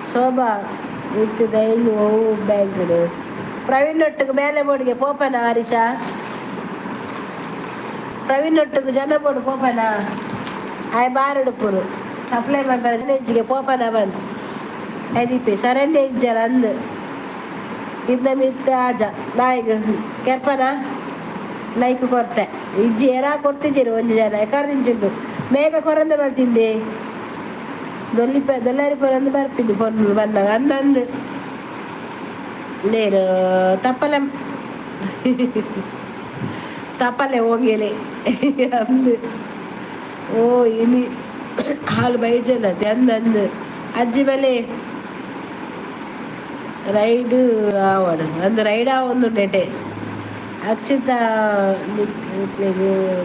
ಶೋಭಾ ಇತ್ತು ದೈಲು ಬ್ಯಾಂಕ್ಡು ಪ್ರವೀಣ್ ಒಟ್ಟಿಗೆ ಮೇಲೆ ಬೋರ್ಡ್ಗೆ ಪೋಪನ ಹರೀಶ ಪ್ರವೀಣ್ ಒಟ್ಟಿಗೆ ಜನ ಬೋರ್ಡು ಪೋಪನ ಆಯ್ ಬಾರುಡುಪುರು ಸಪ್ಲೈ ಮಾಡ್ತಾರೆ ಜನ ಇಜ್ಜಿಗೆ ಪೋಪನ ಬಂದು ಐದೀಪಿ ಶರಣ್ಯ ಇಜ್ಜಲ ಅಂದು ಇದ್ದ ಮಿತ್ತ ಆಜ ಬಾಯಿಗೆ ಕೆರ್ಪನ ಲೈಕ್ ಕೊರ್ತೆ ಇಜ್ಜಿ ಎರಾ ಕೊಡ್ತಿದ್ದೀರಿ ಒಂದು ಜನ ಕರ್ದಿಂಚುಂಟು ಮೇಘ ಕೊರಂದ ಬರ್ತಿದ್ದೆ ದೊಲ್ಲಾರಿ ಪೊರಂದು ಬರ್ಪಿದ್ದು ಪೊನ್ನು ಬಂದಾಗ ಅನ್ನಂದು ನೇನು ತಪ್ಪಲೆ ಹೋಗಿಲೆ ಅಂದು ಓ ಇನಿ ಹಾಲು ಬೈಜನತೆ ಅಂದು ಅಜ್ಜಿ ಮೇಲೆ ರೈಡು ಆವಣ ಅಂದು ರೈಡ್ ಒಂದು ನೆಟೆ ಅಕ್ಷಿತ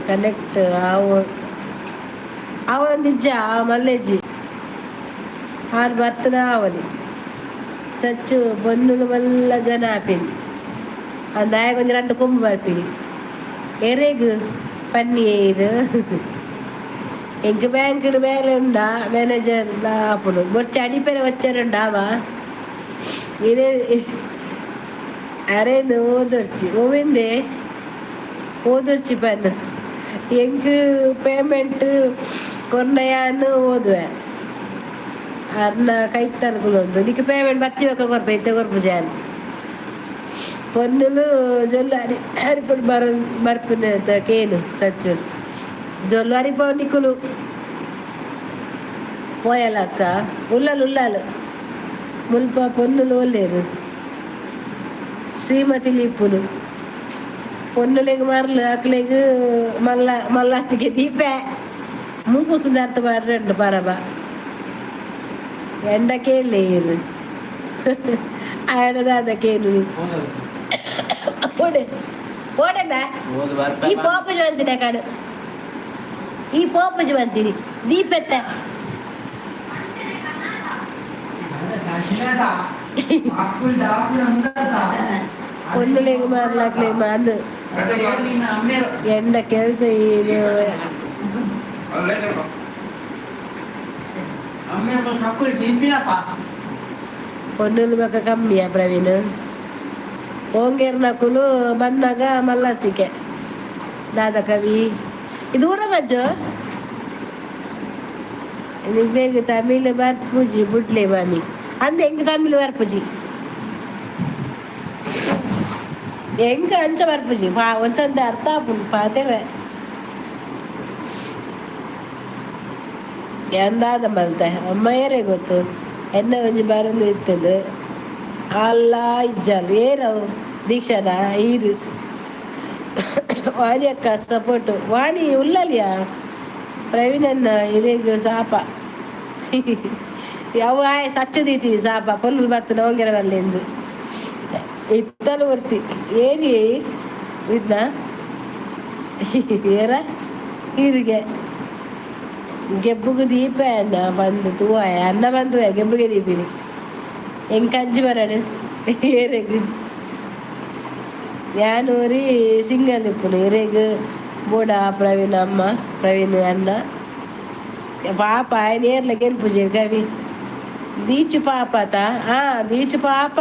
ಕನೆಕ್ಟ್ ಅವನಿಜ್ಜ ಮಲ್ಲೆಜ್ಜಿ ಆರು ಬರ್ತದ ಅವಲಿ ಸಚ್ಚು ಬೊನ್ನುಲು ಮಲ್ಲ ಜನ ಆಪಿನಿ ಅಂದಾಯ ಕೊಂಚ ರಂಡು ಕೊಂಬು ಬರ್ಪಿನಿ ಎರೆಗು ಪನ್ನೀರು ಎಂಕ್ ಬ್ಯಾಂಕ್ ಮೇಲೆ ಉಂಡ ಮ್ಯಾನೇಜರ್ ಆಪುಡು ಬೊರ್ಚ ಅಡಿಪೇರೆ వచ్చారుండావా ಇರೇ ಅರೇನು ಓದರ್ಚಿ ಓವಿಂದೆ ಓದರ್ಚಿ ಪನ್ನು ಎಂಕ್ ಪೇಮೆಂಟ್ ಕೊರ್ನಯಾನು ಓದುವೆ ಅರ್ನ ಕೈತರ್ಗುಲೊಂದು ನಿಕ್ಕೆ ಪೇಮೆಂಟ್ ಬತ್ತಿಬೇಕ ಕೊರ್ಪೈತೆ ಕೊರ್ಪು ಜಾನ್ పొన్నులు జొల్లు అరిపొడి బర్పిన కేను సచ్చు జొల్లు అరిపోవు నిక్కులు పోయాలక్క ఉల్లాలు ముల్ప పొన్నులు లేరు శ్రీమతి లిప్పులు పొన్నులేగు మరలు అక్కలేగు మళ్ళాస్తికి దీపే మూకుస్తుంది అర్థం పరబా ఎండకే లేరు ಆಡದಾದಕ್ಕೇನು ಓಡೆ ಓಡೆ ಬಾ ಈ ಪೋಪಜು ಅಂತೀನಿ ಕಾಡು ಈ ಪೋಪಜು ಅಂತೀನಿ ದೀಪೆತ್ತ ಒಂದುಲೆಗೆ ಮಾರ್ಲಾಕ್ಲೆ ಮಾದು ಎಂಡ ಕೆಲಸ ಇದು పొన్నులు బొక్క కమ్మియా ప్రవీణ్ ఓంగేర్నకులు బన్నాగా మల్లాస్తికే దాదా కవి ఇది ఊర మజ్జు ನಿಗ್ಲೆಗ್ ತಮಿಳ್ ಬರ್ಪುಜಿ ಬುಡ್ಲೆ ಮಾಮಿ ಅಂದೆ ಹೆಂಗ್ ತಮಿಳ್ ಬರ್ಪುಜಿ ಹೆಂಗ ಅಂಚ ಬರ್ಪುಜಿ ಒಂತಂದ ಅರ್ಥ ಆಪುಂಡು ಪಾತೆವೆ ಎಂದಾದ ಮಲ್ತೆ ಅಮ್ಮಯ್ಯರೇ ಗೊತ್ತು ಎನ್ನ ಒಂಜಿ ಬರಲು ಇತ್ತದು ಅಲ್ಲ ಇಜ್ಜಲು ಏರವು ದೀಕ್ಷಾನ ಈರು ವಾಣಿ ಅಕ್ಕ ಸಪೋರ್ಟು ವಾಣಿ ಉಲ್ಲಲಿಯಾ ಪ್ರವೀಣನ್ನ ಇರೇಗ ಸಾಪ ಯಾವ ಸಚ್ಚು ದೀತೀವಿ ಸಾಪ ಪೊಲ್ಲು ಬರ್ತದೆ ನವಂಗೆರ ಬರಲೆಂದು ಇತ್ತಲು ಬರ್ತಿ ಏರಿ ಇದನ್ನ ಏರ ಈರಿಗೆ ಗೆಬ್ಬುಗು ದೀಪ ಅನ್ನ ಬಂದು ತೂವ ಅನ್ನ ಬಂದು ಗೆಬ್ಬುಗೆ ದೀಪಿನಿ ಹೆಂಗೆ ಕಂಜಿ ಬರಡು ಏರೆಗ್ ಯಾನೂರಿ ಸಿಂಗಲ್ ಇಪ್ಪುನು ಎರೆಗ್ ಬೋಡ ಪ್ರವೀಣ್ ಅಮ್ಮ ಪ್ರವೀಣ್ ಅನ್ನ ಪಾಪ ನೇರ್ಲ ಗೆಲ್ಪುಜೆ ಕವಿ ದೀಚು ಪಾಪತ ದೀಚು ಪಾಪ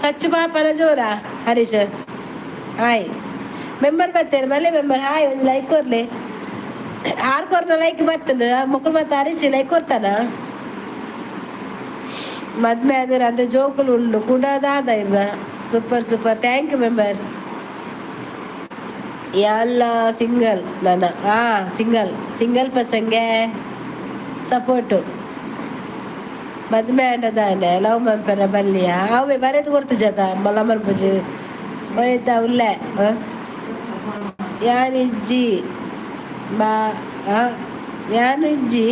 ಸಚ್ಚು ಪಾಪನ ಜೋರ ಹರೀಶ್ ಹಾಯ್ ಮೆಂಬರ್ ಬರ್ತಾರೆ ಮಲೆ ಮೆಂಬರ್ ಹಾಯ್ ಒಂದು ಲೈಕ್ ಕೊರ್ಲೆ ಆರ್ಕೊರ್ನ ಲೈಕ್ ಬರ್ತದ ಮಕ್ಕಳು ಮತ್ತೆ ಅರಿಸಿ ಲೈಕ್ ಕೊಡ್ತಾನ ಮದ್ಮೆ ಆದ್ರೆ ಅಂದ್ರೆ ಜೋಕುಲು ಉಂಡು ಕೂಡ ದಾದ ಇಲ್ಲ super super thank you member ಎಲ್ಲ ಸಿಂಗಲ್ ನನ್ನ ಸಿಂಗಲ್ ಸಿಂಗಲ್ ಪರ್ಸನ್ಗೆ ಸಪೋರ್ಟು ಮದ್ಮೆ ಆಂಡದಾನೆ ಲವ್ ಮಂಪೆನ ಬಲ್ಲಿಯ ಅವೇ ಬರೆದು ಕೊಡ್ತು ಜತ ಮಲ್ಲ ಮಲ್ಪುಜು ಬೈತಾ ಉಲ್ಲೆ ಯಾನಿಜ್ಜಿ ಬಾ ಯಾನಿಜ್ಜಿ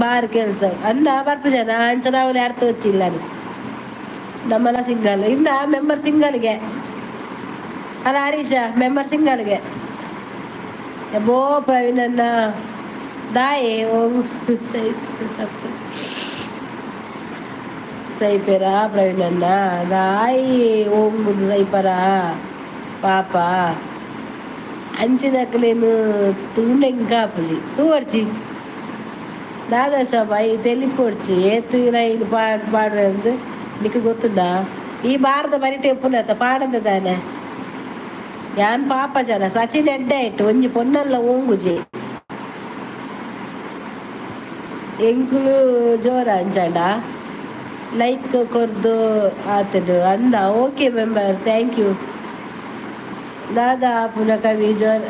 ಬಾರ್ ಕೆಲ್ಸ ಅಂದ ಬರ್ಪು ಜನ ಅಂಚ ನಾವು ಯಾರು ತೋಚಿಲ್ಲ ನಮ್ಮಲ್ಲ ಸಿಂಗಲ್ ಇಂದ ಮೆಂಬರ್ ಸಿಂಗಲ್ಗೆ ಅಲ್ಲ ಹರೀಶ ಮೆಂಬರ್ ಸಿಂಗಲ್ಗೆ ಬೋ ಪ್ರವೀಣನ್ನ ದಾಯೆ ಹೋಗು ಸೈಪೆರಾ ಪ್ರವೀಣನ್ನ ದಾಯಿ ಹೋಗುದು ಸೈಪರ ಪಾಪ ಅಂಚಿನಕ್ಲೇನು ತುಂಡೆಂಗ್ ಕಾಪುಜಿ ತೂವರ್ಚಿ ದಾದಾ ಶೋಭಾ ಈ ತೆಲಿಪೊಡ್ಚಿ ಏತು ರೈಲು ಪಾಡ್ದು ನಿಕ್ಕೆ ಗೊತ್ತುಂಡ ಈ ಭಾರತ ಬರಿಟೆ ಪುನತ ಪಾಡಂದ ತಾನೆ ಯಾನ್ ಪಾಪ ಜನ ಸಚಿನ್ ಎಡ್ಡೆ ಇಟ್ಟು ಒಂಜಿ ಪೊನ್ನಲ್ಲ ಓಂಗುಜಿ ಎಂಕುಲು ಜೋರ ಅಂಚಾಂಡ ಲೈಕ್ ಕೊರ್ದು ಆತದು ಅಂದ ಓಕೆ ಮೆಂಬರ್ ಥ್ಯಾಂಕ್ ಯು ದಾದಾ ಪುನಃ ಕವಿ ಜ್ವರ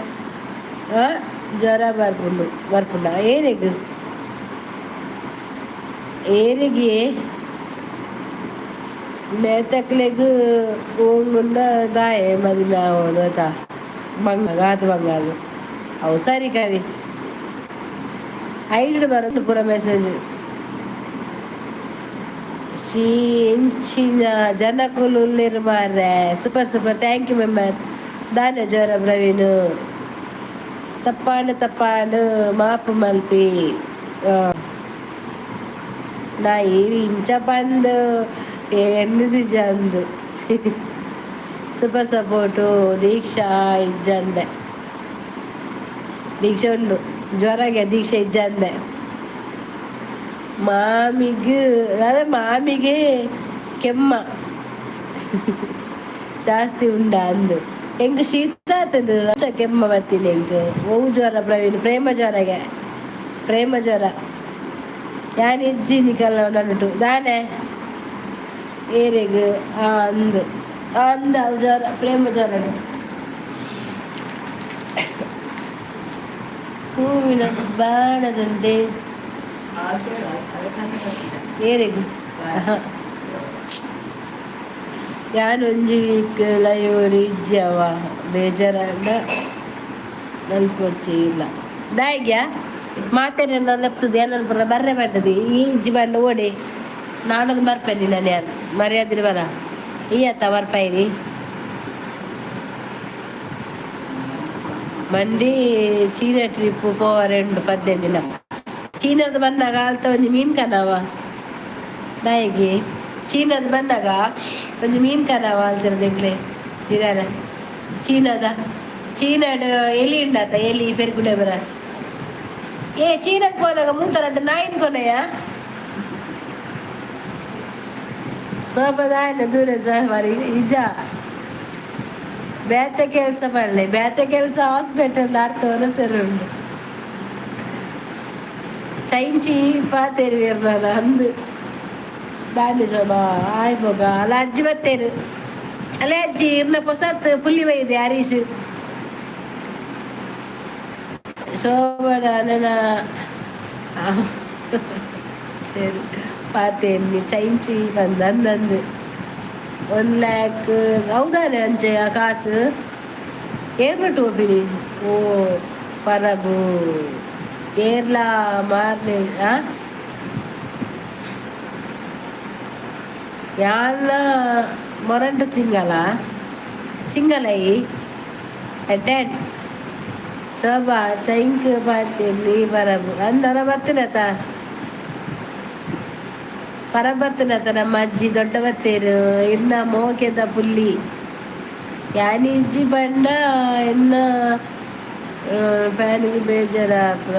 ಜ್ವರ ಬರ್ಪುಂಡ ಏರಿಗೆ ಮೇತಕ್ಲೆಗ್ ಓಂಗುಂಡ ದಾಯೆ ಮದುವೆ ಆವೋಡು ಆತ ಗಾತು ಬಂಗಾದು ಅವು ಸರಿ ಕವಿ ಐಡು ಬರೋದು ಪೂರ ಮೆಸೇಜ್ ಇಂಚಿನ ಜನಕುಲು ಉಳ್ಳಿರು ಮಾರ್ರೆ super super thank you member ದಾನ ಜೋರ ಪ್ರವೀಣ್ ತಪ್ಪಾಂಡು ಮಾಪು ಮಲ್ಪಿ ನಾ ಇಂಚ ಬಂದು ಎನ್ನದು ಜಂದು ಸೂಪರ್ ಸಪೋರ್ಟು ದೀಕ್ಷಾ ಇಜ್ಜಂದೆ ದೀಕ್ಷೆ ಉಂಡು ಜ್ವರಗೆ ದೀಕ್ಷೆ ಇಜ್ಜಂದೆ ಮಾಮಿಗೆ ಕೆಮ್ಮ ಜಾಸ್ತಿ ಉಂಡ ಅಂದು ಹೆಂಗ ಶೀತ ಆತದು ಕೆಮ್ಮ ಬರ್ತೀನಿ ಹೆಂಗ ಓವು ಜ್ವರ ಪ್ರವೀಣ್ ಪ್ರೇಮ ಜ್ವರ ಯಾನ್ ಇಜ್ಜಿನಿ ಕಲ್ಲ ನನ್ನುಟು ದಾನೆ ಏರೆಗ್ ಅಂದ ಜ್ವರ ಪ್ರೇಮ ಜ್ವರ ಹೂವಿನ ಬಾಣದಂತೆ ಏರೆಗ್ ಯಾನೊಂಜಿ ವೀಕ್ ಲೈವ್ ಇಜ್ಜವ ಬೇಜಾರಂಡ ನಲ್ಪೊಡ್ಚಿ ಇಲ್ಲ ದಾಯ್ಗ್ಯಾ ಮಾತೇನೆ ಲೆಪ್ತದೆ ಏನಲ್ ಪುರ ಬರ್ರೆ ಬರ್ತದೆ ಈ ಇಜ್ಜಿ ಬಂಡ ಓಡಿ ನಾಡೊಂದು ಬರ್ಪೇನಿ ನಾನು ಯಾರು ಮರ್ಯಾದಿರಿ ಬರ ಈಯತ್ತ ಬರ್ಪೈರಿ ಮಂಡಿ ಚೀನಾ ಟ್ರಿಪ್ ಪೋವರೆಂಡು 15 ದಿನ ಚೀನಾದ ಬಂದಾಗ ಆಲ್ತ ಒಂದು ಮೀನು ಕನವ ನಾಯಿಗೆ ಚೀನಾದ ಬಂದಾಗ ಒಂದು ಮೀನು ಕನವ ಅಲ್ತಿರ್ದಿಂಗ್ಲೆ ತಿರಾರ ಚೀನಾದ ಎಲಿ ಉಂಡಾತ ಎಲಿ ಪೆರುಗುಡೆ ಬರ ಚೀನಾಕ್ಕೆ ಹೋದಾಗ ಮುಂತಾರ ನಾಯಿನ ಕೊನೆಯ ಸೋಪದಾಯನ ದೂರ ಸಹವಾರಿ ನಿಜ ಬೇತೆ ಕೆಲಸ ಮಾಡಲಿ ಬೇತೆ ಕೆಲಸ ಹಾಸ್ಪಿಟಲ್ ಆಡ್ತವರ ಸರಿ ಉಂಡು ಚೈಂಚಿ ಪಾತೇರು ಇರ್ಲಾನ ಅಂದು ದಾನಿ ಶೋಭಾ ಆಯ್ಬೋಗ ಅಲ್ಲ ಅಜ್ಜಿ ಬತ್ತೇರು ಅಲ್ಲೇ ಅಜ್ಜಿ ಇರ್ನ ಪೊಸತ್ ಪುಲ್ಲಿ ಬೈದೆ ಹರೀಶ್ ಶೋಭನ ನನ್ನ ಸರಿ ಪಾತೇನಿ ಚೈಂಚಿ ಬಂದು ಅಂದಂದು 1 lakh ಹೌದಾನೆ ಅಂಚೆ ಆ ಕಾಸು ಏರ್ಬಿಟ್ಟು ಹೋಗ್ಬಿಡಿ ಓ ಪರಬು ಏರ್ಲಾ ಮಾರ್ನೆ ಯಾನ ಮೊರಂಟು ಸಿಂಗಲೈ ಅಡ್ಯಾಡ್ ಶೋಭಾ ಚೈಂಕ್ ಪಾತೇನಿ ಪರಬು ಅಂದನ ಬರ್ತೀನತ ಪರಬತ್ತನತ ನಮ್ಮ ಅಜ್ಜಿ ದೊಡ್ಡ ಬತ್ತೇರು ಇನ್ನ ಮೋಕೆದ ಪುಲ್ಲಿ ಯಾನಿ ಇಜ್ಜಿ ಬಂಡ ಇನ್ನ ಫ್ಯಾನಿಗೆ ಬೇಜಾರ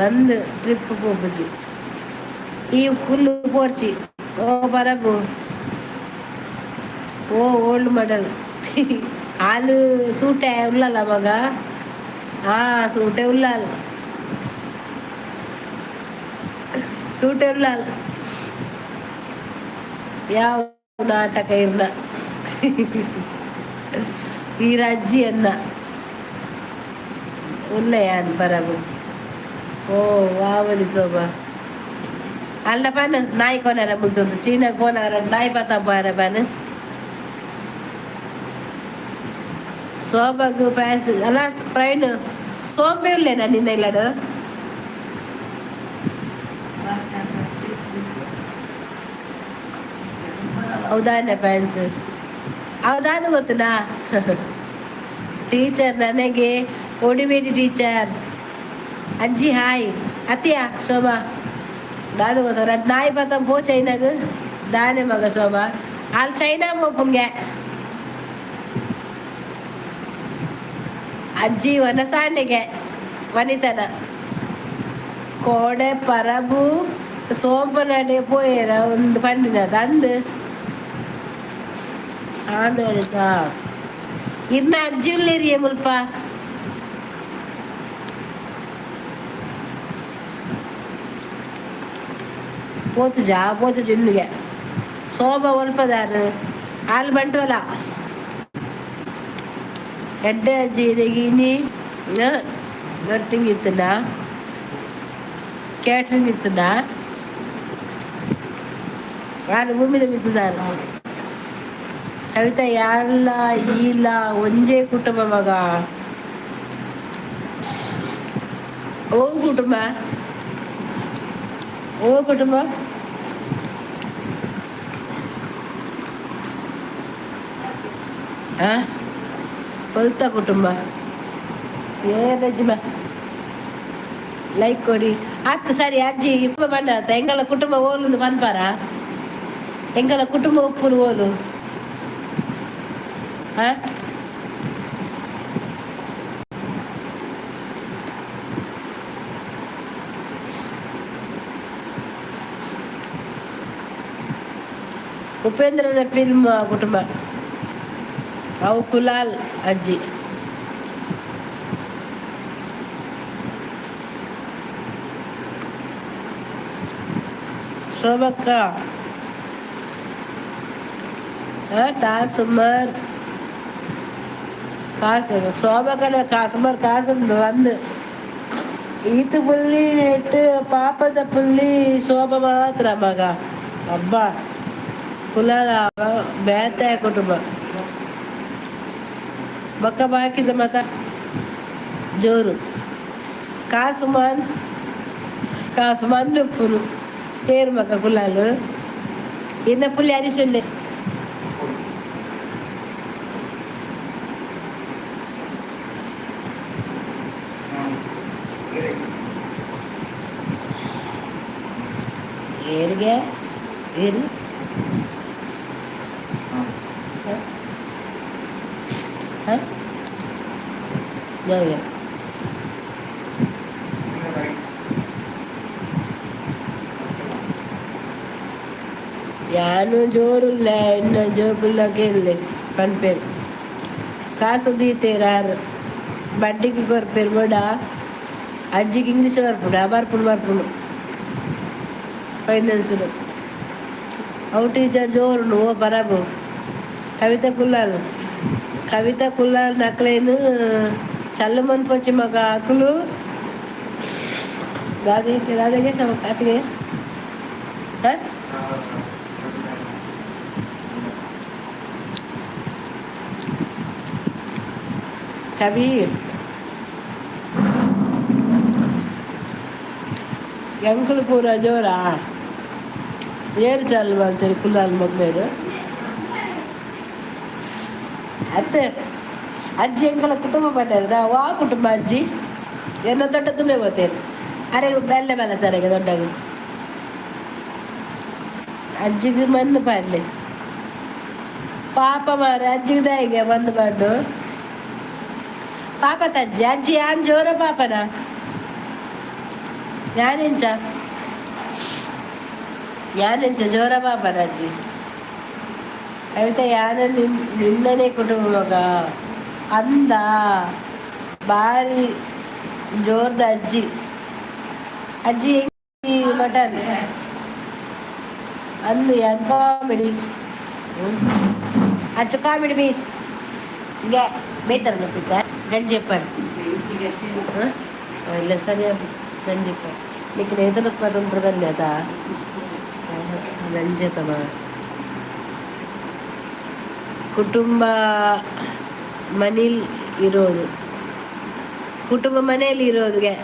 ಅಂದು ಟ್ರಿಪ್ ಪೋಪುಜಿ ಈ ಫುಲ್ಲು ಪೋರ್ಚಿ ಓ ಪರಬು ಓ ಓಲ್ಡ್ ಮಾಡಲ್ ಹಾಲು ಸೂಟೆ ಉಳ್ಳಲ್ಲ ಮಗ ಸೂಟೆ ಉಳ್ಳಲ್ಲ ಸೂಟ್ ಇರಲ್ಲ ಯಾವ ನಾಟಕ ಇರಲ್ಲ ಈ ರಜ್ಜಿ ಅನ್ನ ಉಲ್ಲಯಾನ್ ಬರಬು ಓ ವಾವಲಿ ಶೋಭಾ ಅಲ್ಲ ಪಾನು ನಾಯಿ ಕೊನಾರ ಮುಗ್ದು ಚೀನಾಗ ಕೋನಾರ ನಾಯಿ ಪಾತ ಬಾರ ಪಾನು ಶೋಭಾಗ ಫ್ಯಾನ್ಸ್ ಅಲ್ಲ ಪ್ರೈನ್ ಸೋಂಬೆ ಉಲ್ಲೇನಾ ನಿನ್ನ ಇಲ್ಲಡು ಹೌದಾನ ಫ್ಯಾನ್ಸ್ ಹೌದಾದ ಗೊತ್ತನಾ ಟೀಚರ್ ನನಗೆ ಹೊಡಿಬೇಡಿ ಟೀಚರ್ ಅಜ್ಜಿ ಹಾಯ್ ಅತಿಯಾ ಶೋಭಾ ದಾದು ಗೊತ್ತ ನಾಯಿ ಪಾತ ಪೋ ಚೈನಾಗ ದಾನೆ ಮಗ ಶೋಭಾ ಅಲ್ಲಿ ಚೈನಾ ಮೋಪಂಗೆ ಅಜ್ಜಿ ವನಸಾಂಡೆಗೆ ವನಿತನ ಕೋಡೆ ಪರಬು ಸೋಂಪನಡೆ ಪೋಯರ ಒಂದು ಪಂಡಿನ ತಂದು ಆಡಳಿತ ಇನ್ನ ಅಜ್ಜಿ ಉಳ್ಳೇರಿಯೇ ಮುಲ್ಪ పోతు జిన్నుಗೆ ಶೋಭ ಒಲ್ಪದಾರು ಹಾಲು ಬಂಟವಲ್ಲ ಎಡ್ಡೆ ಅಜ್ಜಿ ಇದೀನಿ ನಟ್ಟಿಂಗ್ ಇತ್ತನ ಕ್ಯಾಟ್ರಿಂಗ್ ಇತ್ತನ వాళ్ళు భూమి మీద ಬಿತ್ತಿದ್ದಾರೆ ಕವಿತಾ ಯಾಲ್ಲ ಇಲ್ಲ ಒಂದೇ ಕುಟುಂಬ ಮಗ ಓ ಕುಟುಂಬ ಹೊಲ್ತ ಕುಟುಂಬ ರಜ್ಮಾ ಲೈಕ್ ಕೊಡಿ ಆಯ್ತು ಸರಿ ಅಜ್ಜಿ ಇಪ್ಪ ಬಂಡ ಎಂಗಲ ಕುಟುಂಬ ಓಲು ಬಂದ್ಪಾರ ಎಂಗಲ ಕುಟುಂಬ ಉಪ್ಪುರು ಓಲು ಉಪೇಂದ್ರನ ಫಿಲ್ಮ್ ಕುಟುಂಬ ಅವು ಕುಲಾಲ್ ಅಜ್ಜಿ ಶೋಭಕ್ಕ சுமார் காசு சோபா கடை சுமார் காசு வந்து ಈತ ಪುಲ್ಲಿ ನೆಟ್ಟು ಪಾಪದ ಪುಲ್ಲಿ ಶೋಭ ಮಾತ್ರ ಮಗ ಹಬ್ಬ ಕುಲಾಲ ಬೇತೆ ಕುಟುಂಬ ಬಕ್ಕ ಬಾಕಿದ ಮತ ಜೋರು ಕಾಸುಮಾನ್ ಉಪ್ಪುನು ಏರು ಮಕ್ಕ ಕುಲಾಲು ಇನ್ನ ಪುಲ್ಲಿ ಅರಿಸೊಲ್ಲೆ ಏರಿಗೆ ಏನು ಯಾನು ಜೋರುಲ್ಲ ಇನ್ನು ಜೋಗುಲ್ಲ ಕೇಳಲೆ ಪನ್ಪೇರು ಕಾಸು ದೀತೇರಾರು ಬಡ್ಡಿಗೆ ಕೊರ್ಪೇರು ಬಡ ಅಜ್ಜಿಗೆ ಇಂಗ್ಲೀಷ್ ಬರ್ಪುಡು ಫೈನಾನ್ಸ್ಡು ಅವು ಟೀಚರ್ ಜೋರು ಓ ಬರಾಬು ಕವಿತಾ ಕುಲ್ಲಾಲ್ ನಕ್ಲೇನು ಚಲ್ಲ ಮನ್ಪೊಚ್ಚಿ ಮಗ ಅಕುಲು ದಾದಾಗೆ ಅತಿಗೆ ಕವಿ ಎಂಕಲು ಪೂರ ಜೋರ ಏರು ಚಾಲು ಮಾಡ್ತಾರೆ ಕುಲ್ಲಾಲ್ ಮಗ್ಳೇರು ಅತ್ತೆ ಅಜ್ಜಿ ಎಂಕಲ ಕುಟುಂಬ ಪಟ್ಟಾರದ ವಾ ಕುಟುಂಬ ಅಜ್ಜಿ ಏನೋ ದೊಡ್ಡ ತುಂಬೆ ಹೋಗ್ತೇನೆ ಅರೆ ಬೆಲ್ಲ ಬೆಲ್ಲ ಸರಿಗೆ ದೊಡ್ಡಾಗ ಅಜ್ಜಿಗೆ ಮಣ್ಣು ಪಾಡ್ಲೆ ಪಾಪ ಮಾರ ಅಜ್ಜಿಗೆ ದಾಯಿಗೆ ಮಣ್ಣು ಪಾಡು ಪಾಪ ತಜ್ಜಿ ಅಜ್ಜಿ ಯಾನ್ ಜೋರ ಪಾಪನ ಯಾನೆಂಚ ಜೋರ ಪಾಪನ ಅಜ್ಜಿ ಕವಿತಾ ಯಾನ ನಿನ್ನನೇ ಕುಟುಂಬ ಮಗ ಅಂದ ಭಾರಿ ಜೋರ್ದ ಅಜ್ಜಿ ಮಟನ್ ಅಂದು ಯಾನ್ ಕಾಮಿಡಿ ಅಚ್ಚು ಕಾಮಿಡಿ ಬೀಸ್ ಹಿಂಗೆ ಬೇಯ್ತಾರೆ ಗೊತ್ತಿತ್ತ ಗಂಜಿಪ್ಪಣ್ಣ ಇಲ್ಲ ಸರಿಯಾಗಿ ಗಂಜಿಪ್ಪ ನಿಕ್ಕೆ ಎದನಪ್ಪ ತುಂಬ್ರ ಬಲ್ಲಿ ಅದಾ ಗಂಜತಮ ಕುಟುಂಬ ಮನೇಲಿ ಇರೋದು ಕುಟುಂಬ ಮನೆಯಲ್ಲಿ ಇರೋದುಗೆ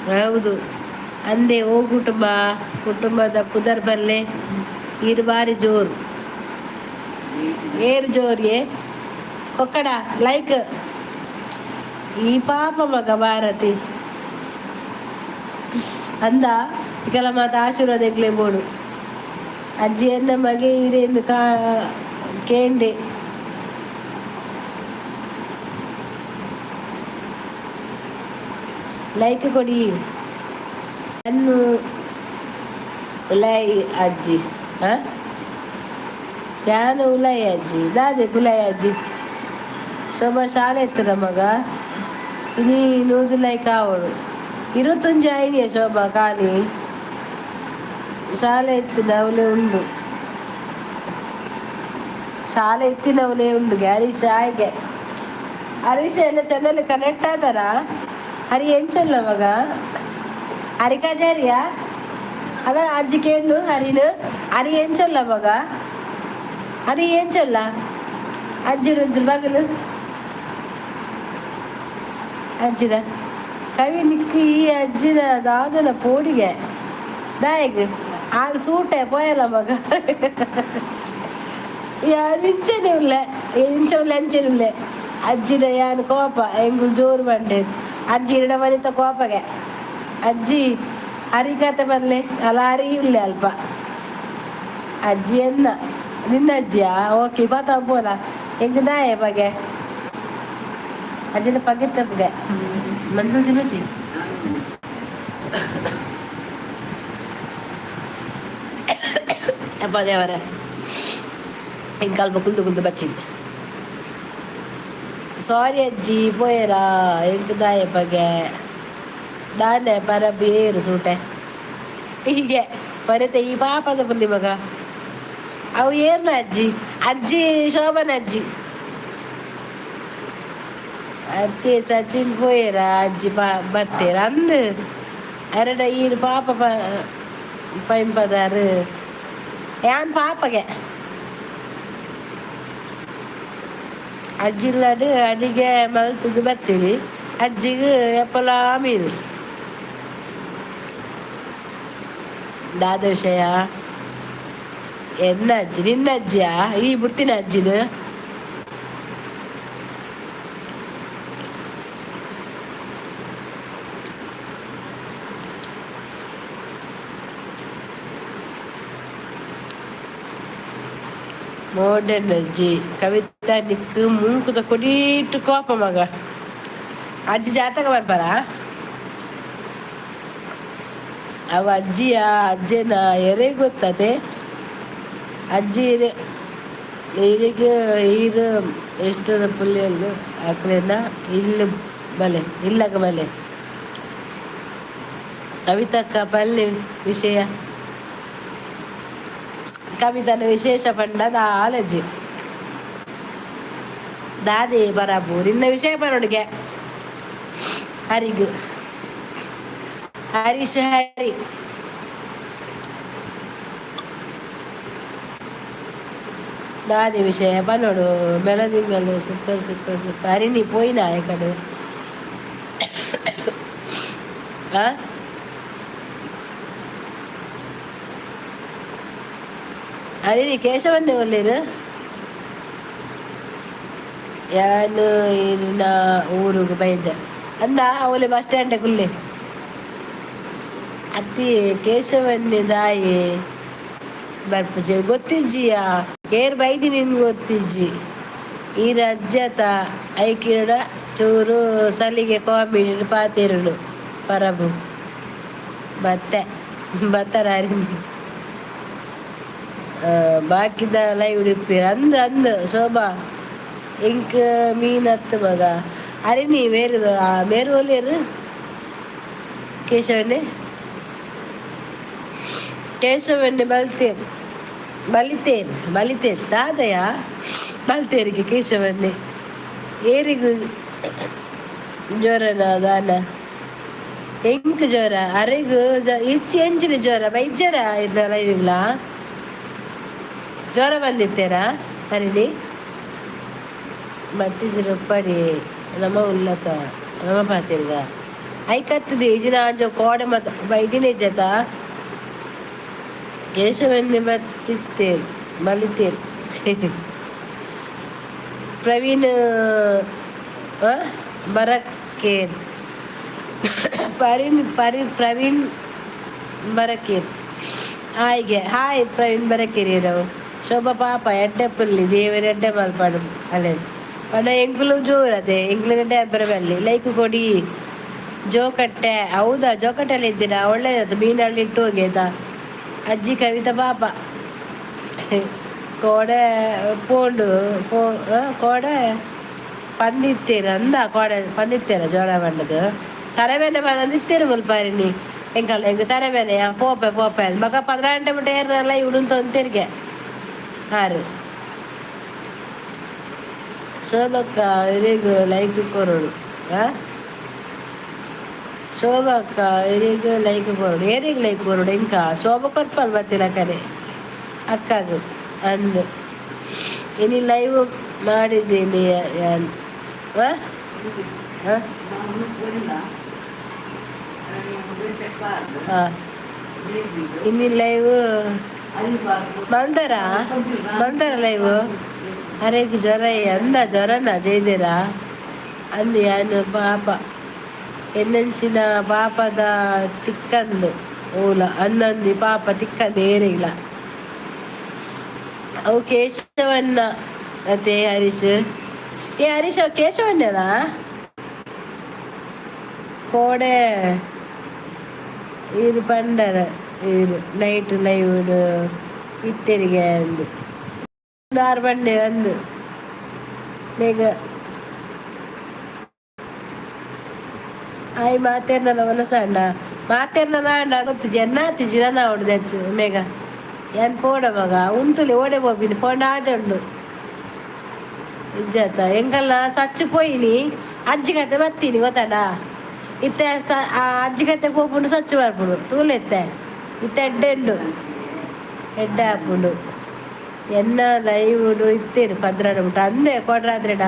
ಹೌದು ಅಂದೆ ಓ ಕುಟುಂಬದ ಪುದರ್ ಬಲ್ಲೆ ಇರು ಬಾರಿ ಜೋರು ಏರು ಜೋರಿಗೆ ಕೊಕ್ಕಡ ಲೈಕ್ ಈ ಪಾಪ ಮಗ ಭಾರತಿ ಅಂದ ಕೆಲ ಮಾತು ಆಶೀರ್ವಾದ ಬೋಡು ಅಜ್ಜಿಯನ್ನ ಮಗೆ ಇರೇನು ಕೇಂಡೆ ಲೈಕ್ ಕೊಡಿ ಅನ್ನು ಉಲಾಯಿ ಅಜ್ಜಿ ಯಾನು ಉಲಾಯಿ ಅಜ್ಜಿ ದಾದೆ ಗುಲಾಯಿ ಅಜ್ಜಿ ಶೋಭಾ ಶಾಲೆ ಎತ್ತದ ಮಗ ನೀನು ಲೈಕ್ ಅವಳು 25 ಆಯ್ನಿಯ ಶೋಭಾ ಖಾಲಿ ಶಾಲೆ ಎತ್ತಿನವಲೇ ಉಂಡು ಶಾಲೆ ಎತ್ತಿನವಲೇ ಉಂಡು ಹರೀಶ್ ಆಯ್ಕೆ ಹರೀಶ್ ಎಲ್ಲ ಚೆನ್ನಲ್ಲಿ ಕನೆಕ್ಟ್ ಆದಾರ ಹರಿ ಎಂಚಲ್ಲ ಮಗ ಹರಿಕಾಚಾರ್ಯ ಅದ ಅಜ್ಜಿ ಕೇಳು ಹರಿನು ಹರಿ ಎಂಚಲ್ಲ ಮಗ ಹರಿ ಎಂಚಲ್ಲ ಅಜ್ಜಿ ರುಜ್ಜು ಬಗಲು ಅಜ್ಜಿದ ಕವಿ ನಿಕ್ಕಿ ಈ ಅಜ್ಜಿನ ದಾದನ ಪೋಡಿಗೆ ದಾಯಗ್ ಅದು ಸೂಟೆ ಪೋಯಲ್ಲ ಮಗ ಇಂಚನೆ ಉಳ್ಳ ಇಂಚುಲ್ಲ ಅಂಚೆನುಳ್ಳೆ ಅಜ್ಜಿನ ಯಾನು ಕೋಪ ಹೆಂಗ್ ಜೋರು ಬಂಡೆ ಅಜ್ಜಿ ಇಡ ಮನಿತ ಕೋಪಗೆ ಅಜ್ಜಿ ಹರಿಕತೆ ಬರಲೆ ಅಲ್ಲ ಹರಿ ಉಳ್ಳೆ ಅಲ್ಪ ಅಜ್ಜಿ ಎನ್ನ ನಿನ್ನ ಅಜ್ಜಿಯಾ ಓಕೆ ಪಾತ ಪೋಲ ಹೆಂಗ್ ದಾಯ ಬಗೆ ಅಜ್ಜಿನ ಪಗ್ಗೆ ತಪ್ಪಗೆ ಮಂಜು ತಿನ್ನೋಜಿ ಅಪ್ಪ ದೇವರ ಹಿಂಗೆ ಕಲ್ಪ ಕುಲ್ದು ಬಚ್ಚಿದ್ದೆ ಸಾರಿ ಅಜ್ಜಿ ಪೋಯರಾ ಹೆಂಗ್ ದಾಯ ಬಗೆ ದಾನೆ ಪರಬಿ ಏರು ಸೂಟೆ ಹೀಗೆ ಬರುತ್ತೆ ಈ ಪಾಪದ ಬಲ್ಲಿ ಮಗ ಅವು ಏರ್ನ ಅಜ್ಜಿ ಶೋಭನ ಅಜ್ಜಿ ಅತ್ತೆ ಸಚಿನ್ ಪೋಯರ ಅಜ್ಜಿ ಬತ್ತೇರ ಅಂದು ಎರಡ ಈರು ಪಾಪ ಪೈಂಪದಾರು ಯಾನ್ ಪಾಪಗೆ ಅಜ್ಜಿಲ್ಲಡು ಅಡಿಗೆ ಮಲ್ತದ್ದು ಬರ್ತೀವಿ ಅಜ್ಜಿಗೆ ಎಪ್ಪಲ ಮೀನು ದಾದ ವಿಷಯ ಎನ್ನ ಅಜ್ಜಿ ನಿನ್ನ ಅಜ್ಜಿಯಾ ಈ ಬಿಡ್ತೀನಿ ಅಜ್ಜಿದು ಮೋಡರ್ನ್ ಅಜ್ಜಿ ಕವಿತಾ ನಿಕ್ಕು ಮುಂಕುದ ಕೊಡೀಟು ಕೋಪ ಮಗ ಅಜ್ಜಿ ಜಾತಕ ಬರ್ಬಾರ ಅವ ಅಜ್ಜನ ಎರೆ ಗೊತ್ತದೆ ಅಜ್ಜಿ ಇರಿಗೆ ಈರು ಎಷ್ಟದ ಪುಲ್ಲಿಯಲ್ಲು ಹಾಕ್ಲೇನ ಇಲ್ಲಿ ಬಲೆ ಇಲ್ಲಗ ಬಲೆ ಕವಿತಕ್ಕ ಪಲ್ಲೆ ವಿಷಯ ಕವಿತನ ವಿಶೇಷ ಪಂಡದ ಆಲಜಿ ದಾದೆ ಬರಾಬು ನಿನ್ನ ವಿಷಯ ಬರೋಡಿಗೆ ಹರಿಗು ಹರೀಶ್ ಹರಿ ದಾದೆ ವಿಷಯ ಪನ್ನೋಡು ಬೆಳದಿಂಗಲು ಸೂಪರ್ ಹರಿನಿ ಪೋಯಿನ ಈ ಕಡೆ ಹರಿನಿ ಕೇಶವನ್ನೇ ಒಲ್ಲೇರು ಯಾನು ಇನ್ನ ಊರಿಗೆ ಬೈದೆ ಅಂದ ಅವಳೆ ಬಸ್ ಸ್ಟ್ಯಾಂಡ್ ಕುಲ್ಲೆ ಅತ್ತಿ ಕೇಶವನ್ನೇ ದಾಯಿ ಬರ್ಪುಜಿ ಗೊತ್ತಿಜ್ಜಿಯ ಏರ್ ಬೈದಿ ನಿನ್ಗೆ ಗೊತ್ತಿಜ್ಜಿ ಈ ರಜ್ಜತ ಐಕಿರಡ ಚೂರು ಸಲಿಗೆ ಕಾಂಬಿನಿ ಪಾತಿರುಡು ಪರಬು ಬತ್ತರ ಹರಿನಿ ಬಾಕಿದ ಲೈವ್ ಇಡಿಪ್ಪೀರ ಅಂದ ಶೋಭಾ ಇಂಕ್ ಮೀನತ್ತು ಮಗ ಅರಿನಿ ಮೇರು ಒಲಿಯರು ಕೇಶವನ್ನೇ ಕೇಶವನ್ನೇ ಬಲಿತೇರ್ ದಾದಯ ಬಲ್ತೇರಿಗೆ ಕೇಶವನ್ನೇ ಏರಿಗೂ ಜ್ವರನ ದಾನ ಹೆಂಗ್ ಜ್ವರ ಅರೆಗೂ ಹೆಚ್ಚು ಹೆಂಚಿನ ಜ್ವರ ವೈದ್ಯರ ಇದ್ದ ಲೈವ್ಗಳ ಜ್ವರ ಬಂದಿತ್ತೇರಾ ಅರಿಲಿ ಮತ್ತಿಜ್ರ ಪಡಿ ನಮ್ಮ ಉಲ್ಲತ ನಮ್ಮ ಪಾತಿರ್ಗ ಐಕತ್ತದ ಇಜಿನ ಆಂಜೋ ಕೋಡೆ ಮತ ಬೈದಿನೇ ಜತ ಕೇಶವನ್ನೇ ಬಲಿತೇರು ಪ್ರವೀಣ್ ಬರಕೇರ್ ಪ್ರವೀಣ್ ಬರಕೇರ್ ಹಾಯ್ ಪ್ರವೀಣ್ ಬರಕೇರಿಯರವು ಶೋಭಾ ಪಾಪ ಎಡ್ಡೆಪ್ಪಲ್ಲಿ ದೇವರ ಎಡ್ಡೆ ಮಲ್ಪಾಡು ಅಲ್ಲೇ ಪಡ ಎಂಕುಲು ಜೋರದೆ ಎಂಕ್ಲು ಬರಬಲ್ಲಿ ಲೈಕ್ ಕೊಡಿ ಜೋಕಟ್ಟೆ ಹೌದಾ ಜೋಕಟ್ಟೆಲ್ಲ ಇದ್ದೀರಾ ಒಳ್ಳೇದದು ಮೀನಲ್ಲಿ ಇಟ್ಟು ಹೋಗ್ಯದಾ ಅಜ್ಜಿ ಕವಿತಾ ಪಾಪ ಕೋಡೆ ಪೋಂಡು ಕೋಡೆ ಪಂದಿತ್ತೇರ ಅಂದ ಕೋಡೆ ಪಂದಿತ್ತೇರ ಜ್ವರ ಬಂದದು ತರಬೇನೆ ಬಂದಿತ್ತೇರು ಮುಲ್ಪಾರಿನಿ ಎಂಕಲ್ಲ ಹೆಂಗೆ ತರಬೇನೆಯ ಪೋಪೆ ಮಗ 15 ಗಂಟೆ ಬಿಟ್ಟು ಏರ್ನಲ್ಲ ಇವಡು ಅಂತಿರ್ಗೆ ಹಾರು ಶೋಭಕ್ಕ ಇರಿಗೂ ಲೈಕ್ ಕೊರೋಡು ಶೋಭಕ್ಕ ಇರಿಗೂ ಲೈಕ್ ಕೊರೋಡು ಏರಿಗೆ ಲೈಕ್ ಕೊರೋಡು ಇಂಕ ಶೋಭ ಕೊರ್ಪಲ್ ಬರ್ತಿಲ್ಲ ಕರೆ ಅಕ್ಕಾಗು ಅಂದು ಇನ್ನು ಲೈವ್ ಮಾಡಿದ್ದೀನಿ ಇನ್ನು ಲೈವ್ ಮಲ್ದಾರ ಲೈವ್ ಅರೆಗೆ ಜ್ವರ ಅಂದ ಜ್ವರನ ಜೈದೇರ ಅಂದು ಯಾನು ಪಾಪ ಎನ್ನಂಚಿನ ಪಾಪದ ತಿಕ್ಕಂದು ಓಲ ಅನ್ನಂದಿ ಪಾಪ ತಿಕ್ಕಂದು ಏರಿಲ್ಲ ಅವು ಕೇಶವನ್ನ ಮತ್ತೆ ಹರೀಶ್ ಹರೀಶ್ ಅವು ಕೇಶವನ್ನಲ್ಲ ಕೋಡೆ ಇದು ಪಂಡರ ಇದು ನೈಟ್ ಲೈವ್ ಇತ್ತೆರಿಗೆ ಅಂದು 6 ಬಂಡೆ ಅಂದು ಬೇಗ ಆಯ್ ಮಾತೇರ್ನಲ್ಲ ಒಲಸಂಡ ಮಾತೇರ್ನಲ್ಲ ಅಂಡ ಗೊತ್ತು ಜನ್ನಾತಿಜಿ ನನ್ನ ಹೊಡೆದು ಹೆಚ್ಚು ಮೇಘ ಏನ್ ಪೋಡ ಮಗ ಉಂಟುಲಿ ಓಡೆ ಹೋಗ್ಬಿನಿ ಪೋಂಡ ಆಜೊಂಡು ಇಜ್ಜಾತ ಎಂಕಲ್ಲ ಸಚ್ಚು ಪೋಯಿನಿ ಅಜ್ಜಿ ಕತೆ ಬತ್ತೀನಿ ಗೊತ್ತಾಡ ಇತ್ತೆ ಆ ಅಜ್ಜಿ ಕತೆ ಹೋಗ್ಬಿಟ್ಟು ಸಚ್ಚು ಬರ್ಬಿಡು ತೂಲೆತ್ತೆ ಇತ್ತೆ ಎಡ್ಡೆ ಹಾಕ್ಬಿಡು ಎನ್ನ ಲೈವ್ಡು ಇತ್ತೇರು 16 ಮುಟ್ಟ ಅಂದೆ ಕೊಡ್ರಾದ್ರೆಡ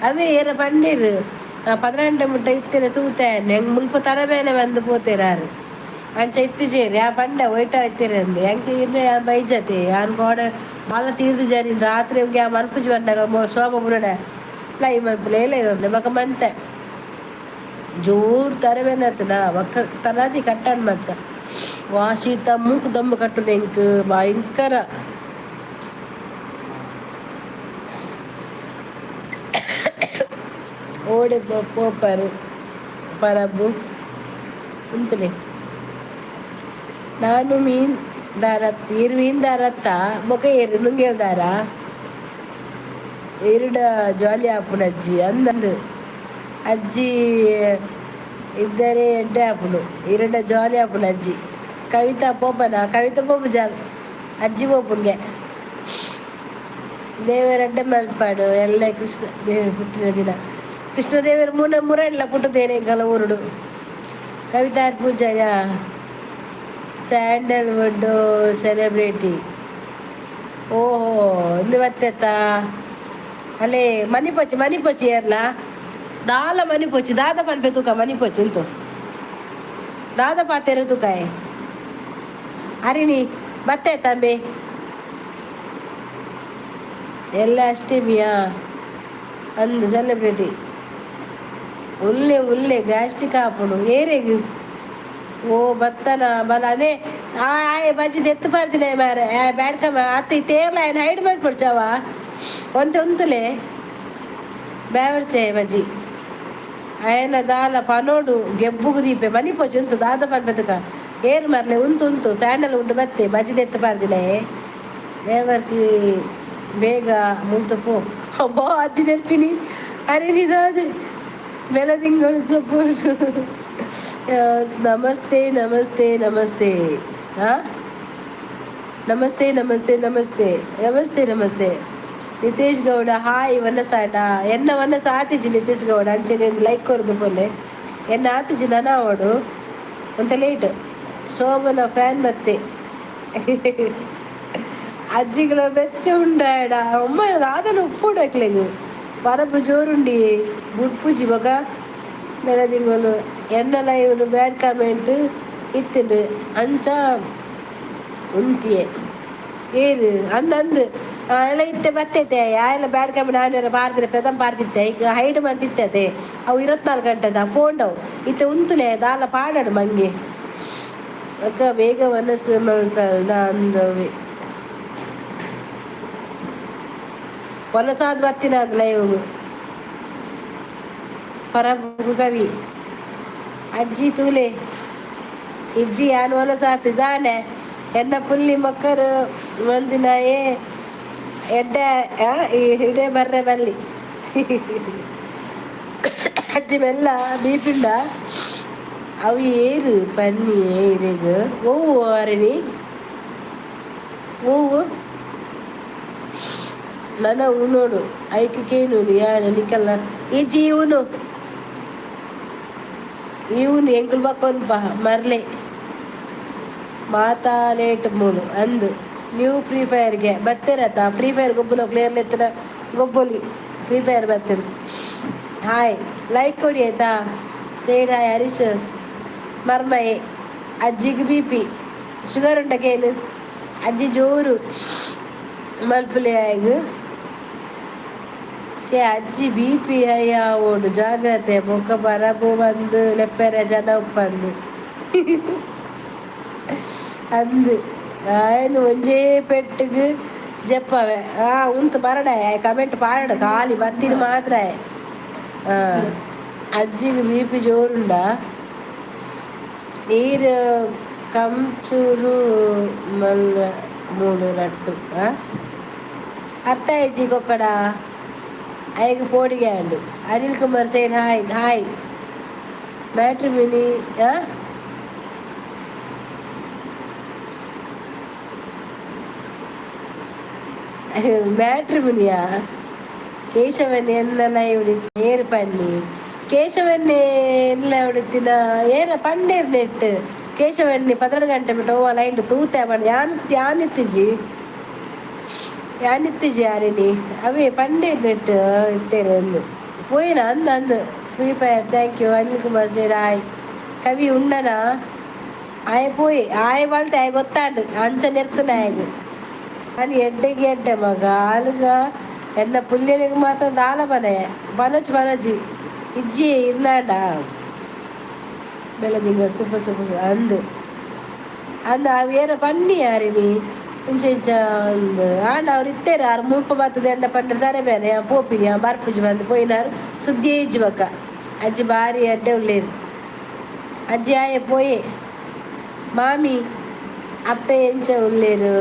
ಅವೇ ಏರ ಪಂಡೀರು 16 ಮುಟ್ಟ ಇತ್ತೇನೆ ತೂತೇನೆ ಹೆಂಗೆ ಮುಲ್ಪ ತರಬೇನೆ ಬಂದು ಪೋತೇರಾರು ಅಂಚ ಇತ್ತು ಸೇರಿ ಆ ಪಂಡ ಒಯ್ಟ ಇತ್ತೀರಿ ಅಂದು ಹೆಂಗೆ ಇರ್ರೆ ಬೈಜತೆ ಯಾನ್ ಕೋಡ ಬಾಲ ತೀರ್ದು ಜಾರಿ ರಾತ್ರಿ ಹೋಗಿ ಆ ಮಲ್ಪುಜಿ ಬಂದಾಗ ಶೋಭ ಬುಡಡ ಲೈ ಮಲ್ಪಲೆ ಮಗ ಮಂತೆ ಜೋರು ತರಬೇನೆ ಆತನ ಒಕ್ಕ ತನಾದಿ ಕಟ್ಟನ್ ಮತ್ತ ವಾಶೀತ ಮೂಕು ದಮ್ಮು ಕಟ್ಟು ನೆಂಕ್ ಭಯಂಕರ ಓಡೆ ಪೋಪರು ಪರಬು ಉಂತಲೆ ನಾನು ಮೀನ್ ದಾರತ್ ಮೀನ್ ದಾರತ್ತ ಮೊಕ ಏರು ನುಂಗೇಲ್ದಾರ ಇರುಡ ಜಾಲಿ ಆಪುನ ಅಜ್ಜಿ ಅಂದಂದು ಅಜ್ಜಿ ಇದ್ದರೆ ಎಡ್ಡೆ ಆಪುನು ಇರುಡ ಜಾಲಿ ಆಪುನ ಅಜ್ಜಿ ಕವಿತಾ ಪೋಪು ಜಾಲ್ ಅಜ್ಜಿ ಪೋಪುನ್ಗೆ ದೇವರಡ್ಡೆ ಮಲ್ಪಾಡು ಎಲ್ಲ ಕೃಷ್ಣ ದೇವರ ಪುಟ್ಟಿನ ದಿನ ಕೃಷ್ಣ ದೇವರ ಮುರಣ್ಣ ಪುಟ್ಟದೇನೆ ಗಲ ಊರುಡು ಕವಿತಾ ಪೂಜಾಯ ಸ್ಯಾಂಡಲ್ವುಡ್ ಸೆಲೆಬ್ರಿಟಿ ಓಹೋ ಇಂದು ಬತ್ತೆತ್ತ ಅಲ್ಲೇ ಮನಿಪೊಚ್ಚಿ ಏರ್ಲ ದಾಲ ಮನಿಪೊಚ್ಚಿ ದಾದ ಪನ್ಪೆ ತೂಕ ಮನಿಪೊಚ್ಚಿ ಇಂತು ದಾದ ಪಾತೆರು ತೂಕಾಯ್ ಅರಿನಿ ಬತ್ತೆ ತಂಬೆ ಎಲ್ಲ ಅಷ್ಟೇ ಮಿಯಾ ಅಂದು ಸೆಲೆಬ್ರಿಟಿ ಉಲ್ಲೆ ಗ್ಯಾಸ್ಟಿಕ್ ಹಾಪುಡು ಏರೆಗು ಓ ಬತ್ತನ ಬಲ ಅದೇ ಆಯ್ ಬಜ್ಜಿದ ಎತ್ತು ಪಾರ್ದಿಲ್ಲ ಮಾರೆ ಬ್ಯಾಡ್ಕಮ್ಮ ಅತ್ತ ತೇರ್ಲ ಏನು ಹೈಡ್ ಮಾಡ್ಬಿಡ್ಚಾವ ಒಂತುಲೆ ಬ್ಯಾವರ್ಸೆ ಬಜ್ಜಿ ఆయన దాల పనోడు గెబ్బుకు దీపే మనిపోచ్చు ఉంತು దాద పర్బెతక ఏరు మరలే ఉంತು ಸ್ಯಾಂಡಲ್ ಉಂಟು ಬತ್ತೆ ಬಜ್ಜಿದೆತ್ತ ಪಾರ್ದಿಲೆ ದೇವರ್ಸಿ ಬೇಗ ಮುಂತು ಪೋ ಅಬ್ಬೋ ಅಜ್ಜಿ ನೆಲ್ಪಿನಿ ಅರೆ ನಿದಾದೆ ಬೆಳದಿಂಗಳು ಸೊಪ್ಪು ನಮಸ್ತೆ ಹಾಂ ನಮಸ್ತೆ ನಮಸ್ತೆ ನಮಸ್ತೆ ನಮಸ್ತೆ ನಮಸ್ತೆ ನಿತೇಶ್ ಗೌಡ ಹಾಯ್ ವನಸಾಟ ಎನ್ನ ವನಸ ಆತಿಜಿ ನಿತೇಶ್ ಗೌಡ ಅಂಚನೆ ಲೈಕ್ ಕೊರದು ಪೊಲೆ ಎನ್ನ ಆತಿಜಿ ನನವಾಡು ಅಂತ ಲೇಟ್ ಶೋಭನ ಫ್ಯಾನ್ ಮತ್ತೆ ಅಜ್ಜಿಗಳ ಬೆಚ್ಚ ಉಂಡಾಡ ಅಮ್ಮ ಆದನು ಉಪ್ಪುಡಕ್ಲೆಗು ಪರಪು ಜೋರುಂಡಿ ಬುಡ್ಪುಜಿ ಬಗ ಬೆಳದಿಂಗಲು ಎನ್ನ ಲೈವ್ ಬ್ಯಾಡ್ ಕಾಮೆಂಟ್ ಇತ್ತಿಂದು ಅಂಚ ಉಂತಿಯೇ ಏರು ಅಂದಂದು ಎಲ್ಲ ಇತ್ತೆ ಬರ್ತೈತೆ ಎಲ್ಲ ಬ್ಯಾಡ್ ಕಮ್ಮಿ ನಾನು ಪಾರ್ತಿರ ಪೆದಂ ಪಾರ್ತಿತ್ತೆ ಈಗ ಹೈಡ್ ಮಂತಿತ್ತೆ ಅವು 24 ಗಂಟೆದ ಪೋಂಡವು ಇತ್ತೆ ಉಂತುಲೆ ದಾಲ ಪಾಡಾಡು ಮಂಗೆ ಅಕ್ಕ ಬೇಗ ಮನಸ್ಸು ಅಂದವೆ ಹೊಲಸಾದ ಬರ್ತೀನಿ ಅದು ಲೈವ್ ಪರಬು ಕವಿ ಅಜ್ಜಿ ತೂಲೆ ಇಜ್ಜಿ ಯಾನು ಹೊಲಸಾತಿದ್ದಾನೆ ಎನ್ನ ಪುಲ್ಲಿ ಮಕ್ಕಳು ಒಂದಿನ ಎಡ್ಡ ಹಿಡೇ ಬರ್ರೆ ಬಲ್ಲಿ ಅಜ್ಜಿ ಮೆಲ್ಲ ಬೀಪಿಂಡ ಅವು ಏರು ಪನ್ನಿ ಏರಿಗ ಹೂವು ಅರಣಿ ಹೂವು ನನ್ನ ನೋಡು ಐಕೇನು ಯಾರು ನಿಕ್ಕಲ್ಲ ಇಜ್ಜಿ ಇವನು ಎಂಕಲ್ ಬಕ್ಕೊನ್ಪ ಮರ್ಲೆ ಮಾತಾಲೇಟ್ ಮೂಲು ಅಂದು ನ್ಯೂ ಫ್ರೀ ಫೈರ್ಗೆ ಬತ್ತೇರತ್ತ ಫ್ರೀ ಫೈರ್ ಗೊಬ್ಬಲು ಕ್ಲಿಯರ್ಲಿ ಎತ್ತಿನ ಗೊಬ್ಬಲಿ ಫ್ರೀ ಫೈರ್ ಬತ್ತೇನೆ ಹಾಯ್ ಲೈಕ್ ಕೊಡಿ ಆಯ್ತಾ ಸೇಡ್ ಹಾಯ್ ಹರೀಶ್ ಮರ್ಮಯೆ ಅಜ್ಜಿಗೆ ಬಿ ಪಿ ಶುಗರ್ ಉಂಟಕೇನು ಅಜ್ಜಿ ಜೋರು ಮಲ್ಪುಲೆ ಆಯ್ಗು ಶೇ ಅಜ್ಜಿ ಬಿ ಪಿ ಅಯ್ಯ ಓಡು ಜಾಗ್ರತೆ ಬೊಕ್ಕ ಬರಬು ಬಂದು ಲೆಪ್ಪೆರೆ ಜನ ಉಪ್ಪಂದು ಅಂದು ಏನು ಒಂಜೇ ಪೆಟ್ಟಿಗೆ ಜಪ್ಪವೆ ಉಂಟು ಬರಡಾಯ ಕಮೆಂಟ್ ಪಾಡ ಖಾಲಿ ಬತ್ತಿನ ಮಾತ್ರ ಅಜ್ಜಿಗೆ ಬಿ ಪಿ ಜೋರುಂಡ ನೀರು ಕಂಚೂರು ಮಲ್ಲ ಮೂಡು ರಟ್ಟು ಅರ್ಥ ಆಯ್ಜಿ ಕೊಕ್ಕಡ ಐಗೆ ಪೋಡಿಗೆ ಅಂಡು Anil Kumar side hi hi matrimony ಮ್ಯಾಟ್ರಿಮಿನಿಯಾ ಕೇಶವನ್ನೇ ಎನ್ನೆಲ್ಲ ಉಡಿ ಏರು ಪನ್ನಿ ಕೇಶವನ್ನೇ ಎಲ್ಲ ಉಡಿತಿನ ಏನ ಪಂಡೇರು ನೆಟ್ಟು ಕೇಶವನ್ನೇ 12 ಗಂಟೆ ಬಿಟ್ಟು ಓ ಲೈಟ್ ತೂತೆ ಮಾಡಿ ಯಾನಿತ್ತಿಜಿ ಯಾರಿನಿ ಅವೇ ಪಂಡೇರು ನೆಟ್ಟು ಇತ್ತೇನೆ ಅಂದು ಪೋಯಿನ ಅಂದು Free Fire thank you Anil Kumar sir ಆಯ್ ಕವಿ ಉಂಡನ ಆಯ್ ಪೋಯಿ ಆಯ್ ಬಲ್ತೆ ಆಯ್ ಗೊತ್ತಾಂಡು ಅಂಚ ನೆರ್ತನ ಆಯ್ಗು ನಾನು ಎಡ್ಡೆ ಮಗ ಆಲುಗ ಎನ್ನ ಪುಲ್ಯನಿಗೆ ಮಾತ್ರ ದಾಲ ಬನೆ ಬನಜಿ ಇಜ್ಜಿ ಇರ್ನಾಡ ಬೆಳದಿಂಗ ಸುಪ ಅಂದು ಅವೇನ ಪನ್ನಿ ಯಾರಿನಿ ಇಂಚ ಒಂದು ಅವ್ರು ಇತ್ತೇರ ಅವ್ರು ಮುಲ್ಪ ಬರ್ತದೆ ಎನ್ನ ಪಂಡ್ರೆ ಬೇರೆ ಪೋಪಿನಿ ಬರ್ಪುಜಿ ಬಂದು ಪೋಯಿನಾರು ಸುದ್ದಿ ಇಜ್ಜಿ ಬಕ್ಕ ಅಜ್ಜಿ ಭಾರಿ ಅಡ್ಡೆ ಉಳ್ಳೇರು ಅಜ್ಜಿ ಆಯೆ ಪೋಯೆ ಮಾಮಿ ಅಪ್ಪೆ ಎಂಚ ಉಳ್ಳೇರು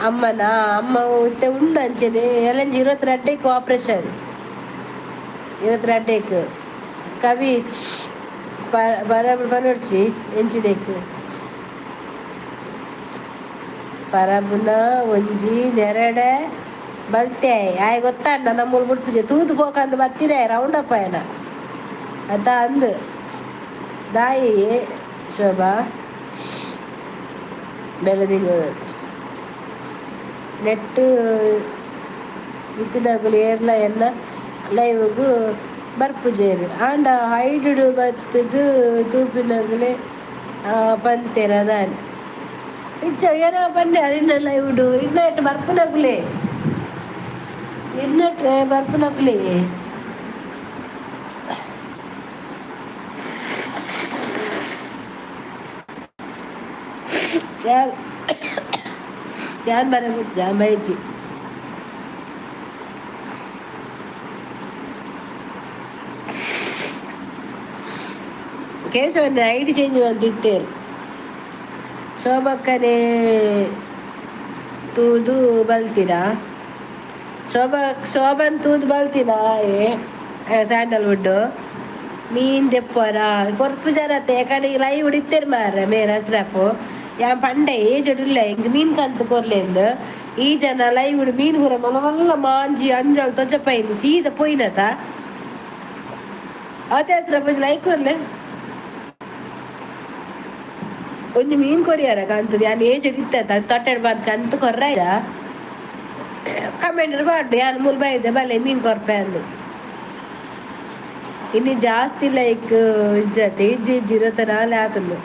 ಅಮ್ಮನ ಅಮ್ಮ ಇತ್ತೆ ಉಂಡು ಅಂಚೆನೆ ಎಲ್ಲಂಜಿ 22 ಆಪ್ರೇಷನ್ 22 ಕವಿ ಬರಬಡ್ಸಿ ಎಂಚಿನೆಕ್ ಪರಬುನ ಒಂಜಿ ನೆರಡೆ ಬಲ್ತೆ ಆಯ್ ಗೊತ್ತಾಂಡ ನಮ್ಮೂರು ಮುಟ್ಪುಜೆ ತೂತು ಪೋಕಂದು ಬತ್ತಿನ ರೌಂಡಪ್ಪ ಏನ ಅದ ಅಂದು ದಾಯಿ ಶೋಭಾ ಬೆಳದಿಂಗ ನೆಟ್ಟು ಇತ್ತಿನಾಗಲು ಏರ್ಲ ಎಲ್ಲ ಲೈವ್ಗೂ ಬರ್ಪುಜೇರು ಆಂಡ ಹೈಡು ಬತ್ತದು ತೂಪಿನಾಗಲೇ ಪಂತೆರ ದಾನಿ ಇಚ್ಚ ಏನ ಪಂಡೆ ಅರಿನ ಲೈವ್ಡು ಇನ್ನಟ್ಟು ಬರ್ಪುನಾಗಲೇ ಇನ್ನಟ್ಟು ಬರ್ಪುನಾಗಲೇ ಯಾನ್ ಬರಬೇಕು ಜಾಂಬಾಯಿಜಿ ಕೇಶವನ್ನೇ ಐಡಿ ಚೇಂಜ್ ಮಾಡ್ತಿತ್ತೇರು ಶೋಭಕ್ಕನೇ ತೂದು ಬಲ್ತೀರಾ ಶೋಭನ್ ತೂದು ಬಲ್ತೀನಾ ಸ್ಯಾಂಡಲ್ವುಡ್ಡು ಮೀನ್ ದೆಪ್ಪರ ಕೊರ್ಪು ಜನತೆ ಯಾಕಂದ್ರೆ ಲೈವ್ ಹಿಡಿತೇರು ಮಾರ ಮೇರ ಸ್ರಾಪು ഞാൻ പണ്ടേ ഏജഡില്ല എനിക്ക് മീൻ കത്ത് കൊറലേന്ന് ഈ ജന ലൈവ് മീൻ കൂర മല്ല മാഞ്ചി അഞ്ചാൾ തൊച്ചപ്പൈന്ന് സീത പോയിനത്ത ಅತ್ಯಾಸ್ರ ಲೈಕ್ ಕೊರ್ಲೆ ಒಂದು ಮೀನ್ ಕೊರಿಯಾರ ಕಂತದ ಯಾನ್ ಏಜ್ ಹಿಡಿತ ತೊಟ್ಟಾಡ್ಬಾರ್ದು ಕಂತು ಕೊರ್ರ ಕಮೆಂಟ್ ಬಾರ್ದು ಯಾನ್ ಮೂರು ಬೈದೆ ಬಲ್ಲೆ ಮೀನ್ ಕೊರ್ಪೆ ಅಂದು ಇನ್ನು ಜಾಸ್ತಿ ಲೈಕ್ ಇಜ್ಜತೆ ಇಜ್ಜಿರೋ ನಾಳೆ ಆತನು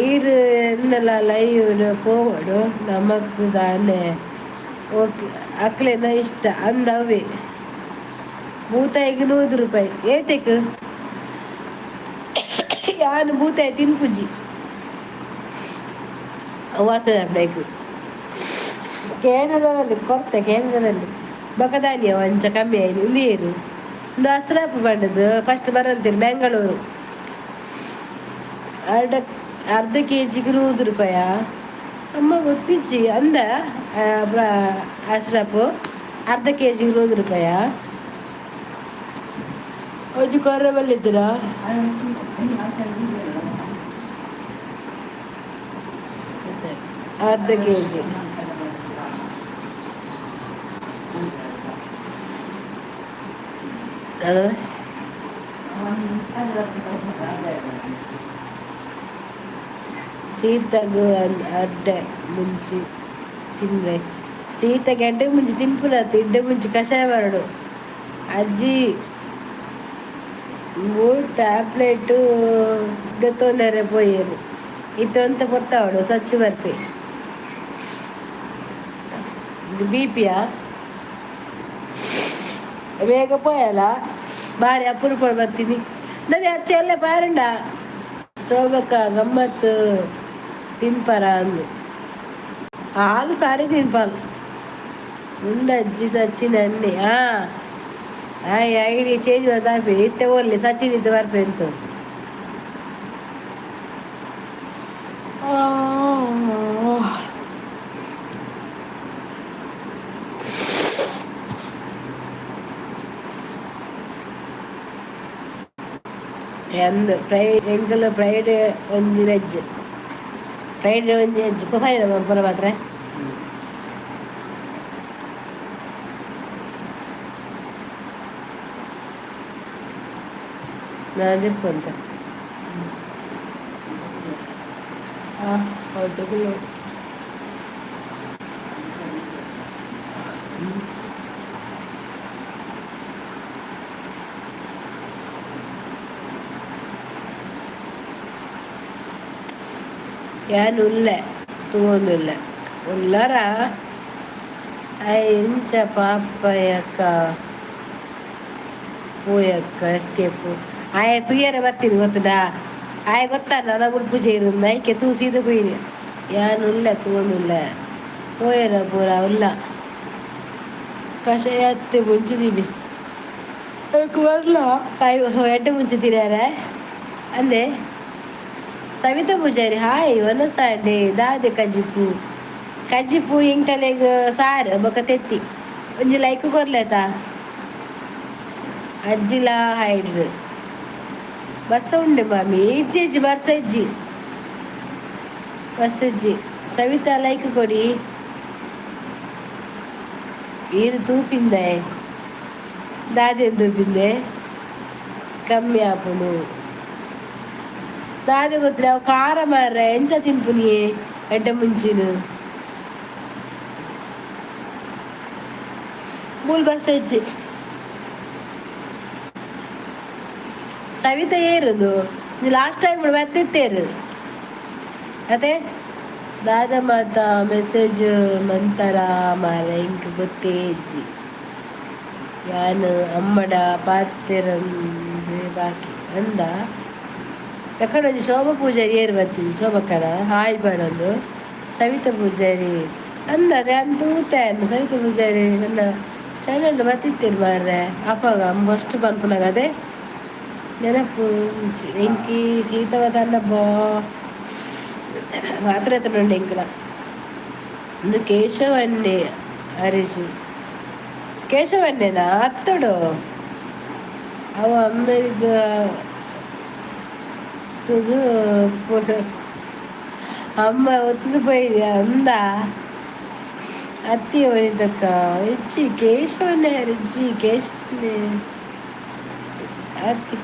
ಈರು ಎನ್ನೆಲ್ಲ ಲೈವ್ ಪೋವಡು ನಮಕ್ ದಾನೆ ಓಕೆ ಅಕ್ಲೇನ ಇಷ್ಟ ಅಂದವೇ ಬೂತಾಯಿಗೆ ₹100 ಏತಕ್ಕೆ ಯಾನು ಬೂತಾಯಿ ತಿನ್ಪುಜಿ ವಾಸನೆ ಬೇಕು ಕೇಂದ್ರದಲ್ಲಿ ಕೊರತೆ ಕೇಂದ್ರದಲ್ಲಿ ಬಕದಾನಿಯ ವಂಚ ಕಮ್ಮಿ ಆಯ್ತು ನೀರು ದಸರಾಪು ಬಂದದ್ದು ಫಸ್ಟ್ ಬರಂತೀರಿ ಬೆಂಗಳೂರು ಅರ್ಧ ಕೆಜಿಗೆ ₹100 ಅಮ್ಮ ಗೊತ್ತಿಜ್ಜಿ ಅಂದ ಅಶ್ರಫು ಅರ್ಧ ಕೆಜಿಗೆ ₹100 ಒಂದು ಕೊರ್ರೆ ಬಲ್ಲಿದ್ದೀರಾ ಅರ್ಧ ಕೆಜಿ ಅದು ಸೀತಗೂ ಅಡ್ಡೆ ಮುಂಚಿ ತಿಂದ್ರೆ ಸೀತೆಗೆ ಅಡ್ಡೆ ಮುಂಚೆ ತಿನ್ಪುಡತ್ತು ಇಡ್ಡೆ ಮುಂಚೆ ಕಷಾಯ ಬರಡು ಅಜ್ಜಿ ಟ್ಯಾಬ್ಲೆಟ್ ಗತ್ತೋನರೆ ಪೋಯರು ಇದು ಅಂತ ಬರ್ತಾವಡು ಸಚ್ಚು ಬರ್ಪೆ ಬಿಪಿಯ ಬೇಗ ಪೋಯಲ್ಲ ಬಾರಿ ಅಪರೂಪ ಬರ್ತೀನಿ ನದಿ ಅಚ್ಚ ಎಲ್ಲ ಪಾರಂಡ ಶೋಭಕ್ಕ ಗಮ್ಮತ್ತು ತಿನ್ಪಾರ ಅಂದು ಹಾಲು ಸಾರಿ ತಿನ್ಪಾಲು ಉಂಡ ಅಜ್ಜಿ ಸಚಿನ್ ಅನ್ನಿ ಐಡಿ ಚೇಂಜ್ ಮಾಡ್ತಾಪೆ ಇತ್ತೆ ಓರ್ಲಿ ಸಚಿನ್ ಇದ್ದು ಬರ್ಪೆ ಅಂತ ಎಂದು ಎಂಕಲ್ ಫ್ರೈಡೇ ಒಂದು ವೆಜ್ ಫ್ರೈಡೇ ಒಂದು ವೆಜ್ ಕೊಫೈನ ಪುರ ಮಾತ್ರ ನಾ చెప్పు ಅಂತ ഞാൻ ഉല്ല തൂന്നില്ല ഉള്ളറ ಇಂಚ ಪಾಪಯಕ್ಕ ಪೋಯಕ್ಕ ಎಸ್ಕೇಪು ಆಯ ತುಯ್ಯರೆ ಬರ್ತೀನಿ ಗೊತ್ತದ ಆಯ ಗೊತ್ತಾನ ನಾ ಉಡುಪು ಸೇರಿಂದ ಐಕೆ ತೂ ಸೀದ ಪೋಯಿನಿ ಯಾನುಲ್ಲ ತೂನಿಲ್ಲ ಪೋಯರ ಪೂರ ಉಲ್ಲ ಕಷಾಯ ಹತ್ತೆ ಮುಂಚಿದೀನಿ ಬರ್ಲ ಎಡ್ಡೆ ಮುಂಚಿದ್ದೀರಾರ ಅಂದೆ ಸವಿತಾ ಪೂಜಾರಿ ಹಾಯ್ ಒನಸಾಂಡೆ ದಾದೆ ಕಜ್ಜಿಪು ಇಂಕಲೆಗ್ ಸಾರು ಬೊಕ ತೆತ್ತಿ ಒಂಜಿ ಲೈಕ್ ಕೊರ್ಲೇತ ಅಜ್ಜಿಲ ಹೈಡ್ರು ಬರ್ಸ ಉಂಡೆ ಮಾಮಿ ಇಜ್ಜಿ ಬರ್ಸ ಇಜ್ಜಿ ಸವಿತಾ ಲೈಕ್ ಕೊಡಿ ಈರು ತೂಪಿಂದೆ ದಾದೆ ತೂಪಿಂದೆ ಕಮ್ಮಿ ಆಪುನು ದಾದೆ ಗೊತ್ತಿಲ್ಲ ಅವು ಖಾರ ಮಾರ್ರೆ ಎಂಚ ತಿನ್ಪುನಿಯೇ ಎಡ್ಡೆ ಮುಂಚಿನ ಮೂಲ್ ಬರ್ಸ ಇಜ್ಜಿ ಸವಿತಾ ಏರುದು ಲಾಸ್ಟ್ ಟೈಮ್ ಬರ್ತಿತ್ತೇರು ಅದೇ ದಾದ ಮಾತ ಮೆಸೇಜ್ ಮಂತರ ಮಾರ ಇಂಕ ಗೊತ್ತೇ ಇಜ್ಜಿ ಯಾನು ಅಮ್ಮಡ ಪಾತ್ರೆರಂದು ಬಾಕಿ ಅಂದ ಎಕಡೊಂದು ಶೋಭಾ ಪೂಜಾರಿ ಏರು ಬರ್ತೀನಿ ಶೋಭಕ್ಕನ ಹಾಯ್ ಬಾಡೊಂದು ಸವಿತಾ ಪೂಜಾರಿ ಅಂದದೆ ಅಂತ ಊತಾಯನ್ನು ಸವಿತಾ ಪೂಜಾರಿ ನನ್ನ ಚಾನಲ್ ಬರ್ತಿತ್ತೇರು ಮಾರ್ರೆ ಅಪ್ಪಾಗ ಅಷ್ಟು ಪನ್ಪುನಾಗ ಅದೇ ನೆನಪು ಎಂಕಿ ಸೀತವತನ್ನ ಬಾ ಮಾತ್ರ ಎತ್ತನುಂಡು ಎಂಕಲ ಒಂದು ಕೇಶವನ್ನೇ ಹರಿಸಿ ಕೇಶವನ್ನೇನಾ ಅತ್ತಡು ಅವ ಅಮ್ಮೆದು ತುದು ಅಮ್ಮ ಒತ್ತದು போய் ಅಂದ ಅತ್ತಿ ಒಯ್ದಕ್ಕ ಹೆಚ್ಚಿ ಕೇಶವನ್ನೇ ರಿಜ್ಜಿ ಕೇಶವನ್ನೇ ಅತ್ತಿ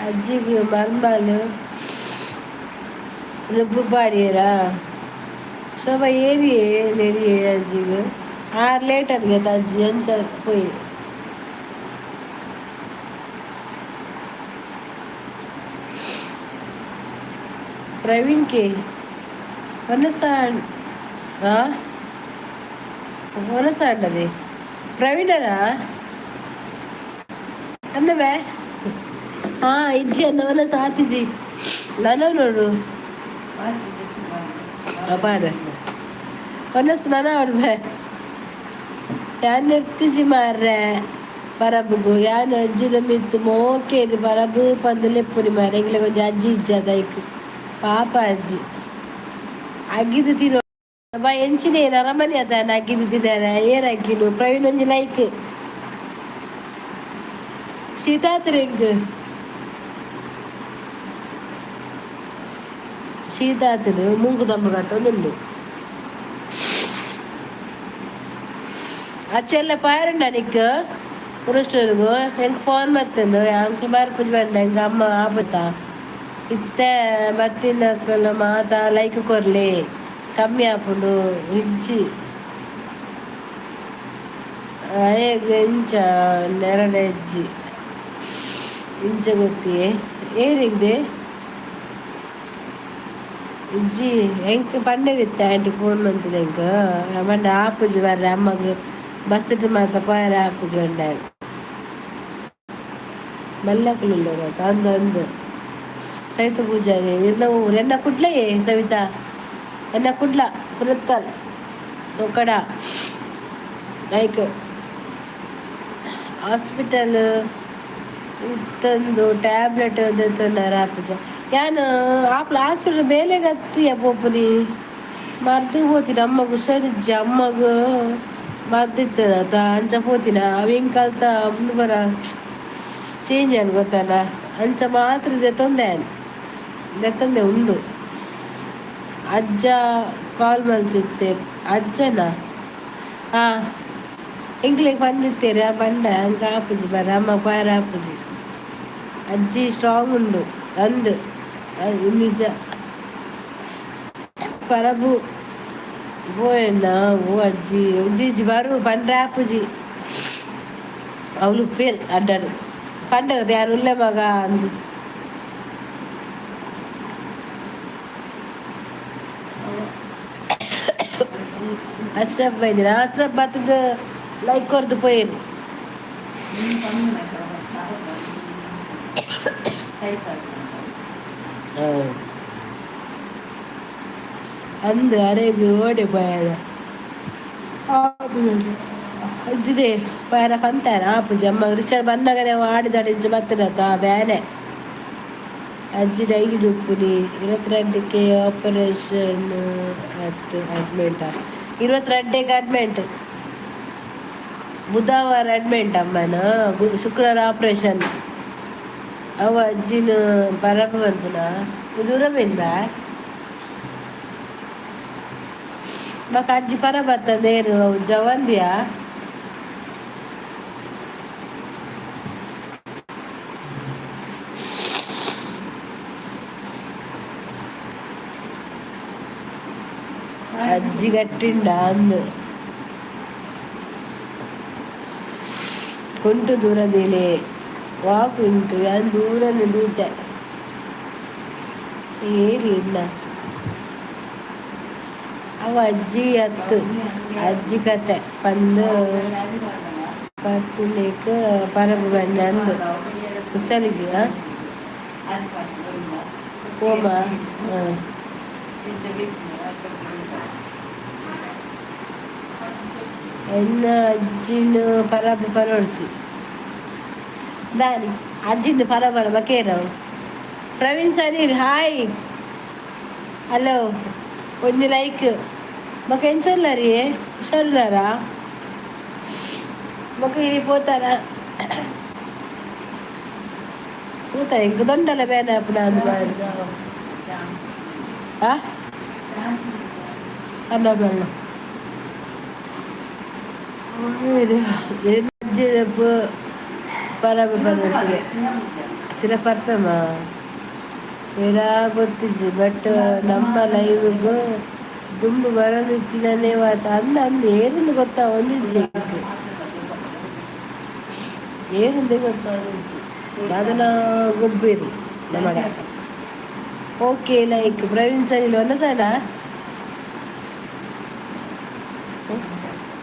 ಅಜ್ಜಿಗೆ ಮರ್ಮಲು ರುಬ್ಬು ಪಾಡಿಯರಾ ಶೋಭ ಏರಿಯೇ ನೆರಿಯೇ ಅಜ್ಜಿಗೆ 6 ಲೇಟ್ ಅನ್ಗೆ ಅಜ್ಜಿ ಅಂಚ போய் ಪ್ರವೀಣ್ಗೆ ಹೊನಸ ಅಂಡದೆ ಪ್ರವೀಣನಾ ಅಂದವೇ ಇಜ್ಜಿ ಅನ್ನ ಹೊನಸ ಆತಿಜಿ ನನ್ನ ನೋಡು ಪಾಡ ಹೊನಸ್ ನನ್ನ ಅವ್ರೆ ಯಾನ್ ಎರ್ತಿಜಿ ಮಾರ್ರೆ ಬರಬುಗು ಯಾನು ಅಜ್ಜಿಲ ಮಿತ್ತು ಮೋಕೇರಿ ಬರಬು ಪಂದಲೆಪ್ಪುರಿ ಮಾರ ಎಂಗ್ಲೆ ಕೊಂಚ ಅಜ್ಜಿ ಇಜ್ಜದ ಐಕ್ ಪಾಪ ಅಜ್ಜಿ ಅಗ್ಗಿದು ತಿನ್ನೋ ಬಾ ಎಂಚಿನೇನು ಅರಮನೆ ಅದಾನ ಅಗ್ಗಿದು ತಿನ್ನಾರ ಏನ್ ಅಗ್ಗಿನು ಪ್ರವೀಣ್ ಒಂಜಿ ಲೈಕ್ ಶೀತಾತ್ರೆಂಗ್ ಶೀತಾತನು ಮುಂಗು ದಮ್ಮ ಕಟ್ಟೊಂದುಂಡು ಅಚ್ಚೆಲ್ಲ ಪಾಯರುಂಡ ನಿಕ್ ಪುರುಷ್ಟರಿಗೂ ಹೆಂಗೆ ಫೋನ್ ಬರ್ತಂದು ಅಂಕ ಬರ್ಪುಜ್ ಬಂಡ ಹೆಂಗೆ ಅಮ್ಮ ಆಪತ್ತಾ ಇತ್ತೆ ಬತ್ತಿನಕ್ಕಲ್ಲ ಮಾತ ಲೈಕ್ ಕೊರ್ಲಿ ಕಮ್ಮಿ ಆಪುಂಡು ಇಜ್ಜಿ ಇಂಚ ನೆರಡ ಇಜ್ಜಿ ಇಂಚ ಗೊತ್ತಿಯೇ ಏನಿದೆ ಇಜ್ಜಿ ಹೆಂಗೆ ಪಂಡವಿತ್ತ ಆಂಟಿ ಫೋನ್ ಬಂತದ ಹೆಂಗೆ ಮಂಡ ಆಪುಜಿ ಬರ್ರೆ ಅಮ್ಮಗೆ ಬಸ್ ಇಟ್ಟು ಮಾತ ಪಾಯರ ಆಪುಜಿ ಬಂಡ ಮಲ್ಲಕ್ಕಲು ಅಂದು ಸವಿತಾ ಪೂಜಾರಿ ನಾವು ಎನ್ನ ಕುಡ್ಲೇ ಸವಿತಾ ಎನ್ನ Kudla Surathal ಒಕ್ಕಡ like hospital ಇತ್ತಂದು tablet ತಂದಾರ ಆಪುಜ ಯಾನು ಆಪ್ಲ ಹಾಸ್ಪಿಟಲ್ ಬೇಲೆಗತ್ತಿಯ ಪೋಪುನಿ ಮರ್ದು ಹೋತೀನಿ ಅಮ್ಮಗ ಹುಷಾರಿಜ್ಜಿ ಅಮ್ಮಗ ಮರ್ದಿತ್ತದ ಅಂಚ ಹೋತಿನ ಅವ ಹೆಂಗೆ ಕಲ್ತ ಮುಂದೆ ಬರ ಚೇಂಜ್ ಅನ್ ಗೊತ್ತಲ್ಲ ಅಂಚ ಮಾತ್ರ ದೆತ್ತಂದೆ ಉಂಡು ಅಜ್ಜ ಕಾಲ್ ಮಾಡ್ತಿರ್ತೆ ಅಜ್ಜನ ಎಂಗ್ಲಿಗೆ ಬಂದಿತ್ತೇರಿ ಆ ಬಂಡ ಹಂಗೆ ಆಪುಜಿ ಬರ್ರ ಅಮ್ಮ ಪಾರ ಆಪುಜಿ ಅಜ್ಜಿ ಸ್ಟ್ರಾಂಗ್ ಉಂಡು ಅಂದು ನಿಜ ಪರಬು ಬೋಯಣ್ಣ ಓ ಅಜ್ಜಿ ಉಜ್ಜಿ ಬರು ಪಂಡ್ರೆ ಆಪುಜಿ ಅವಳು ಪೇರ್ ಅಡ್ಡಾಡು ಪಂಡಗದ ಯಾರು ಉಳ್ಳೆ ಮಗ ಅಂದು ಅಶ್ರಫ್ ಬೈದಿನ ಅಶ್ರಫ್ ಬರ್ತದ ಲೈಕ್ ಕೊರ್ದು ಪೋಯಿರು ಅಂದು ಅರೆಗು ಓಡೆ ಪೋಯಾಳ ಅಜ್ಜಿದೆ ಪಯರ ಪಂತಾನ ಆಪುಜಿ ಅಮ್ಮ ರಿಚಾರ್ಜ್ ಬಂದಾಗನೇ ಆಡಿದಾಡಿಂಚ ಬತ್ತನತ್ತ ಬ್ಯಾನೆ ಅಜ್ಜಿ ಡೈಲಿ ಉಪ್ಪುನಿ 22ಕ್ಕೆ ಆಪರೇಷನ್ ಅಡ್ಮಿಂಟ 22ಕ್ಕೆ ಅಡ್ಮಿಂಟ್ ಬುಧವಾರ ಅಡ್ಮಿಂಟ್ ಅಮ್ಮನ ಶುಕ್ರವಾರ ಆಪರೇಷನ್ ಅವ ಅಜ್ಜಿನ ಬರಬ ಬರ್ಪುನ ದೂರ ಬೇಡ ಮಾಕ ಅಜ್ಜಿ ಪರ ಬರ್ತದೇನು ಜವಂದಿಯಾ ಅಜ್ಜಿ ಗಟ್ಟಿಂಡ ಅಂದು ಕುಂಟು ದೂರದಿಲೆ ವಾಕ್ ಉಂಟು ನಾನು ದೂರ ನಿಂತೆ ಏರಿ ಇಲ್ಲ ಅವ ಅಜ್ಜಿ ಹತ್ತು ಅಜ್ಜಿ ಕತೆ ಬಂದು ಪತ್ತಿನೇಕ ಪರಬ ಬಣ್ಣ ಅಂದು ಕುಸಲಿದೆಯಾ ಓಮ ಎನ್ನ ಅಜ್ಜಿನ ಪರಬ ಪರೋಡ್ಸಿ ದಾನಿ ಅಜ್ಜಿನ ಪರಬರ ಬಕೇರವು ಪ್ರವೀಣ್ ಸನೀರ್ ಹಾಯ್ ಹಲೋ ಒಂದು ಲೈಕ್ మాకు ఏం చల్లారి హుషారున్నారా మాకు ఇది పోతారా పోతా ఇంక దొండల వేన అప్పుడు అందుబారు ಆ ಅನ್ನ ಬೆಳ್ಳ ಪರಬ ಬರೋಸಿಗೆ ಸಿರ ಪರ್ಪೆಮ್ಮ ಬೇರೆ ಗೊತ್ತಿಜ್ಜಿ ಬಟ್ ನಮ್ಮ ಲೈವ್ಗೂ ದುಂಬು ಬರೋದಿತ್ತಿನೇ ಅಂದ ಅಂದು ಏನಿಂದ ಗೊತ್ತಾ ಒಂದಿಜ್ಜಿ ಏನಿಂದ ಗೊತ್ತಾ ಅದನ್ನ ಗೊಬ್ಬೇರು ನಮಗೆ ಓಕೆ ಲೈಕ್ ಪ್ರವೀಣ್ ಸನಿಲ್ ಒನ್ನ ಸಣ್ಣ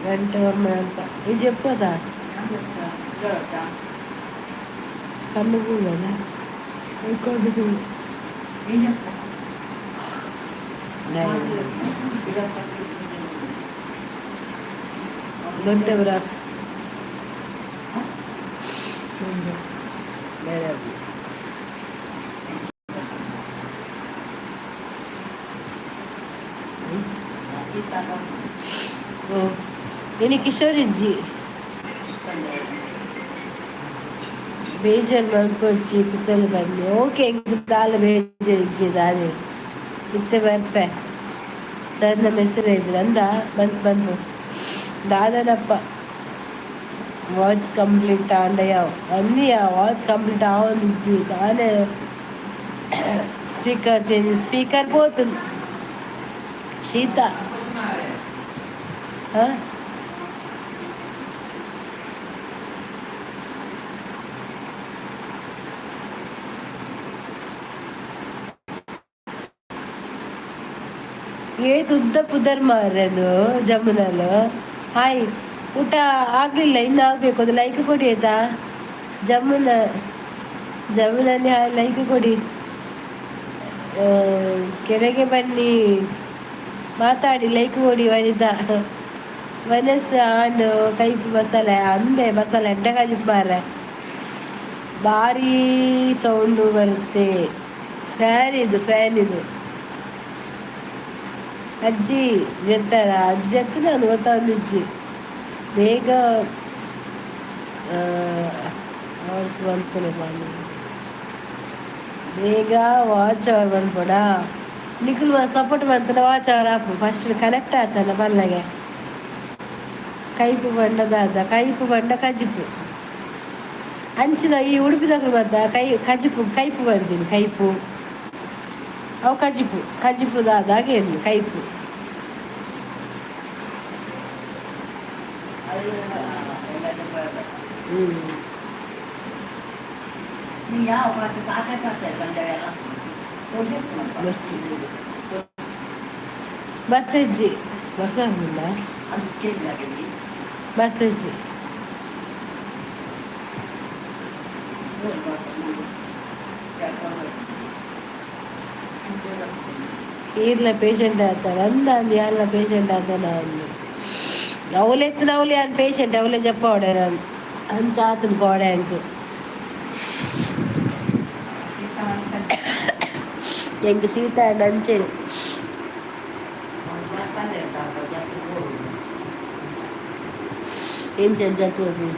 ಗಂಟೆ ಒಮ್ಮೆ ಅಂತ ಇದು చెప్పదా కన్ను కదా ఇంకోటి దొడ్డెవరా నేను కిషోర్ ఇజ్జి ಬೇಜಾರು ಮಾಡ್ಕೊಡ್ಚಿ ಕುಸಲು ಬನ್ನಿ ಓಕೆ ದಾಲ ಬೇಜಾರು ಇಜ್ಜಿದ ಅದೇ ಇತ್ತೆ ಬರ್ಪೆ ಸರ್ ನಮ್ಮ ಹೆಸರು ಇದ್ರು ಅಂದ ಬಂತು ದಾದನಪ್ಪ ವಾಚ್ ಕಂಪ್ಲೀಟ್ ಆಂಡ ಯಾವ ಅಂದಿಯ ವಾಚ್ ಕಂಪ್ಲೀಟ್ ಆವೊಂದು ಇಜ್ಜಿ ದಾನೆ ಸ್ಪೀಕರ್ ಚೇಂಜ್ ಸ್ಪೀಕರ್ పోతుంది ಶೀತ ಹಾಂ ಏದು ಉದ್ದ ಪುದರ್ ಮಾರದು ಜಮುನಲು ಹಾಯ್ ಊಟ ಆಗಲಿಲ್ಲ ಇನ್ನು ಆಗಬೇಕು ಅದು ಲೈಕ್ ಕೊಡಿ ಆಯ್ತಾ ಜಮುನಲ್ಲಿ ಹಾಯ್ ಲೈಕ್ ಕೊಡಿ ಕೆಳಗೆ ಬನ್ನಿ ಮಾತಾಡಿ ಲೈಕ್ ಕೊಡಿ ವನಿತ ಮನಸ್ಸು ಆನು ಕೈಪು ಮಸಾಲೆ ಅಂದೆ ಮಸಾಲೆ ಎಡ್ಡ ಕಾಜಿಪ್ ಮಾರ ಭಾರಿ ಸೌಂಡು ಬರುತ್ತೆ ಫ್ಯಾನ್ ಇದು ಅಜ್ಜಿ ಜೆತ್ತಾರ ಅಜ್ಜಿ ಜೆತ್ತು ನಾನು ಗೊತ್ತೊಂದಿಜ್ಜಿ ಬೇಗ ಅವರ್ಸ್ ಬಂದ್ಕೊಳೆ ಮಾಡಿ ಬೇಗ ವಾಚ್ ಅವರ್ ಬಂದ್ಕೊಡ ನಿಖಿಲ್ ಸಪೋರ್ಟ್ ಮಾಡ್ತಾನೆ ವಾಚ್ ಅವರ್ ಆಪು ಫಸ್ಟ್ ಕನೆಕ್ಟ್ ಆಗ್ತಾನೆ ಬಲ್ಲಗೆ ಕೈಪು ಬಂಡ ಕಜಿಪು ಅಂಚಿನ ಈ ಉಡುಪಿದಾಗ ಬಂದ ಕೈಪು ಬರ್ತೀನಿ ಕೈಪು ಅವು ಕಜಿಪುದಾದಾಗ ಏನು ಕೈಪು ಬರ್ಸಜ್ಜಿ ಬರ್ಸಿಲ್ಲ ಬರ್ಸಜ್ಜಿ ಈರ್ಲ ಪೇಷಂಟ್ ಆಗ್ತಾರೆ ಅಂದ ಎಲ್ಲ ಪೇಷಂಟ್ ಆಗ್ತಾನೆ ಅವಳು ఎత్తున ಅವಳು అని పేషెంట్ అవలే చెప్పవాడే అని చాతును కోడానికి ఎంక సీత నంచే ఏం చెప్తుంది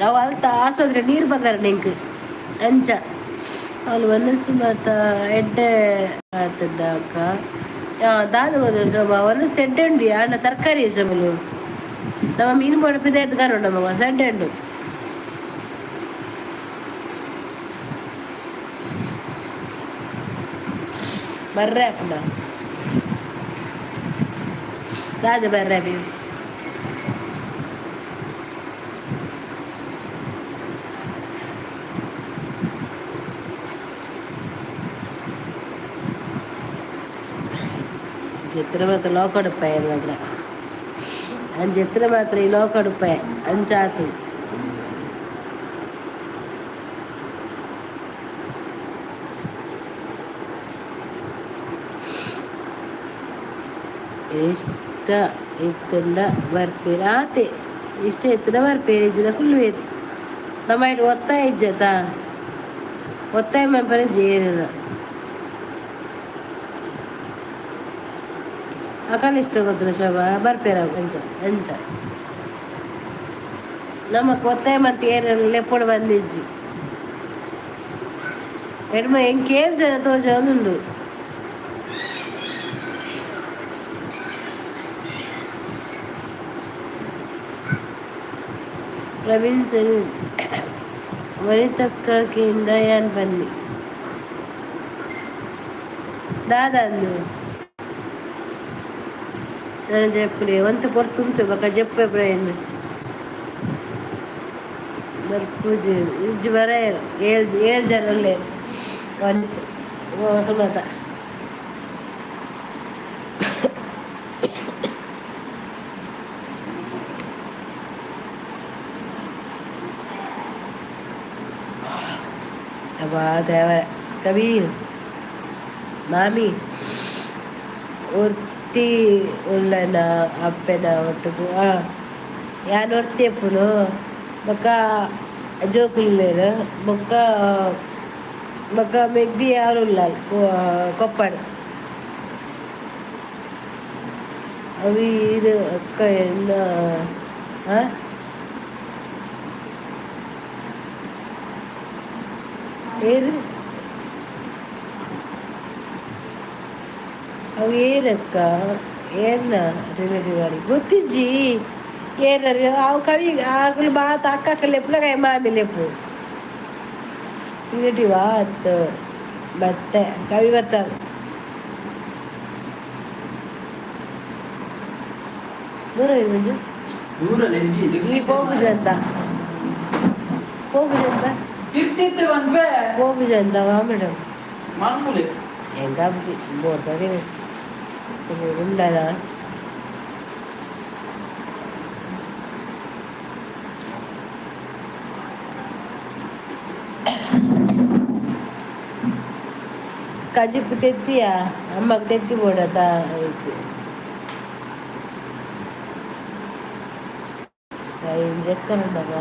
ಅವು ಅಲ್ತ ಆಸ್ಪತ್ರೆ ನೀರು ಬಗಾರ ನಿಂಗೆ ಅಂಚ వాళ్ళు వనసు మాత ఎడ్ಡೆ ಆತದ ಅಕ್ಕ ದಾದು ಹೋದ ಶೋಭಾ ವನಸ್ಸು ಎಡ್ಡೆ ಉಂಡು ಅಣ್ಣ ತರಕಾರಿ ಶೋಭಲು ನಮ್ಮ ಮೀನು ಬಡಪಿದೆ ಎದ್ಗಾರ ನಮಗ ಸಡ್ಡೆ ಉಂಡು ಬರ್ರೆ ಅಪ್ಪನ ದಾದು ಬರ್ರೆ ನೀವು ಎತ್ತರ ಮಾತ್ರ ಲೋಕಡುಪ್ಪಾಯ ಮಾತ್ರ ಅಂಚ ಎತ್ತರ ಮಾತ್ರ ಈ ಲೋಕಡುಪ್ಪಾಯ ಅಂಚಾತು ಇಷ್ಟ ಎತ್ತಂಡ ಬರ್ಪೇರ ಆತೆ ಇಷ್ಟ ಎತ್ತನ ಬರ್ಪೇರ ಇಜ್ಜಿನ ಕುಲ್ವೇರು ನಮ್ಮ ಇಟ್ಟು ಒತ್ತಾಯ ಇಜ್ಜತಾ ಒತ್ತಾಯ ಮೆಂಪರ ಜೇರಿನ ಅಕಾಲ ಇಷ್ಟ ಗೊತ್ತಿಲ್ಲ ಶೋಭಾ ಬರ್ಪೇರ ಅಂಚ ಅಂಚ ನಮ್ಮ ಕೊತ್ತಾಯ ಮತ್ತೆ ಏರೆಲ್ಲ ಎప్పుడు ಬಂದಿಜ್ಜಿ ಎಡ್ಮ ಹೆಂಗೆ ಕೇಳ್ತೇನೆ ತೋಜ ಒಂದುಂಡು ಪ್ರವೀಣ್ ಸೆಲ್ ವನಿತಕ್ಕಕಿಂದ ಯಾನ್ ಬನ್ನಿ దాదాందు నేను చెప్పలే వంత పొడుతుంటే ఒక చెప్పే బ్రెయిన్ మరి పూజ ఇజ్జు బరే ఏಳು ಜನರಲ್ಲೇ ಒಂದು ಮತ ಅಬ್ಬಾ ದೇವರ ಕಬೀರ್ ಮಾಮಿ ಒರ್ತಿ ಉಲ್ಲನ ಅಪ್ಪೆನ ಒಟ್ಟಿಗೂ ಯಾನ್ ಒರ್ತಿ ಅಪ್ಪುನು ಬೊಕ್ಕ ಜೋಕುಲ್ಲೇರು ಬೊಕ್ಕ ಮೆಗ್ದಿ ಯಾರು ಇಲ್ಲ ಕೊಪ್ಪಡು ಅವಿ ಇದು ಅಕ್ಕ ಎನ್ನ ಏರು ಅವು ಏನಕ್ಕ ಏನ ರಿಲೇಟಿವ್ ಆಗಿ ಗೊತ್ತಿಜ್ಜಿ ಏನಾರ ಅವು ಕವಿ ಆಗಲು ಮಾತು ಅಕ್ಕ ಲೆಪ್ಪುಲ ಕೈ ಮಾಮಿ ಲೆಪ್ಪು ರಿಲೇಟಿವ್ ಆತು ಮತ್ತೆ ಕವಿ ಬರ್ತಾವ ದೂರ ಇರುವುದು ಈ ಹೋಗುದು ಅಂತ ಹೋಗುದು ಅಂತ ಹೋಗುದು ಅಂತವಾ ಮೇಡಮ್ ಹೆಂಗಾಗ್ಬಿಟ್ಟು ಬೋರ್ತಾರೆ ಉಂಡನ ಕಜಿಪ್ಪು ತೆತ್ತಿಯಾ ಅಮ್ಮಗೆ ತೆತ್ತಿ ಬೋಡತ ಜಕ್ಕನುಂಡಗ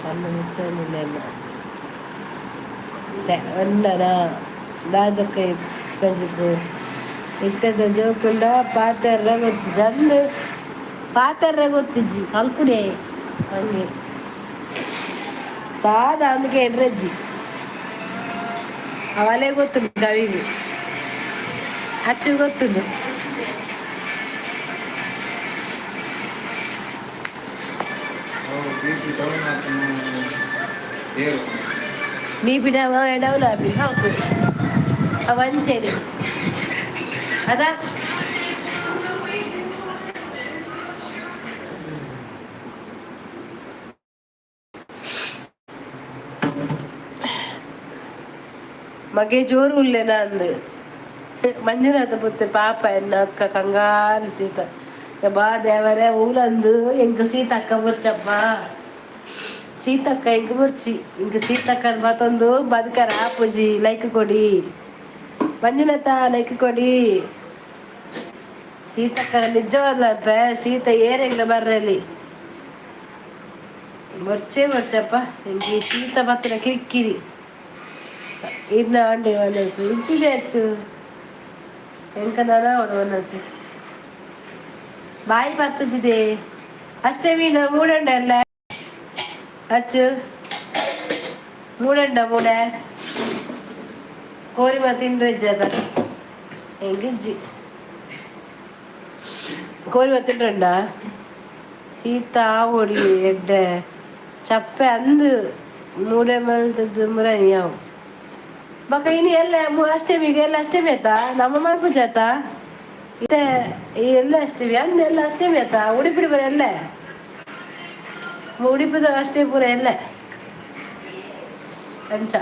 ಕಣ್ಣು ಮುಚ್ಚಲಿಲ್ಲ ಒಂದನ ದಾದಕ್ಕೆ ಕಜಿಪ್ಪು ಇತ್ತದ ಜೋಕುಂಡ ಪಾತೆರ್ರ ಗೊತ್ತು ಜಂದು ಪಾತೆರ್ರ ಗೊತ್ತಿಜ್ಜಿ ಕಲ್ಪುನೆ ಹಂಗೆ ದಾದ అందుకే ಎಡ್ರಜ್ಜಿ ಅವಲೇ ಗೊತ್ತುಂಡು ಕವಿಗೆ ಅಚ್ಚು ಗೊತ್ತುಂಡು ಬಿ.ಪಿ ಡೌನ್ ಆಪಿ ಹೌದು ಅವಂಚೇರಿ ಅದಾ ಮಗೆ ಜೋರು ಉಲ್ಲೆನ ಅಂದು ಮಂಜುನಾಥ ಪುತ್ರ ಪಾಪ ಎನ್ನ ಅಕ್ಕ ಕಂಗಾಲು ಸೀತ ಬಾ ದೇವರೇ ಊಲಂದು ಎಂಕ ಸೀತಕ್ಕ ಬರ್ಚಪ್ಪ ಸೀತಕ್ಕ ಎಂಕ ಬರ್ಚಿ ಇಂಕ ಸೀತಕ್ಕ ಮತ್ತೊಂದು ಬದುಕರ ಆಪುಜಿ ಲೈಕ್ ಕೊಡಿ ಮಂಜುನಾಥ ಲೈಕ್ ಕೊಡಿ ಸೀತಕ್ಕ ನಿಜವಾದ ಸೀತ ಏರೆಗ್ಲ ಬರ್ರಲ್ಲಿ ಬರ್ಚಪ್ಪ ಇಂಕ ಸೀತ ಬತ್ತಿನ ಕಿರಿಕಿರಿ ಇನ್ನ ಅಂಡಿ ಒನಸು ಇಂಚಿದೆ ಹೆಚ್ಚು ಎಂಕ ನಾನ ಒನಸು ಬಾಯಿ ಪತ್ತುಜಿದೆ ಅಷ್ಟೇ ಮೀನು ಮೂಡಂಡ ಅಲ್ಲ ಅಚ್ಚು ಮೂಡಂಡ ಮೂಡ ಕೋರಿ ತಿಂಡ್ರಜ್ಜದ ಹೆಂಗಿಜ್ಜಿ ಕೋರಿ ತಿಂಡ್ರಂಡ ಸೀತಾ ಓಡಿ ಎಡ್ಡ ಚಪ್ಪೆ ಅಂದು ಮೂಡೆ ಮಲ್ತದ್ದು ಮುರಣಿಯಾವು ಬಕ ಇನ್ನು ಎಲ್ಲ ಅಷ್ಟಮಿಗೆ ಎಲ್ಲ ಅಷ್ಟಮಿ ಆಯ್ತಾ ನಮ್ಮ ಮನ್ಪುಜ ಆಯ್ತಾ ಇದೆ ಎಲ್ಲ ಅಷ್ಟಮಿ ಅಂದ ಎಲ್ಲ ಅಷ್ಟಮಿ ಆಯ್ತಾ ಉಡುಪಿಡಿ ಬರ ಎಲ್ಲ ಉಡುಪಿದ ಅಷ್ಟೇ ಪೂರ ಎಲ್ಲ ಅಂಚ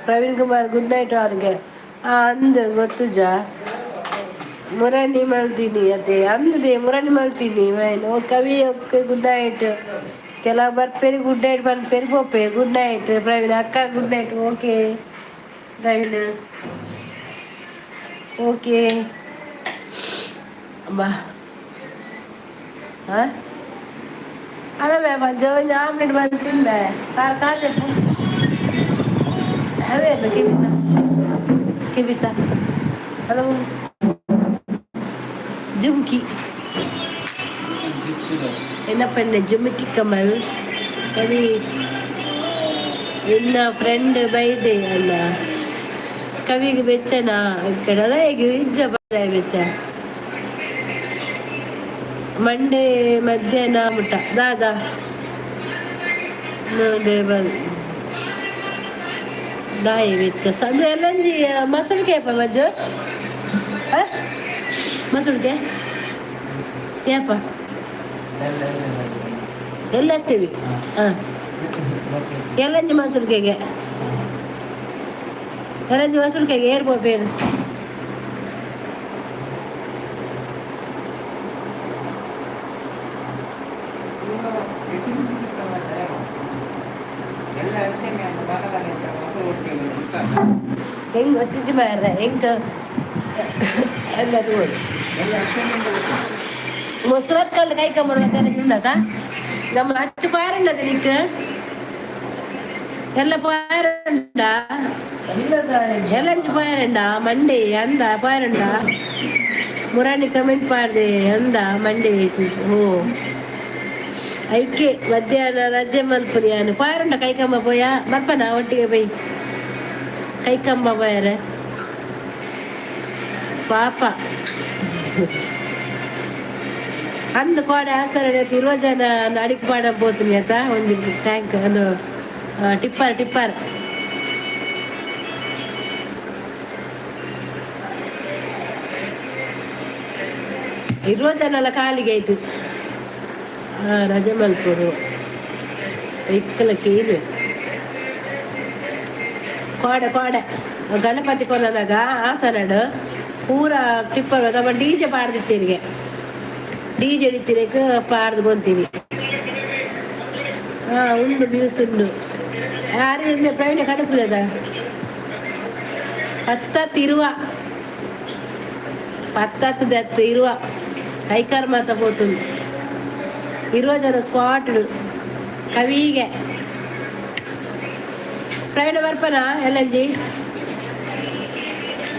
ಪ್ರವೀಣ್ ಕುಮಾರ್ ಗುಡ್ ನೈಟ್ ಅವ್ರಿಗೆ ಅಂದು ಗೊತ್ತುಜ ಮುರಣಿ ಮಲ್ತೀನಿ ಅದೇ ಅಂದದೆ ಮುರಣಿ ಮಲ್ತೀನಿ ಮೈನು ಕವಿ ಓಕೆ ಗುಡ್ ನೈಟ್ ಕೆಲವು ಬರ್ಪೇರಿ ಗುಡ್ ನೈಟ್ ಬಂದ್ಪೇರಿ ಪೋಪೆ ಗುಡ್ ನೈಟ್ ಪ್ರವೀಣ್ ಅಕ್ಕ good night okay Praveen okay ಬಾ ಹಾಂ ಅದೇ ಮಂಜು ಆಮ್ಲೆಟ್ ಬಂದು ತಿಂದೆ ಕಾದೆ ಅವೇ ಅದು ಕಿವಿತ ಅದು ಜುಮ್ಕಿ ಏನಪ್ಪಣ್ಣೆ ಜುಮ್ಕಿ ಕಮಲ್ ಕವಿ ಇನ್ನ ಫ್ರೆಂಡ್ ಬೈದೆ ಅಲ್ಲ ಕವಿಗೆ ಬೆಚ್ಚನಾ ಕಡೆ ಈಗ ಇಜ್ಜ ಬೆಚ್ಚ ಮಂಡೇ ಮಧ್ಯಾಹ್ನ ಮುಟ್ಟ ದಾದಾ ದಾಯಿ ಬೆಚ್ಚ ಸಂದ್ರೆ ಎಲ್ಲಂಜಿ ಮಸಳಿಗೆ ಅಪ್ಪ ಮಜ್ಜು ಮಸಳಿಗೆ ಏಪ ಎಲ್ಲ ಹಚ್ತೀವಿ ಹಾಂ ಎಲ್ಲಂಜಿ ಮಸಳಿಗೆಗೆ ಎಲ್ಲಂಜಿ ಮಸಳಿಗೆಗೆ ಏರ್ಬೋ ಪೇರು ಹೆಂಗೆ ಒತ್ತಿದ್ದು ಮಾರ್ರೆ ಹೆಂಗೆ ಎಲ್ಲ ಮೊಸರತ್ ಕಲ್ಲು ಕೈ ಕಮ್ಮಡ ನಮ್ಮ ಅಚ್ಚು ಪಾರುಂಡದ ನಿಕ್ಕ ಎಲ್ಲ ಪಾರುಂಡ ಎಲ್ಲಂಚು ಪಾರುಂಡ ಮಂಡೆ ಅಂದ ಪಾರುಂಡ ಮುರಾಣಿ ಕಮೆಂಟ್ ಪಾಡ್ದೆ ಅಂದ ಮಂಡೆ ಓ ಐಕೆ ಮಧ್ಯಾಹ್ನ ರಜೆ ಮಲ್ಪುರಿ ನಾನು ಪಾರುಂಡ ಕೈಕಮ್ಮ ಪೋಯ ಬರ್ಪನ ಒಟ್ಟಿಗೆ ಬೈ ಕೈಕಮ್ಮ ಪೋಯಾರ ಪಾಪ ಅಂದು ಕೋಡೆ ಆಸರ ತಿರುವಜನ ಅಡಿಗೆ ಪಾಡ ಬೋತೀನಿ ಆಯ್ತ ಒಂದು ಟ್ಯಾಂಕ್ ಒಂದು ಟಿಪ್ಪರ್ ಇರುವ ಜನ ಎಲ್ಲ ಕಾಲಿಗೆ ಆಯ್ತು ರಜೆ ಮಲ್ಪುರು ಇಕ್ಕಲಕ್ಕೆ ಏನು ಕೋಡೆ ಗಣಪತಿ ಕೊನಾಗ ಆಸನಡು ಪೂರ ಟಿಪ್ಪರ್ ತಮ್ಮ ಡಿಜೆ ಪಾಡ್ದಿತ್ತೀರಿಗೆ ಡಿಜೆ ಹಿಡಿತೀರಕ್ಕೆ ಪಾಡ್ದು ಬಂತೀವಿ ಉಂಡು ನ್ಯೂಸ್ ಉಂಡು ಯಾರು ಪ್ರವೀಣ ಕಡುಪುದ ಇರುವ ಇರುವ ಕೈಕಾರ್ ಮಾತ పోతుంది ಇರುವ ಜನ ಸ್ಪಾಟ್ ಕವಿಗೆ ಪ್ರಯಾಣ ಬರ್ಪನ ಎಲ್ಲಂಜಿ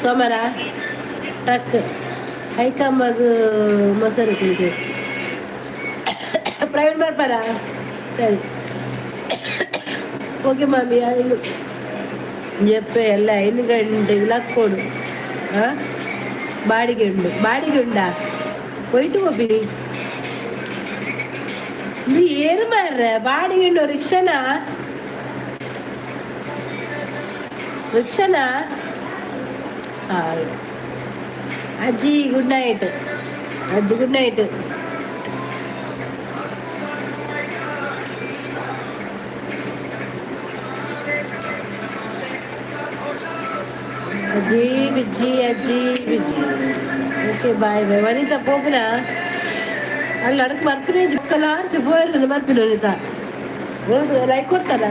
ಸೋಮವಾರ ಟ್ರಕ್ ಕೈಕಮ್ಮಗ ಮೊಸರು ಕುಡಿದು ಪ್ರವೀಣ್ ಬರ್ಪನ ಸರಿ ಓಕೆ ಮಾಮಿ ಇನ್ನು చెప్పే ಎಲ್ಲ 5 ಗಂಟೆಗೆ ಲಕ್ಕೋಡು ಬಾಡಿಗೆ ಉಂಡ പോയിട്ട് പോപ്പിനി നീ ഏറ് മാറേ ബാടിക ഉണ്ടോ റിക്ഷനാ അജ്ജി ഗുഡ് നൈറ്റ് ಅಜ್ಜಿ ಓಕೆ ಬಾಯ್ ವನಿತಾ ಹೋಗ್ಲಾ ಅಲ್ಲಿ ಅಡಕ್ಕೆ ಬರ್ತೀನಿ ಕಲಾರ್ಸಿ ಹೋಯ್ತು ಬರ್ತೀನಿ ವನಿತಾ ಲೈಕ್ ಕೊಡ್ತಾರ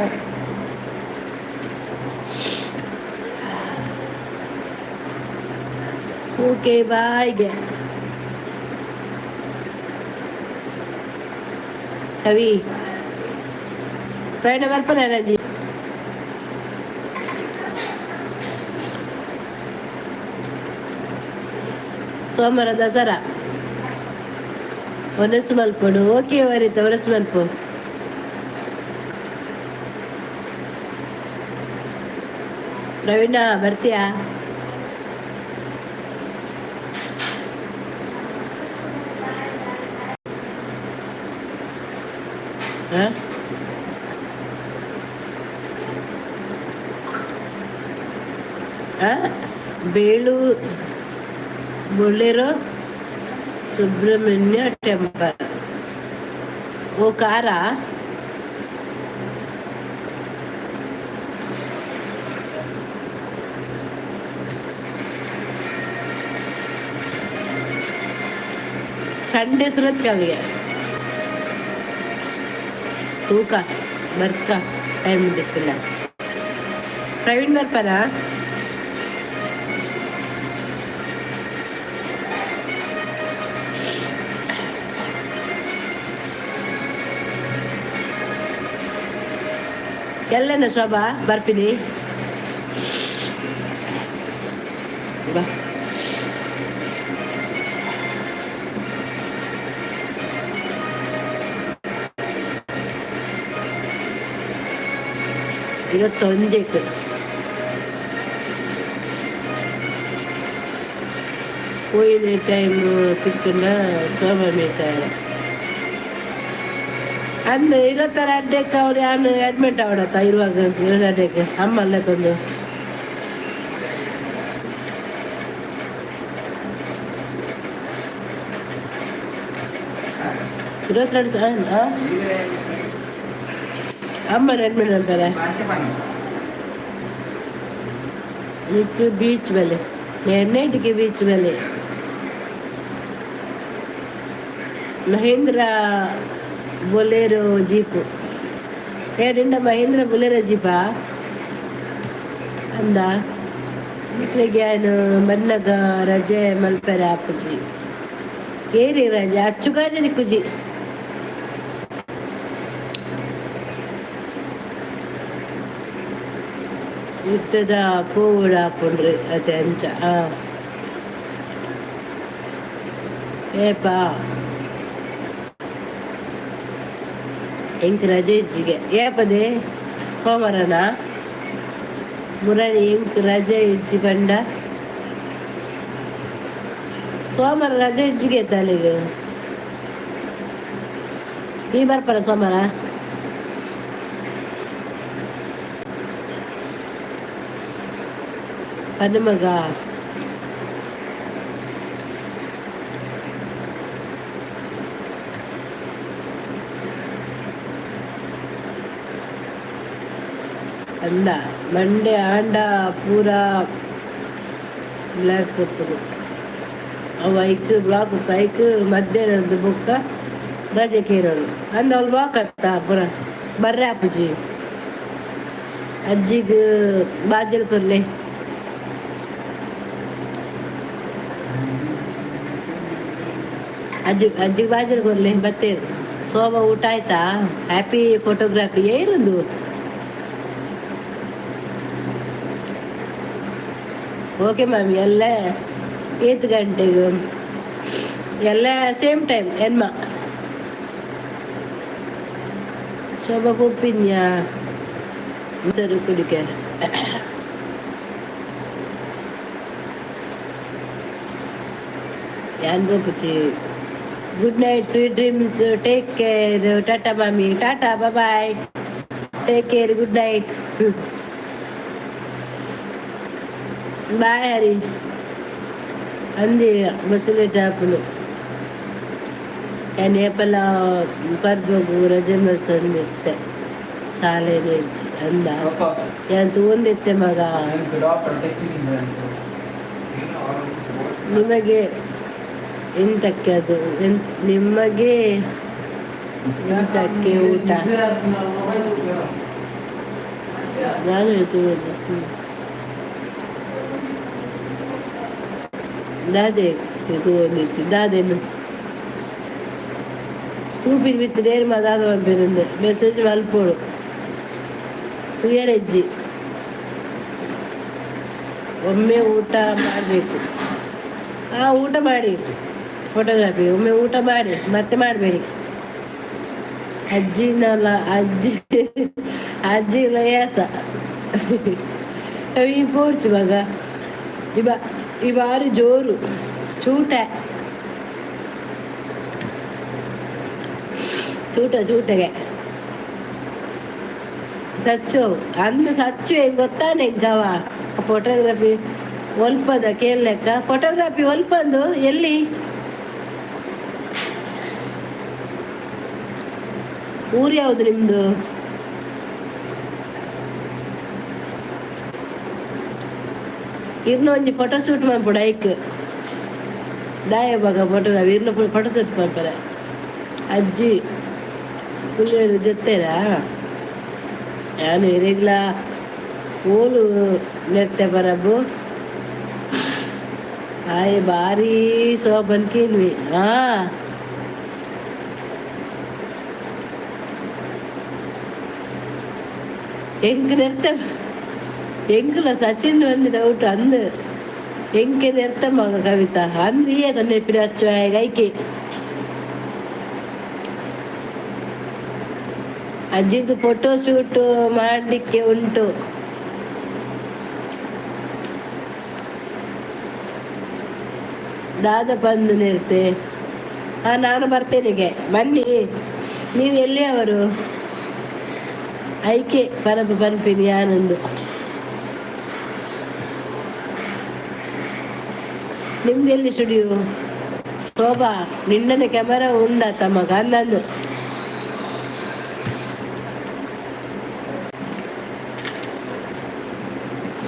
ಓಕೆ ಬಾಯ್ಗೆ ಕವಿ ಪ್ರಯಾಣ ಬರ್ಪನ ರಜಿ ಸೋಮವಾರ ದಸರಾ ಒನಸು ಮಲ್ಪಡು ಓಕೆ ವರಿತ ಒನಸು ಮಲ್ಪು ಪ್ರವೀಣ ಬರ್ತೀಯಾ ಬೊಳ್ಳೇರೋ ಸುಬ್ರಹ್ಮಣ್ಯ ಟೆಂಪಲ್ ಓ ಕಾರ ಸಂಡೇ ಸುರತ್ ಕವಿಗೆ ತೂಕ ಬರ್ಕ ಟೈಮ್ ದಿಕ್ಕಿಲ್ಲ ಪ್ರವೀಣ್ ಬರ್ಪಾರ ಎಲ್ಲನ ಶೋಭಾ ಬರ್ತೀನಿ ಬಾ. ಇವತ್ತೊಂದಕ್ಕೆ ಹೋಯಿನ ಟೈಮು ತಿಳ್ಕೊಂಡ ಶೋಭಾ ಮೀಟಾಯ ಅಂದು 26 ಅಡ್ಡಕ್ಕೆ ಅವ್ರು ಯಾನು ಅಡ್ಮಿಟ್ ಆವಡತ್ತ ಇರುವಾಗ 20 ಅಡ್ಡಕ್ಕೆ ಅಮ್ಮಲ್ಲೇ ತಂದು 22 అమ్మని అడ్మిట్ అంటారా మీకు బీచ్ వెళ్ళి ఎన్నింటికి బీచ్ వెళ్ళి మహేంద్ర బొలేరో జీపు ఏడిండ మహేంద్ర బొలేరో జీపా ಅಂದ ಮಕ್ಕಳಿಗೆ ಏನು ಮನ್ನಾಗ ರಜೆ ಮಲ್ಪೆರೆ ಅಪ್ಪುಜಿ ಏರಿ ರಜೆ ಅಚ್ಚು ಕಾಜೆ ದಿಕ್ಕುಜಿ ಇತ್ತದ ಪೂಡ ಹಾಕೊಂಡ್ರಿ ಅದೇ ಅಂಚ ಏಪಾ ಎಂಕ್ ರಜೆ ಇಜ್ಜಿಗೆ ಏಪದೆ ಸೋಮವಾರನ ಮುರಾರಿ ಎಂಕ್ ರಜೆ ಇಜ್ಜಿ ಬಂಡ ಸೋಮವಾರ ರಜೆ ಇಜ್ಜಿಗೆ ತಲೆಗೆ ಈ ಬರ್ಪರ ಸೋಮವಾರ ಹನುಮಗ ಅಂದ ಮಂಡೆ ಆಂಡ ಪೂರ ಬ್ಲಾಕ್ ಕಪ್ಪದು ಅವು ಐಕ್ ಬ್ಲಾಕ್ ಐಕ್ ಮಧ್ಯಾಹ್ನದ ಬುಕ್ಕ ರಜೆ ಕೇರೋಳು ಅಂದ ಅವ್ಳು ಬ್ಲಾಕ್ ಅತ್ತ ಪೂರ ಬರ್ರೆ ಅಪ್ಪುಜಿ ಅಜ್ಜಿಗೆ ಬಾಜಲ್ ಕೊರ್ಲೆ ಅಜ್ಜಿಗೆ ಬಾಜಲ್ ಕೊರ್ಲೆ ಬತ್ತೇರು ಶೋಭಾ ಊಟ ಆಯ್ತಾ ಹ್ಯಾಪಿ ಫೋಟೋಗ್ರಾಫಿ ಏರುಂದು ಓಕೆ ಮ್ಯಾಮ್ ಎಲ್ಲ 8 ಗಂಟೆಗೆ ಎಲ್ಲ ಸೇಮ್ ಟೈಮ್ ಎನ್ಮ ಶೋಭಾ ಪುಪ್ಪಿನ್ಯಾ ಸರಿ ಕುಡಿಕೆ ಯಾನ್ ಬೋಪುಚಿ good night sweet dreams take care tata ಮಾಮಿ tata bye take care good night bye Hari ಅಂದಿ ಬಸ್ಸಲ್ಲಿ ಟಾಪಲು ನಾನು ಏಪಲ್ಲ ಬರ್ಬೋಗು ರಜೆ ಮರ್ತಂದಿತ್ತೆ ಶಾಲೆಗೆ ಹೆಚ್ಚಿ ಅಂದ ಎಂತ ಒಂದಿತ್ತೆ ಮಗ ನಿಮಗೆ ಎಂತಕ್ಕೆ ಅದು ನಿಮಗೆ ಎಂತಕ್ಕೆ ಊಟ ನಾನು ಹೇಳ್ತೀನಿ ದಾದೆ ಇದು ಒಂದಿತ್ತು ದಾದೇನು ತೂಪಿನ ಬಿತ್ತು ನೇರು ಮಾದಾದ ಬಂಪಿನಿಂದ ಮೆಸೇಜ್ ಮಲ್ಪೋಳು ತುಯರಜ್ಜಿ ಒಮ್ಮೆ ಊಟ ಮಾಡಬೇಕು ಊಟ ಮಾಡಿ ಫೋಟೋಗ್ರಾಫಿ ಒಮ್ಮೆ ಊಟ ಮಾಡಿ ಮತ್ತೆ ಮಾಡಬೇಡಿ ಅಜ್ಜಿನಲ್ಲ ಅಜ್ಜಿ ಲಯಾಸ ಅವಿ ಪೋರ್ಚು ಮಗ ಈ ಬಾರಿ ಜೋರು ಚೂಟಗೆ ಸಚ್ಚು ಅಂದು ಸಚ್ಚು ಹೆಂಗೆ ಗೊತ್ತಾನೆ ಹೆಂಗವ ಫೋಟೋಗ್ರಫಿ ಒಲ್ಪದ ಕೇಳಲೆಕ್ಕ ಫೋಟೋಗ್ರಫಿ ಒಲ್ಪಂದು ಎಲ್ಲಿ ಊರು ಯಾವುದು ನಿಮ್ಮದು ಇರ್ನ ಒಂಜಿ ಫೋಟೋ ಶೂಟ್ ಮಾಡ್ಬಿಡ ಐಕ್ ದಾಯ ಬಾಗ ಫೋಟೋಗ್ರಾಫಿ ಇರ್ನ ಫೋಟೋ ಶೂಟ್ ಮಾಡ್ತಾರೆ ಅಜ್ಜಿ ಪುಳ್ಳಿಯರು ಜೊತೆರಾ ನಾನು ಇರಿಗ್ಲ ಓಲು ನೆತ್ತೆ ಬರಬು ಆಯ್ ಭಾರಿ ಶೋಭನ್ ಕಿನ್ವಿ ಎಂಕ್ ನೆರ್ತ ಎಂಕುಲ ಸಚಿನ್ ಒಂದು ಡೌಟ್ ಅಂದು ಎಂಕೆ ನೆರ್ತ ಮಗ ಕವಿತಾ ಅಂದ್ರಿಯೇ ತಂದೆ ಪಿರಿ ಹಚ್ಚುವ ಗೈಕೆ ಅಜ್ಜಿದ್ದು ಫೋಟೋ ಶೂಟ್ ಮಾಡಲಿಕ್ಕೆ ಉಂಟು. ದಾದ ಬಂದು ನಿರ್ತೆ ನಾನು ಬರ್ತೇನೆಗೆ ಬನ್ನಿ. ನೀವು ಎಲ್ಲಿ ಅವರು ಐಕೆ ಪರಪ ಬರ್ತೀನಿ ಆನಂದು. ನಿಮ್ದು ಎಲ್ಲಿ ಸ್ಟುಡಿಯೋ ಶೋಭಾ ನಿನ್ನನೆ ಕ್ಯಾಮರಾ ಉಂಡಾ ತಮ್ಮಗ ಅಂದಂದು.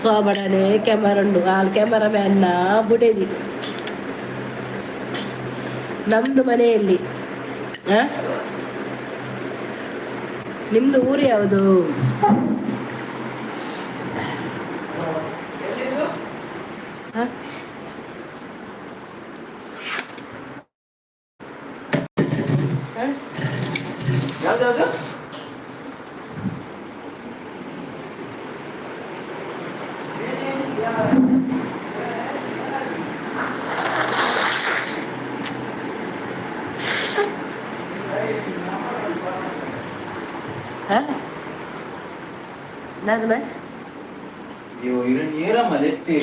ಶೋಭಡನೆ ಕ್ಯಾಮರಾ ಉಂಡು ಆಲ್ ಕ್ಯಾಮರಾ ಮ್ಯಾನ್ನ ಬುಡೇದಿ ನಮ್ದು ಮನೆಯಲ್ಲಿ. ನಿಮ್ದು ಊರು ಯಾವುದು? ಯಾವ್ದು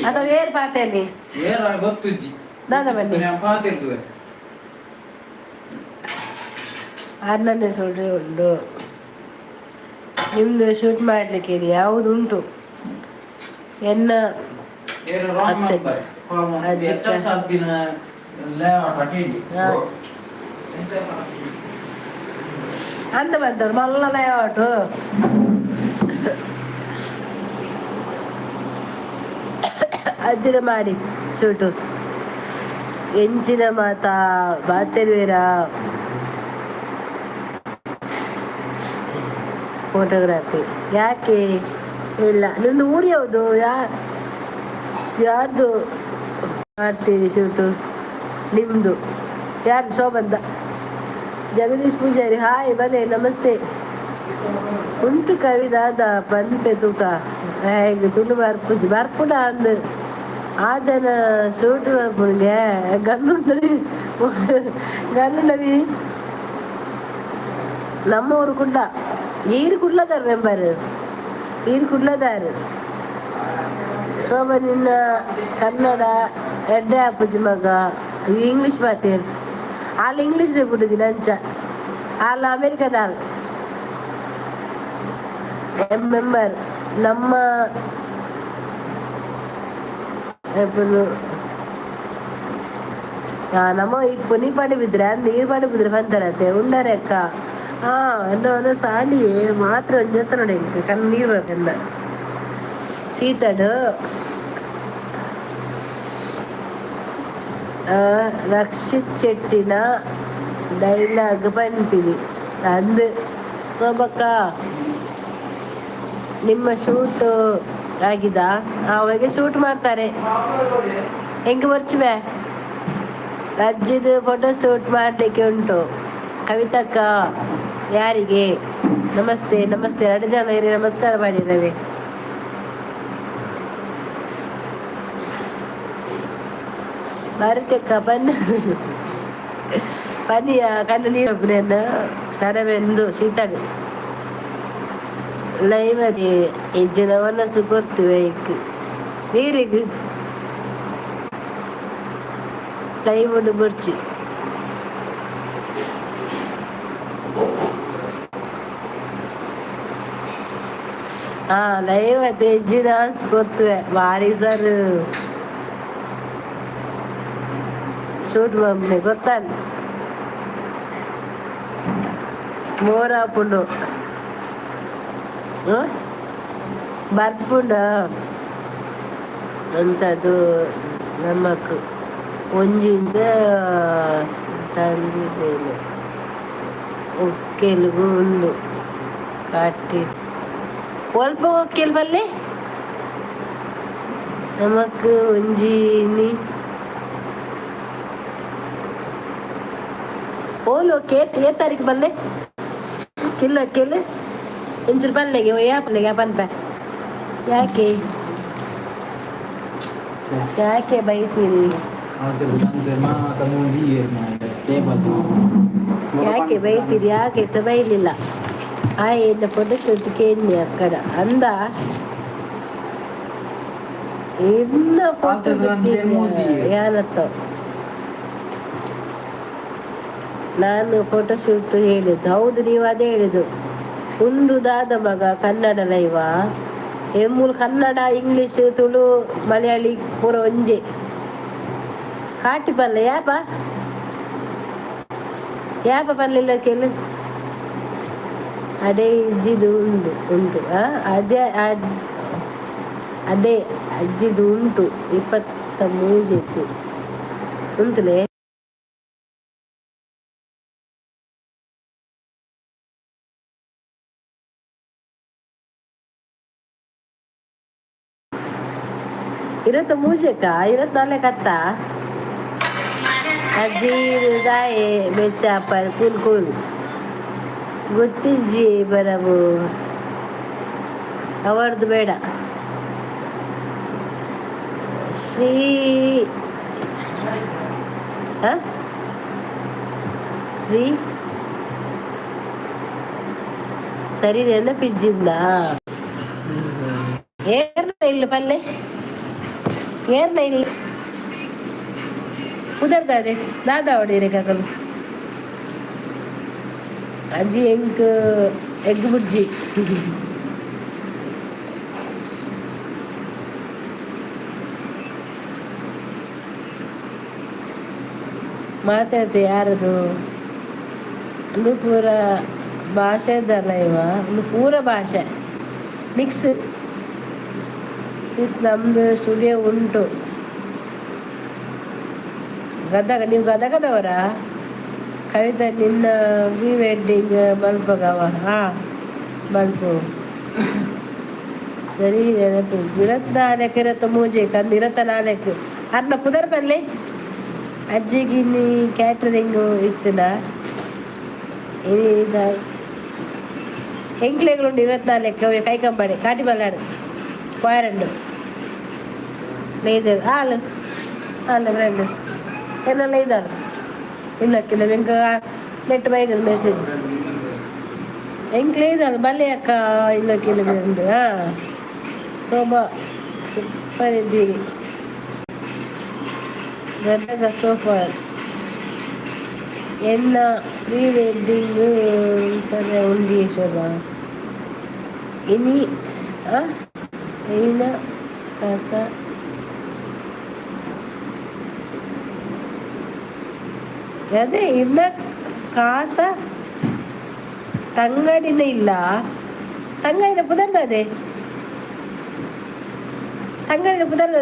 ಅದು ಏರ್ ಪಾತೆಯಲ್ಲಿ ಗೊತ್ತುಜ್ಜಿ ದಾದ ಬನ್ನಿ ಪಾತಿರ್ತದೆ ಅನ್ನನ್ನೇ ಸೊಡ್ರೆ ಉಂಟು. ನಿಮ್ದು ಶೂಟ್ ಮಾಡ್ಲಿಕ್ಕೆ ಇದೆ ಯಾವುದು ಉಂಟು ಎನ್ನ ಅಂದ ಬಂದರು ಮಲ್ಲ ಲೇಔಟು ಅಜ್ಜಿನ ಮಾಡಿ ಶೂಟು ಎಂಚಿನ ಮಾತಾ ಬಾತೆರ್ವೇರ ಫೋಟೋಗ್ರಾಫಿ ಯಾಕೆ ಇಲ್ಲ. ನಿಮ್ದು ಊರು ಯಾವುದು? ಯಾರ್ದು ಮಾಡ್ತೀರಿ ಶೂಟು? ನಿಮ್ಮದು ಯಾರ್ದು? ಶೋಭಂತ ಜಗದೀಶ್ ಪೂಜಾರಿ ಹಾಯ್ ಬಲೆ ನಮಸ್ತೆ. ಉಂಟು ಕವಿದಾದ ಪನ್ಪೆ ತೂಕ ಹೇಗೆ ತುಳು ಬರ್ಪುಜಿ ಬರ್ಪುಡ ಅಂದ ಆ ಜನ ಶೂಟ್ ಬರ್ಪುಣ್ಗೆ ಗನ್ನುಂಡವಿ ನಮ್ಮ ಊರು ಕುಡ್ಲ ಈರು ಕುಡ್ಲದಾರ ಮೆಂಬರ್ ಈರು ಕುಡ್ಲದಾರು. ಶೋಭಾ ನಿನ್ನ ಕನ್ನಡ ಎಡ್ಡೆ ಅಪ್ಪಜಿ ಮಗ ಇಂಗ್ಲೀಷ್ ಮಾತೇರು ಅಲ್ಲಿ ಇಂಗ್ಲೀಷ್ ಬಿಡುದಿ ಲಂಚ ಅಲ್ಲ ಅಮೇರಿಕದ ಮೆಂಬರ್ ನಮ್ಮ ನಮ್ಮ ಪುನಿ ಪಾಡಿ ಬಿದ್ರೆ ಅಂದ್ ನೀರು ಪಾಡಿ ಬಿದ್ರೆ ಬಂತಾರತ್ತೆ ಉಂಡರೆ ಅಕ್ಕ ಎನ್ನ ಸಾಲಿಯೇ ಮಾತ್ರ ಒಂಜತ್ತ ನೋಡಿ ಕಣ್ಣು ನೀರು ಬರ್ತಂದ ಶೀತಡು ರಕ್ಷಿತ್ ಶೆಟ್ಟಿನ ಡೈಲಾಗ್ ಪನ್ಪಿನಿ ಅಂದು. ಶೋಭಕ್ಕ ನಿಮ್ಮ ಶೂಟ್ ಆಗಿದ ಅವಾಗ ಶೂಟ್ ಮಾಡ್ತಾರೆ ಹೆಂಗೆ ಬರ್ಚಿವೆ ಅಜ್ಜಿದು ಫೋಟೋ ಶೂಟ್ ಮಾಡಲಿಕ್ಕೆ ಉಂಟು. ಕವಿತಕ್ಕ ಯಾರಿಗೆ? ನಮಸ್ತೆ ನಮಸ್ತೆ 2 ಜನ ಇರಿ ನಮಸ್ಕಾರ ಮಾಡಿದ್ದೇವೆ. ಭಾರತಕ್ಕ ಪನಿಯ ಕಣ್ಣು ನೀರೊಬ್ಬನ ತರವೆಂದು ಶೀತಡು ಲೈವ್ ಅದೇ ಹೆಜ್ಜಿನ ಮನಸ್ಸು ಕೊಡ್ತೀವಿ ನೀರಿಗೆ ಲೈವ್ ಒಂದು ಬರ್ಚಿ ಲೈವ್ ಅದೇ ಹೆಜ್ಜೆ ಡಾನ್ಸ್ ಕೊಡ್ತೀವಿ ಭಾರಿ ಸರ್ ಶೂಟ್ ಮಮ್ಮಿ ಗೊತ್ತಾನ ಮೋರಾಪುಂಡು ಬರ್ಪುಂಡ ಅಂಥದ್ದು ನಮ್ಮಕ್ಕು ಒಂಜಿಂದ ತಂದಿದ್ದೇನೆ ಒಕ್ಕೆಲ್ಗೂ ಒಂದು ಕಾಟಿ ಸ್ವಲ್ಪ ಒಕ್ಕೆಲ್ ಬಲ್ಲೆ ನಮಕ್ ಒಂಜಿನಿ ಓಲು ಏ ತಾರೀಕು ಬಲ್ಲೆ ಕಿಲ್ಲ ಕೆಲ್ ಒಂಚೂರು ಪಲ್ಲೆಗೆ ಯಾಪಲ್ಲೆಗೆ ಪನ್ಪ ಯಾಕೆ ಯಾಕೆ ಬೈತೀರಿ ಯಾಕೆ ಬೈತೀರಿ ಯಾಕೆ ಸಹ ಬೈಲಿಲ್ಲ ಆಯ್ತು ಫೋಟೋಶೂಟ್ ಕೇಳಿ ಅಕ್ಕನ ಅಂದ ಇನ್ನ ಫೋಟೋಶೂಟ್ ಯಾನತ್ತ ನಾನು ಫೋಟೋಶೂಟ್ ಹೇಳಿದ್ದು ಹೌದು ನೀವು ಅದೇ ಹೇಳಿದ್ದು ಉಂಡುದಾದ ಮಗ ಕನ್ನಡ ಲೈವ ಎಮ್ಮೂಲು ಕನ್ನಡ ಇಂಗ್ಲೀಷ್ ತುಳು ಮಲಯಾಳಿ ಪೂರ ಒಂಜೆ ಕಾಟಿ ಪಲ್ಲೆ ಯಾಪ ಯಾಪ ಪಲ್ಲೆಲ್ಲ ಕೇಳು ಅದೇ ಇಜ್ಜಿದು ಉಂಟು ಅದೇ ಅದೇ ಅಜ್ಜಿದು ಉಂಟು 23 ಉಂಟುಲೇ ಇರತ್ತ ಮೂಜಕ್ಕ 24 ಅತ್ತ ಅಜ್ಜಿ ದಾಯೆ ಬೆಚ್ಚಾಪರ್ ಕೂಲ್ ಕೂಲ್ ಗೊತ್ತಿಜ್ಜಿ ಬರವು ಅವರದ್ದು ಬೇಡ ಶ್ರೀ ಶ್ರೀ ಸರಿ ನೆನಪಿಜ್ಜಿಂದ ಏರ್ನ ಇಲ್ಲ ಪಲ್ಲೆ ಏರ್ನ ಇಲ್ಲ ಉದರ್ದಾದೆ ದಾದಾ ಹೊಡೀರಿ ಕಾಕಲು ಅಜ್ಜಿ ಎಗ್ ಬುರ್ಜಿ ಮಾತಾಡ್ತೆ ಯಾರದು ಒಂದು ಪೂರ ಭಾಷೆದಲ್ಲ ಇವ ಒಂದು ಪೂರ ಭಾಷೆ ಮಿಕ್ಸ್ ನಮ್ದು ಸ್ಟುಡಿಯೋ ಉಂಟು ಗದಗ ನೀವು ಗದಗದವರ ಕವಿತಾ ನಿನ್ನ ಪ್ರೀ ವೆಡ್ಡಿಂಗ್ ಮಲ್ಪಗವ ಮಲ್ಪು ಸರಿ ನೆನಪು 24 ಕಂದು 24 ಅರ್ನ ಪುದರ್ ಬಲ್ಲೆ ಅಜ್ಜಿಗೆ ನೀ ಕ್ಯಾಟ್ರಿಂಗು ಇತ್ತನ ಇದು ಎಂಕ್ಲೆಗಳುಂಡು 24 ಕೈಕಂಬಾಡಿ ಕಾಟಿ ಬಲ್ಲಾಡು ಕೊಯರಂಡು ಲೇದರ್ ಹಾಲು ಬ್ರೆಡ್ ಏನೆಲ್ಲ ಇದ್ದಾವೆ ಇಲ್ಲಕ್ಕಿಲ್ಲ ಬೆಂಕ ನೆಟ್ ಬೈದಲ್ಲ ಮೆಸೇಜ್ ಎಂಕ್ಲೆ ಇದಲ್ಲ ಬಲ್ಲೆ ಅಕ್ಕ ಇಲ್ಲಕ್ಕಿಲ್ಲ ಶೋಭಾ ಸೂಪರ್ ಇದ್ದೀರಿ ಗದಗ ಸೂಪರ್ ಎನ್ನ ಪ್ರೀ ವೆಡ್ಡಿಂಗ್ ಉಂಡಿ ಶೋಭಾ ಇನಿ ಕಸ ಅದೇ ಇನ್ನ ಕಾಸ ತಂಗಡಿನ ಇಲ್ಲ ತಂಗಡಿನ ಪುದರ್ದದೆ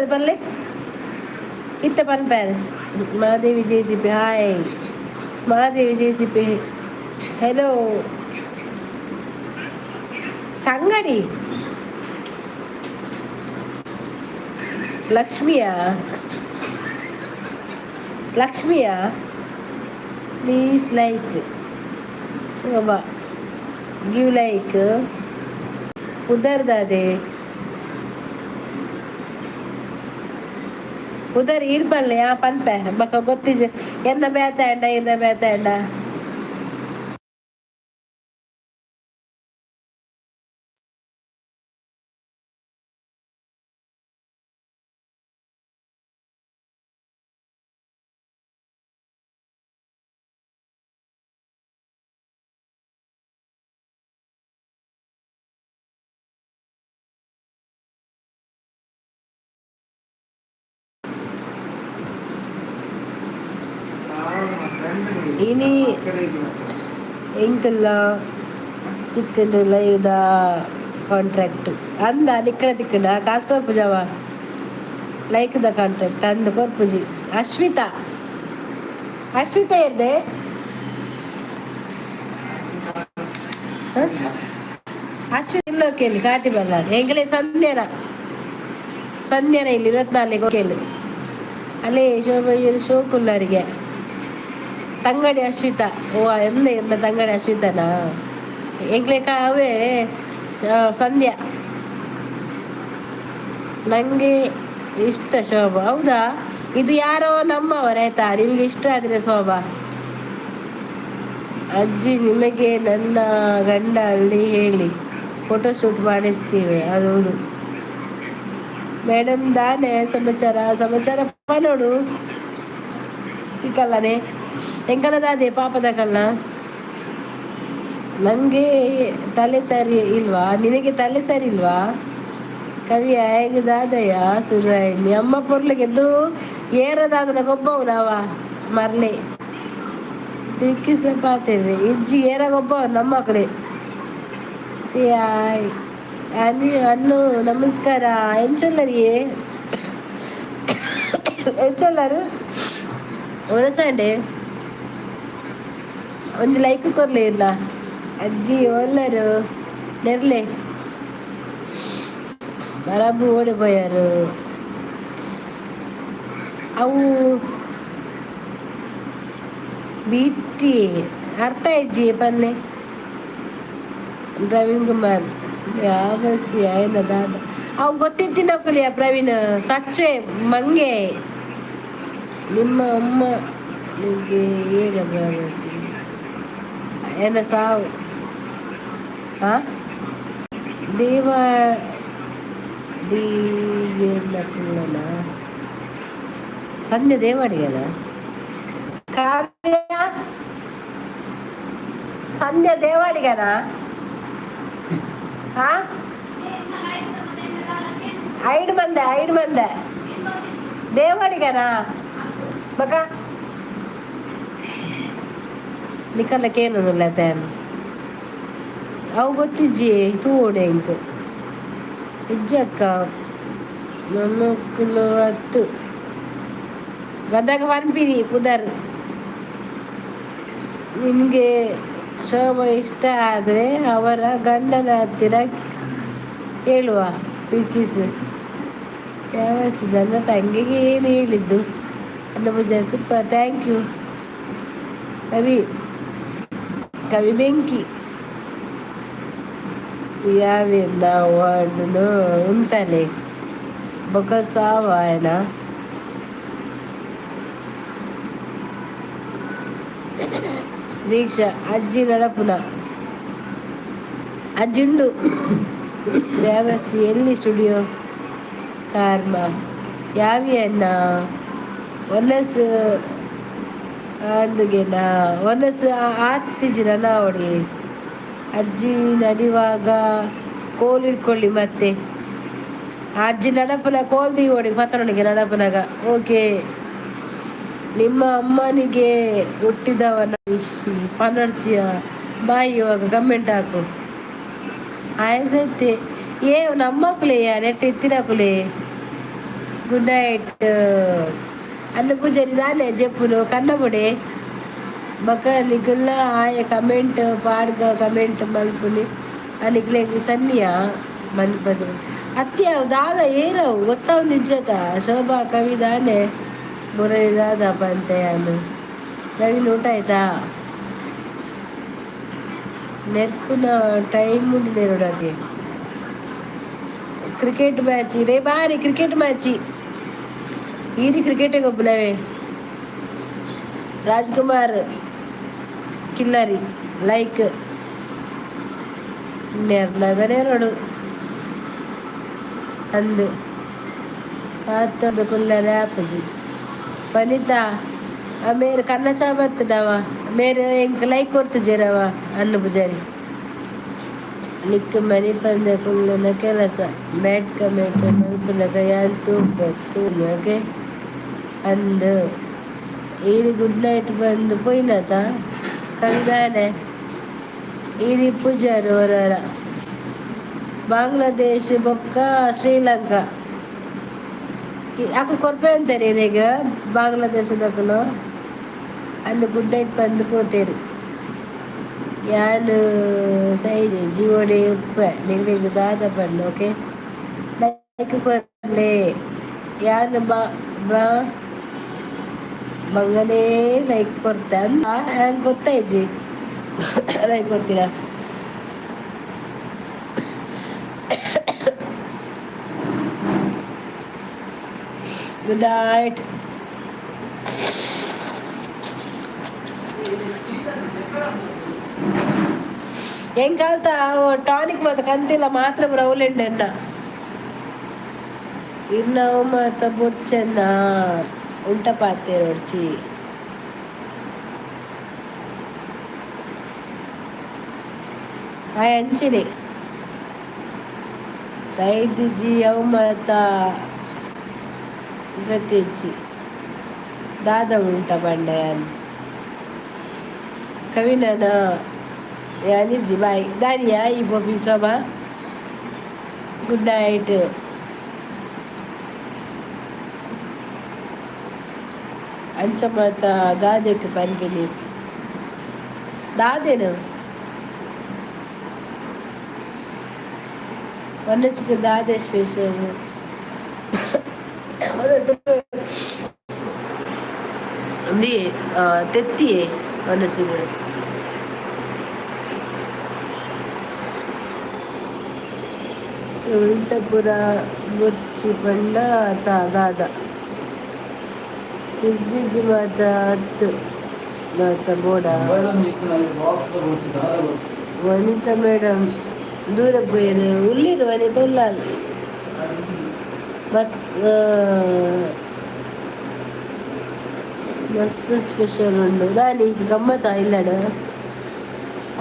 ಪಲ್ಲೆ ಇತ್ತ ಪನ್ಪ್ಯಾರ Mahadevi JCP hi Mahadevi JCP hello ತಂಗಡಿ ಲಕ್ಷ್ಮಿಯಾ please like Shobha give like ಕುದರ್ದಾದೆ ಕುದರ್ ಇರ್ಬಲ್ಲೆ ಪನ್ಪೆ ಬಕ್ಕ ಗೊತ್ತಿಜ ಎನ್ನ ಬೇತಾಂಡ ಇನಿ ಎಂಕಲ್ಲ ತಿಕ್ಕಂಡು ಲೈವ್ದ ಕಾಂಟ್ರಾಕ್ಟ್ ಅಂದ ನಿಕ್ಕನ ತಿಕ್ಕಂಡ ಕಾಸು ಕೊರ್ಪುಜವ ಲೈಕ್ದ ಕಾಂಟ್ರಾಕ್ಟ್ ಅಂದ ಕೊರ್ಪುಜಿ ಅಶ್ವಿತಾ ಇರ್ದೆ ಅಶ್ವಿತಾ ಇಲ್ಲೋಕೇಳಿ ಕಾಟಿ ಬಲ್ಲಾಡು ಎಂಗಳೇ ಸಂಧ್ಯಾನ ಇಲ್ಲಿ 24 ಕೇಳಿ ಅಲ್ಲೇ ಶೋಕುಲ್ಲರಿಗೆ ತಂಗಡಿ ಅಶ್ವಿತಾ ಎಂದ ತಂಗಡಿ ಅಶ್ವಿತಾನ ಎಂಗ್ಲೆ ಅವೇ ಸಂಧ್ಯಾ ನನಗೆ ಇಷ್ಟ ಶೋಭಾ. ಹೌದಾ, ಇದು ಯಾರೋ ನಮ್ಮವರ ಆಯ್ತಾ, ನಿಮಗೆ ಇಷ್ಟ ಆದರೆ ಶೋಭಾ. ಅಜ್ಜಿ ನಿಮಗೆ ನನ್ನ ಗಂಡ ಅಲ್ಲಿ ಹೇಳಿ ಫೋಟೋಶೂಟ್ ಮಾಡಿಸ್ತೀವಿ. ಅದು ಹೌದು ಮೇಡಮ್ ದಾನೆ ಸಮಾಚಾರ ಸಮಾಚಾರಪ್ಪ ನೋಡು ಈ ಕಲ್ಲನೆ ಹೆಂಗನದಾದೆ ಪಾಪದ ಕಲ್ಲ. ನನಗೆ ತಲೆ ಸರಿ ಇಲ್ವಾ, ನಿನಗೆ ತಲೆ ಸರಿ ಇಲ್ವಾ ಕವಿ ಹೇಗದಾದಯ್ಯ ಸುರಾಯಿ ಅಮ್ಮ ಪೊರ್ಲಿಗೆದ್ದು ಏರದಾದನ ಗೊಬ್ಬವು ನಾವ ಮರ್ಲೆ ಬಿಕ್ಕಿಸ್ಲ ಪಾತೇವೆ ಇಜ್ಜಿ ಏರಾಗೊಬ್ಬ ನಮ್ಮ ಮಕ್ಕಳೇ ಸಿಯಾಯ್ ಅನ್ನು ನಮಸ್ಕಾರ ಎಂಚಲ್ಲರಿಯೇ ಎಂಚಲ್ಲರು ಒಳಸಂಡೆ ಒಂದು ಲೈಕ್ ಕೊರ್ಲೆ ಇಲ್ಲ ಅಜ್ಜಿ ಒಲ್ಲರು ನೆರ್ಲೆ ಬರಬ್ಬು ಓಡಿపోయారు. ಅವು ಬಿಟ್ಟಿ ಅರ್ಥ ಇಜ್ಜಿ ಪಲ್ಲೆ ಪ್ರವೀಣ್ ಕುಮಾರ್ ಯಾವಸಿ ಆಯ್ನ ದಾದ ಅವ್ ಗೊತ್ತಿತ್ತಿನಕ್ಕಲಿಯ ಪ್ರವೀಣ್ ಸಚ್ಚೆ ಮಂಗೆ ನಿಮ್ಮ ಅಮ್ಮ ನಿಮಗೆ ಏನ ಭರವಸೆ ಏನ ಸಾವು ಹಾಂ ದೇವ ಕುಳ್ಳನ ಸಂಧ್ಯಾ ದೇವಾಡಿಗನ ಕಾವ್ಯ ಸಂಧ್ಯಾ ದೇವಾಡಿಗನ ಹಾ ಐದು ಮಂದೆ ದೇವಾಡಿಗನ ಬಕ ನಿಕಲ್ಲಕ್ಕೇನು ತೇನು ಅವು ಗೊತ್ತಿಜ್ಜಿ ತೂಡೆ ಇಂಕ್ ಇಜ್ಜಕ್ಕ ನಮ್ಮಕ್ಕಳು 10 ಗದಗ ಪನ್ಪಿನಿ ಪುದರ್. ನಿನಗೆ ಶೋಭಾ ಇಷ್ಟ ಆದರೆ ಅವರ ಗಂಡನ ಹತ್ತಿರ ಹೇಳುವ ಪಿಕಿಸ್ ಯಾವಸಿ ನನ್ನ ತಂಗಿಗೆ ಏನು ಹೇಳಿದ್ದು ನನ್ನ ಪೂಜೆ ಸೂಪರ್ ಥ್ಯಾಂಕ್ ಯು ಕವಿ ಬೆಂಕಿ ಯಾವೇ ನಾವು ಅದನ್ನು ಉಂಟಲೆ ಬೊಕಸಾವ ఆయన ದೀಕ್ಷಾ ಅಜ್ಜಿ ನಡಪುನ ಅಜ್ಜುಂಡು ವ್ಯಾವಸಿ ಎಲ್ಲಿ ಸ್ಟುಡಿಯೋ ಕಾರ್ಮ ಯಾವಿಯನ್ನ ಒನಸ್ ಆಂಡುಗೆನ ಒನಸ್ ಆತಿಜಿನ ನಾವಡಿ ಅಜ್ಜಿ ನಡಿವಾಗ ಕೋಲ್ ಇಟ್ಕೊಳ್ಳಿ ಮತ್ತೆ ಅಜ್ಜಿ ನಡಪನ ಕೋಲ್ ತೀವೋಡಿ ಪತ್ರನಿಗೆ ನಡಪನಾಗ ಓಕೆ. ನಿಮ್ಮ ಅಮ್ಮನಿಗೆ ಹುಟ್ಟಿದವನ ಪನರ್ಚಿಯ ಬಾಯಿ ಇವಾಗ ಕಮೆಂಟ್ ಹಾಕು ಆಯ್ಸೈತೆ ಏ ನಮ್ಮ ಮಕ್ಕಳೇ ನೆಟ್ಟು ಎತ್ತಿನಕುಲೇ ಗುಡ್ ನೈಟ್ ಅನ್ನ ಪೂಜಾರಿ ನಾನೇ ಜಪ್ಪುನು ಕನ್ನಬುಡೆ ಬಕ ನಿಗುಲ್ಲ ಆಯ ಕಮೆಂಟ್ ಪಾಡ್ಗ ಕಮೆಂಟ್ ಮಲ್ಪುನಿ ಅನಿಗ್ಲೆ ಸನ್ನಿಯ ಮನ್ಪದು ಅತ್ಯ ದಾದ ಏರವು ಗೊತ್ತಾವ್ ನಿಜ್ಜತ ಶೋಭಾ ಕವಿ ದಾನೆ ಬುರೈ ದಾದ ಪಂತೆಯನ್ನು ರವಿನ ಊಟ ಆಯ್ತಾ ನೆರ್ಪುನ ಟೈಮ್ ಉಂಡಿದೆ ನೋಡೋಕೆ ಕ್ರಿಕೆಟ್ ಮ್ಯಾಚ್ ರೇ ಬಾರಿ ಕ್ರಿಕೆಟ್ ಮ್ಯಾಚ್ ಈರಿ ಕ್ರಿಕೆಟಿಗೆ ಒಬ್ಬನವೇ ರಾಜ್ಕುಮಾರ್ ಕಿಲ್ಲರಿ ಲೈಕ್ ನೆರ್ನಗನೇ ನೋಡು ಅಂದು ಕಾತದ ಕುಲ್ಲರ ಆಪಜಿ ವನಿತಾ ಮೇರೆ ಕನ್ನ ಚಾ ಬರ್ತದವ ಮೇರೆ ಎಂಕ್ ಲೈಕ್ ಕೊಡ್ತಿದ್ದೀರವ ಅನ್ನ ಪೂಜಾರಿ ಲಿಕ್ ಮನಿ ಬಂದ ಕುಲ್ಲನ ಕೆಲಸ ಮ್ಯಾಟ್ ಕಮೆಂಟ್ ಮಲ್ಪುನಗ ಯಾಲ್ತು ಓಕೆ ಅಂದು ಈರಿ ಗುಡ್ ನೈಟ್ ಬಂದು ಪೋಯ್ನತ ಕವಿದಾನೆ ಈರಿ ಪೂಜಾರಿ ಹೊರರ ಬಾಂಗ್ಲಾದೇಶ್ ಬೊಕ್ಕ ಶ್ರೀಲಂಕಾ ಅಕ್ಕ ಕೊರ್ಪೆ ಅಂತಾರೆ ಈಗ ಬಾಂಗ್ಲಾದೇಶದಕ್ಕನು ಅಂದು ಗುಡ್ ನೈಟ್ ಬಂದು ಪೋತೇರು ಯಾನು ಸೈಡ್ ಜೀವೋಡೆ ಉಪ್ಪ ನಿಂಗೆ ದಾದ ಪಂಡು ಓಕೆ ಲೈಕ್ ಕೊರ್ಲೆ ಯಾನು ಬಂಗನೇ ಲೈಕ್ ಕೊಡ್ತೆ ಅಂದ ಹ್ಯಾಂಗೆ ಗೊತ್ತಾಯ್ಜಿ ಲೈಕ್ ಕೊಡ್ತೀರಾ ಗುಡ್ ನೈಟ್. ಹೆಂಗ್ ಕಲ್ತ ಟಾನಿಕ್ ಮತ್ತೆ ಕಂತಿಲ್ಲ ಮಾತ್ರ ಬ್ರೌಲೆಂಡ್ ಇನ್ನ ಮತ್ತ ಬುಡ್ಚನ್ನ ಉಂಟ ಪಾತೆ ನೋಡ್ಚಿ ಹಾಯ್ ಅಂಚಿನಿ ಸೈದಿಜಿ ಅವು ಮತ್ತ ಜೊತೆಜ್ಜಿ ದಾದ ಉಂಟ ಬಂಡೆಯನ್ ಕವಿನನ ಯಾನಿಜ್ಜಿ ಬಾಯ್ ದಾನಿಯಾ ಈ ಬೊಬ್ಬಿ ಶೋಭಾ ಗುಡ್ ನೈಟ್. ಅಂಚ ಮಾತ ದಾದೆಕ್ ಪನ್ಪಿನಿ ದಾದೇನು ಮನಸ್ಸಿಗೆ ದಾದೆ ಸ್ಪೆಷಲ್ ನೀ ತೆತ್ತಿಯೇ ಮನಸ್ಸಿಗೆ ಉಲ್ಟಪುರ ಮುರ್ಚಿ ಪಂಡ ದಾದ ಸಿದ್ದಿಜಿ ಮಾತ ಹತ್ತು ಮಾತ ಬೋಡ ವನಿತಾ ಮೇಡಮ್ ದೂರ ಪೋಯರು ಉಲ್ಲಿರು ವನಿತಾ ಉಲ್ಲಾಲ್ ಮತ್ ಮಸ್ತ್ ಸ್ಪೆಷಲ್ ಉಂಡು ದಾನಿ ಗಮ್ಮತ್ತ ಇಲ್ಲಡ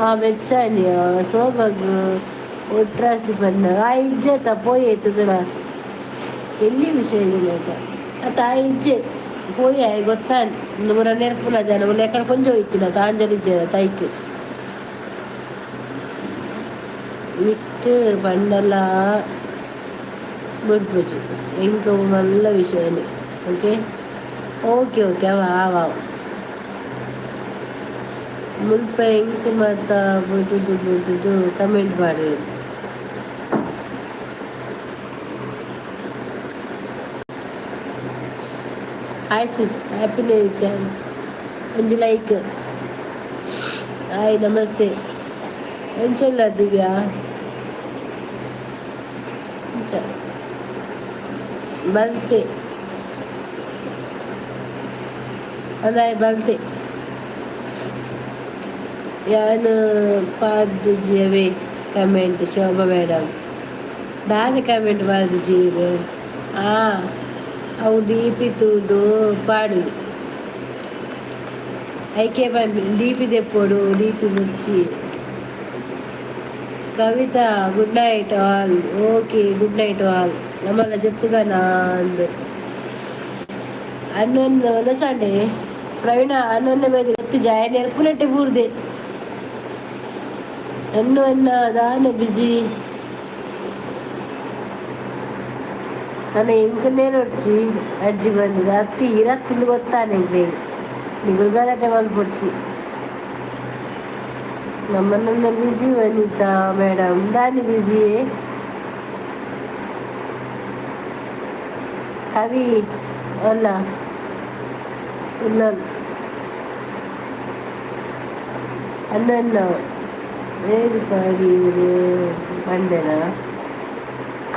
ಆ ಬೆಚ್ಚಾಣಿಯ ಸೋಬಗ್ ಒಟ್ರಾಸಿ ಬಣ್ಣ ಆ ಇಜ್ಜೆತ ಪೋಯೇತದಲ್ಲ ಎಲ್ಲಿ ವಿಷಯ ಅತ್ತ ಆ ಇಜ್ಜೆ ಪೋಯ ಗೊತ್ತಾನ್ ನೂರ ನೆರ್ಪುನ ಜನ ಲೆಕ್ಕ ಕೊಂಚ ಹೋಯ್ತಿನ ತಾಂಜಲಿಜ್ಜೆ ತೈಕ್ ಮಿಕ್ಕ ಪಂಡಲ ಬಿಡ್ಪುಜಿ ಎಂಕ നല്ല ವಿಷಯನೇ ಓಕೆ ಓಕೆ ಓಕೆ ಅವ ಮುಲ್ಪ ಎಂಕ ಮಾತಾ ಬಿಡುದು ಕಮೆಂಟ್ ಮಾಡಿ. ಹಾಯ್ ಸಿಸ್ ಹ್ಯಾಪಿನೆಸ್ ಚಾನ್ಸ್ ಒಂದು ಲೈಕ್. ಹಾಯ್ ನಮಸ್ತೆ ಎಂಚಲ್ಲ ದಿವ್ಯಾ ಬಲ್ತೆ ಅದಾಯ ಬಲ್ತೆ ಯಾನು ಪಾರ್ದಿಜಿಯವೇ ಕಮೆಂಟ್ ಶೋಭಾ ಮೇಡಮ್ ದಾನಿ ಕಮೆಂಟ್ ಪಾರ್ದಿಜೀರು ಅವು ಡಿ ಪಿ ತೂದು ಪಾಡು ಐಕೆ ಡಿ ಪಿ ದೆಪ್ಪೋಡು ಡಿ ಪಿ ಮುಚ್ಚಿ. Kavitha good night all. Okay good night all. ನಮ್ಮಲ್ಲ చెప్పుగా నాందు ಅನ್ನೊಂದು ಸಂಡೆ ಪ್ರವೀಣ ಅನ್ನೊಂದು ಮೇಲೆ ಎತ್ತು ಜಾಯ ನೆರಪುನಟ್ಟೆ ಬೂರ್ದೆ ಅನ್ನೊನ್ನ ದಾನೆ ಬಿಜಿ ನಾನು ಹೆಂಗನ್ನೇ ನೋಡ್ಚಿ ಅಜ್ಜಿ ಬಂದಿದೆ ಅತ್ತಿ ಇರತ್ತಿಂದು ಗೊತ್ತಾನೆ ನೀವು ಗಲಾಟೆ ಮಲ್ಪಡ್ಸಿ ನಮ್ಮನ್ನ ಬಿಜಿ ವನಿತಾ ಮೇಡಮ್ ದಾನಿ ಬಿಜಿ ಕವಿ ಅಲ್ಲ ಇಲ್ಲ ಅನ್ನನ್ನ ಏರಿ ಪಾಡಿ ಬಂಡೆನ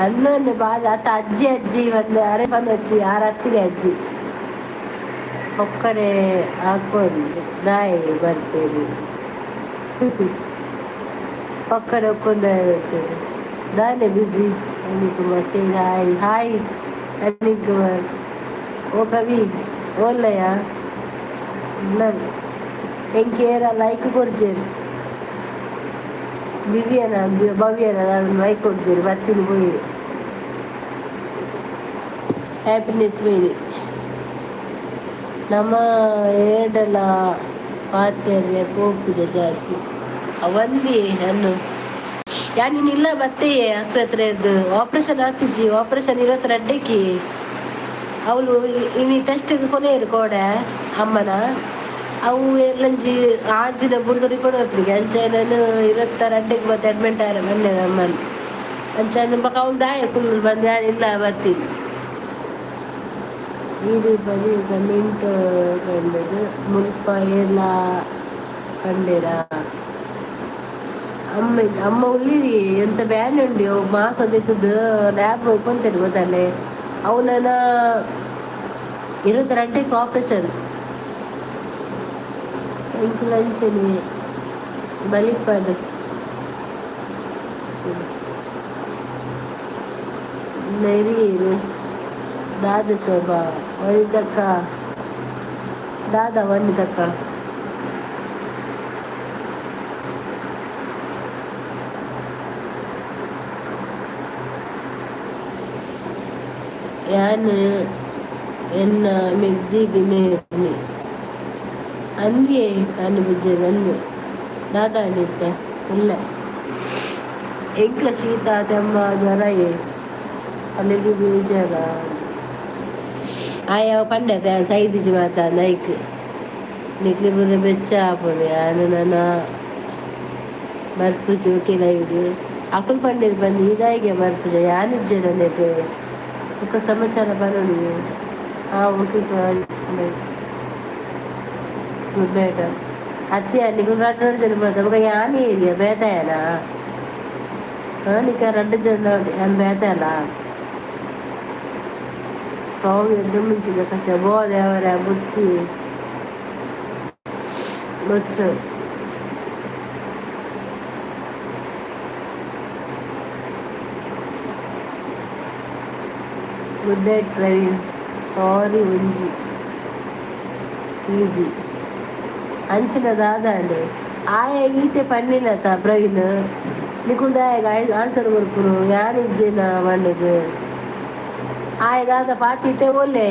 ಅನ್ನೊಂದು ಬಾದ ಅತ್ತ ಅಜ್ಜಿ ಒಂದು ಅರೆ ಬಂದು వచ్చి ಆರತ್ತಿಗೆ ಅಜ್ಜಿ ಒಕ್ಕಡೆ ಹಾಕೊಂಡು ನಾಯಿ ಬರ್ಬೇಡಿ ಒಕ್ಕಡೆ ಒಕ್ಕೊಂದು ಬರ್ಬೇಡಿ ದಾನೆ busy Anil Kumar said hi Anil Kumar ಓ ಕವಿ ಓಲ್ಲಯ್ಯ ಎಂಕೇರ ಲೈಕ್ ಕೊರ್ಜೇರು ದಿವ್ಯನ ಭವ್ಯನ ಅದನ್ನು ಲೈಕ್ ಕೊಡ್ಜೇರು ಬತ್ತೀನಿ போய் ಹ್ಯಾಪಿನೆಸ್ ಮೇಲೆ ನಮ್ಮ ಏಡಲ ಪಾತ್ರೆ ಪೂಜೆ ಜಾಸ್ತಿ ಅವಂದಿ ಅನ್ನು ಯಾನಿಲ್ಲ ಮತ್ತೆ ಆಸ್ಪತ್ರೆದು ಆಪ್ರೇಷನ್ ಆಗ್ತಿಜಿ ಆಪ್ರೇಷನ್ 22ಕ್ಕೆ ಅವಳು ಇನ್ನು ಟೆಸ್ಟಿಗೆ ಕೊನೆಯರು ಕೋಡೆ ಅಮ್ಮನ ಅವು ಎಲ್ಲಂಜಿ 6 ದಿನ ಬಿಡ್ದು ರಿಪೋರ್ಟ್ ಹೋಗ್ಲಿಕ್ಕೆ ಅಂಚೆನೂ 22ಕ್ಕೆ ಮತ್ತೆ ಅಡ್ಮಿಟ್ ಆರ ಬಂದೆ ಅಮ್ಮನ ಅಂಚೆನ ಬಕ್ಕ ಅವಳು ದಾಯ ಕುಳ್ಳು ಬಂದು ಇಲ್ಲ ಬರ್ತೀನಿ ಇದು ಬರೀ ಕಮೆಂಟ್ ಕಂಡದು ಮುಲ್ಪ ಎಲ್ಲ ಕಂಡಿರ ಅಮ್ಮ ಉಳ್ಳಿರಿ ಎಂತ ಬ್ಯಾನ್ ಉಂಡಿ ಅವು ಮಾಸ ದಿಕ್ಕದು ಲ್ಯಾಬ್ ಕೊಂತೇನೆ ಗೊತ್ತಲ್ಲೇ ಅವನನ್ನ 22 ಆಪರೇಷನ್ എനിക്ക് ലഞ്ചിന് ബലിപ്പാട് നെരിയിൽ ದಾದ ಶೋಭಾ ಒಯ್ದಕ್ಕ ದಾದ ಒಂದಿದಕ್ಕ ഞാൻ എന്ന ಮೆದ್ದಿಗಿನೇರ್ನಿ ಅಂದಿಯೇ ನಾನು ಬುಜ್ಜೆ ನಂದು ದಾದ ಅಣಿತ್ತೆ ಇಲ್ಲ ಎಂಕ್ಲ ಶೀತ ತೆಮ್ಮ ಜ್ವರಯೇ ಅಲ್ಲಿಗೆ ಬೀಜದ ಆಯ ಪಂಡದ ಸೈದಿಜಿ ಮಾತ ನೈಕ್ ನಿಕ್ಲಿ ಬುರ ಬೆಚ್ಚ ಆಪುಡು ಯಾನು ನನ್ನ ಬರ್ಪುಜು ಕೆಲವಿಡು ಅಕುಲ್ ಪಂಡಿರ್ ಬಂದು ಇದಾಯಿಗೆ ಬರ್ಪುಜ ಯಾನಿಜ್ಜೆ ನೆಟ್ಟು ಒಕ್ಕ ಸಮಾಚಾರ ಬರೋಣ ಓಕೆ ಸರ್ ಗುಡ್ ನೈಟ್ ಅತ್ತೆ ನಿಕ್ಲು 2 ಜನ ಬರ್ತಾರೆ ಮಗ ಯಾನಿ ಏರಿಯಾ ಬೇತಾಯನ ನಿಕ್ಕ 2 ಜನ ಯಾನು ಬೇತಾಯಲ್ಲ ಸ್ಟ್ರಾಂಗ್ ಎಡ್ಡೆ ಮುಂಚಿದ ಕಷ ಬೋದೆ ಅವರ ಮುರ್ಚಿ ಮುರ್ಚು ಗುಡ್ ನೈಟ್ ಪ್ರವೀಣ್ ಸಾರಿ ಒಂಜಿ ಈಸಿ ಅಂಚಿನ ದಾದಾಂಡು ಆಯ ಈತೆ ಪಣ್ಣಿನತ ಪ್ರವೀಣ್ ನಿಕುಲ್ದಾಯಗ ಆನ್ಸರ್ ಕೊರ್ಪುನು ಯಾನಿಜ್ಜೆನ ಪಂಡದು ಆಯ ದಾದ ಪಾತಿತ್ತೆ ಒಳ್ಳೆ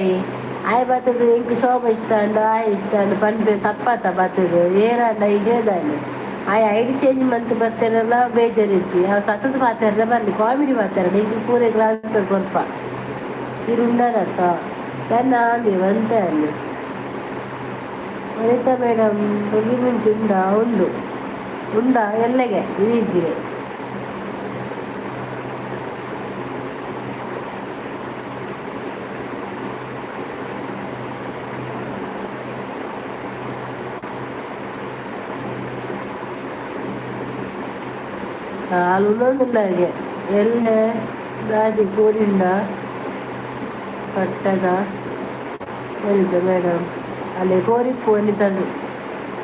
ಆಯ ಬತ್ತದು ಇಂಕ್ ಶೋಭ ಇಷ್ಟ ಅಂಡು ಆಯ ಇಷ್ಟ ಅಂಡು ಪಂಡ್ರೆ ತಪ್ಪತ್ತ ಬತ್ತದು ಏರಾಂಡ ಇಡೇದಾನೆ ಆಯ ಐಡಿ ಚೇಂಜ್ ಮಂತ್ ಬರ್ತಾರಲ್ಲ ಬೇಜಾರಿಜ್ಜಿ ಅವ್ ತತ್ತದ ಪಾತಾರ ಬರ್ಲಿ ಕಾಮಿಡಿ ಪಾತಾರ ಇಂಕ್ ಪೂರೆ ಆನ್ಸರ್ ಕೊರ್ಪ ಇರುಂಡನಕ್ಕ ನನ್ನ ಆಂದಿ ಒಂತ ಅಲ್ಲಿ ಅನಿತಾ ಮೇಡಮ್ ಬಗಿ ಮುಂಚೆ ಉಂಡ ಎಲ್ಲಗೆ ಈಜಿಗೆ ಹಾಲುನ್ನೊಂದಿಲ್ಲ ಹಾಗೆ ಎಲ್ಲ ದಾದಿ ಕೂರಿಂದ ಕಟ್ಟದ ವನಿತ ಮೇಡಮ್ ಅಲ್ಲೇ ಕೋರಿಪ್ಪು ವನಿತದು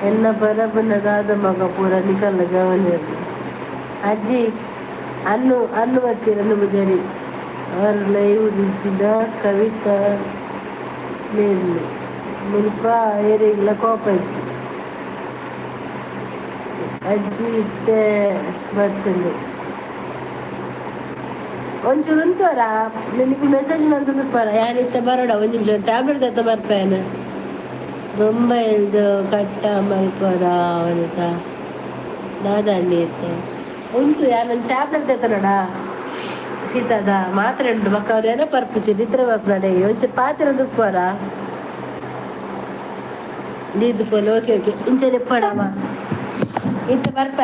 ಎನ್ನ ಬರಬನ ದಾದ ಮಗ ಪೂರ ನಿಕಲ್ಲ ಜವನಿ ಅಜ್ಜಿ ಅನ್ನು ಬತ್ತೀರ ಭುಜರಿ ಅವ್ರ ಲೈವ್ ರುಚಿದ ಕವಿತಾ ನೇರ್ಲಿ ಮುಲ್ಪ ಏರಿಗಿಲ್ಲ ಕೋಪ ಇಚ್ಚಿ ಅಜ್ಜಿ ಇತ್ತೆ ಬರ್ತಂದು ಒಂಚೂರು ಉಂಟೋರ ನಿನಗೆ ಮೆಸೇಜ್ ಬಂತಂದು ಪರ ಯಾನಿತ್ತ ಬರೋಡ ಒಂದು ನಿಮಿಷ ಟ್ಯಾಬ್ಲೆಟ್ ತತ್ತ ಬರ್ಪೇನು ಗೊಂಬ ಎಳ್ದು ಕಟ್ಟ ಮಲ್ಪದ ಅವನಿತ ದಾದಾಂಡಿ ಇತ್ತೆ ಉಂಟು ಯಾನೊಂದು ಟ್ಯಾಬ್ಲೆಟ್ ತತ್ತ ನೋಡ ಶೀತದ ಮಾತ್ರೆ ಉಂಟು ಮಕ್ಕ ಅವ್ರು ಏನೋ ಪರ್ಪುಚಿ ನಿದ್ರೆ ಬರ್ಪ ನಡೆಗೆ ಒಂಚೂರು ಪಾತ್ರೆ ದುಪ್ಪರ ನೀದು ಪೋಲ್ ಓಕೆ ಇಂಚೆ ಪಡವ ಇಂತ ಬರ್ಪ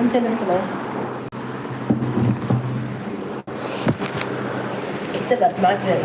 ಇಂಚೆ ಪಡ ಇಂತ ಬರ್ಪ ಮಾತ್ರೆ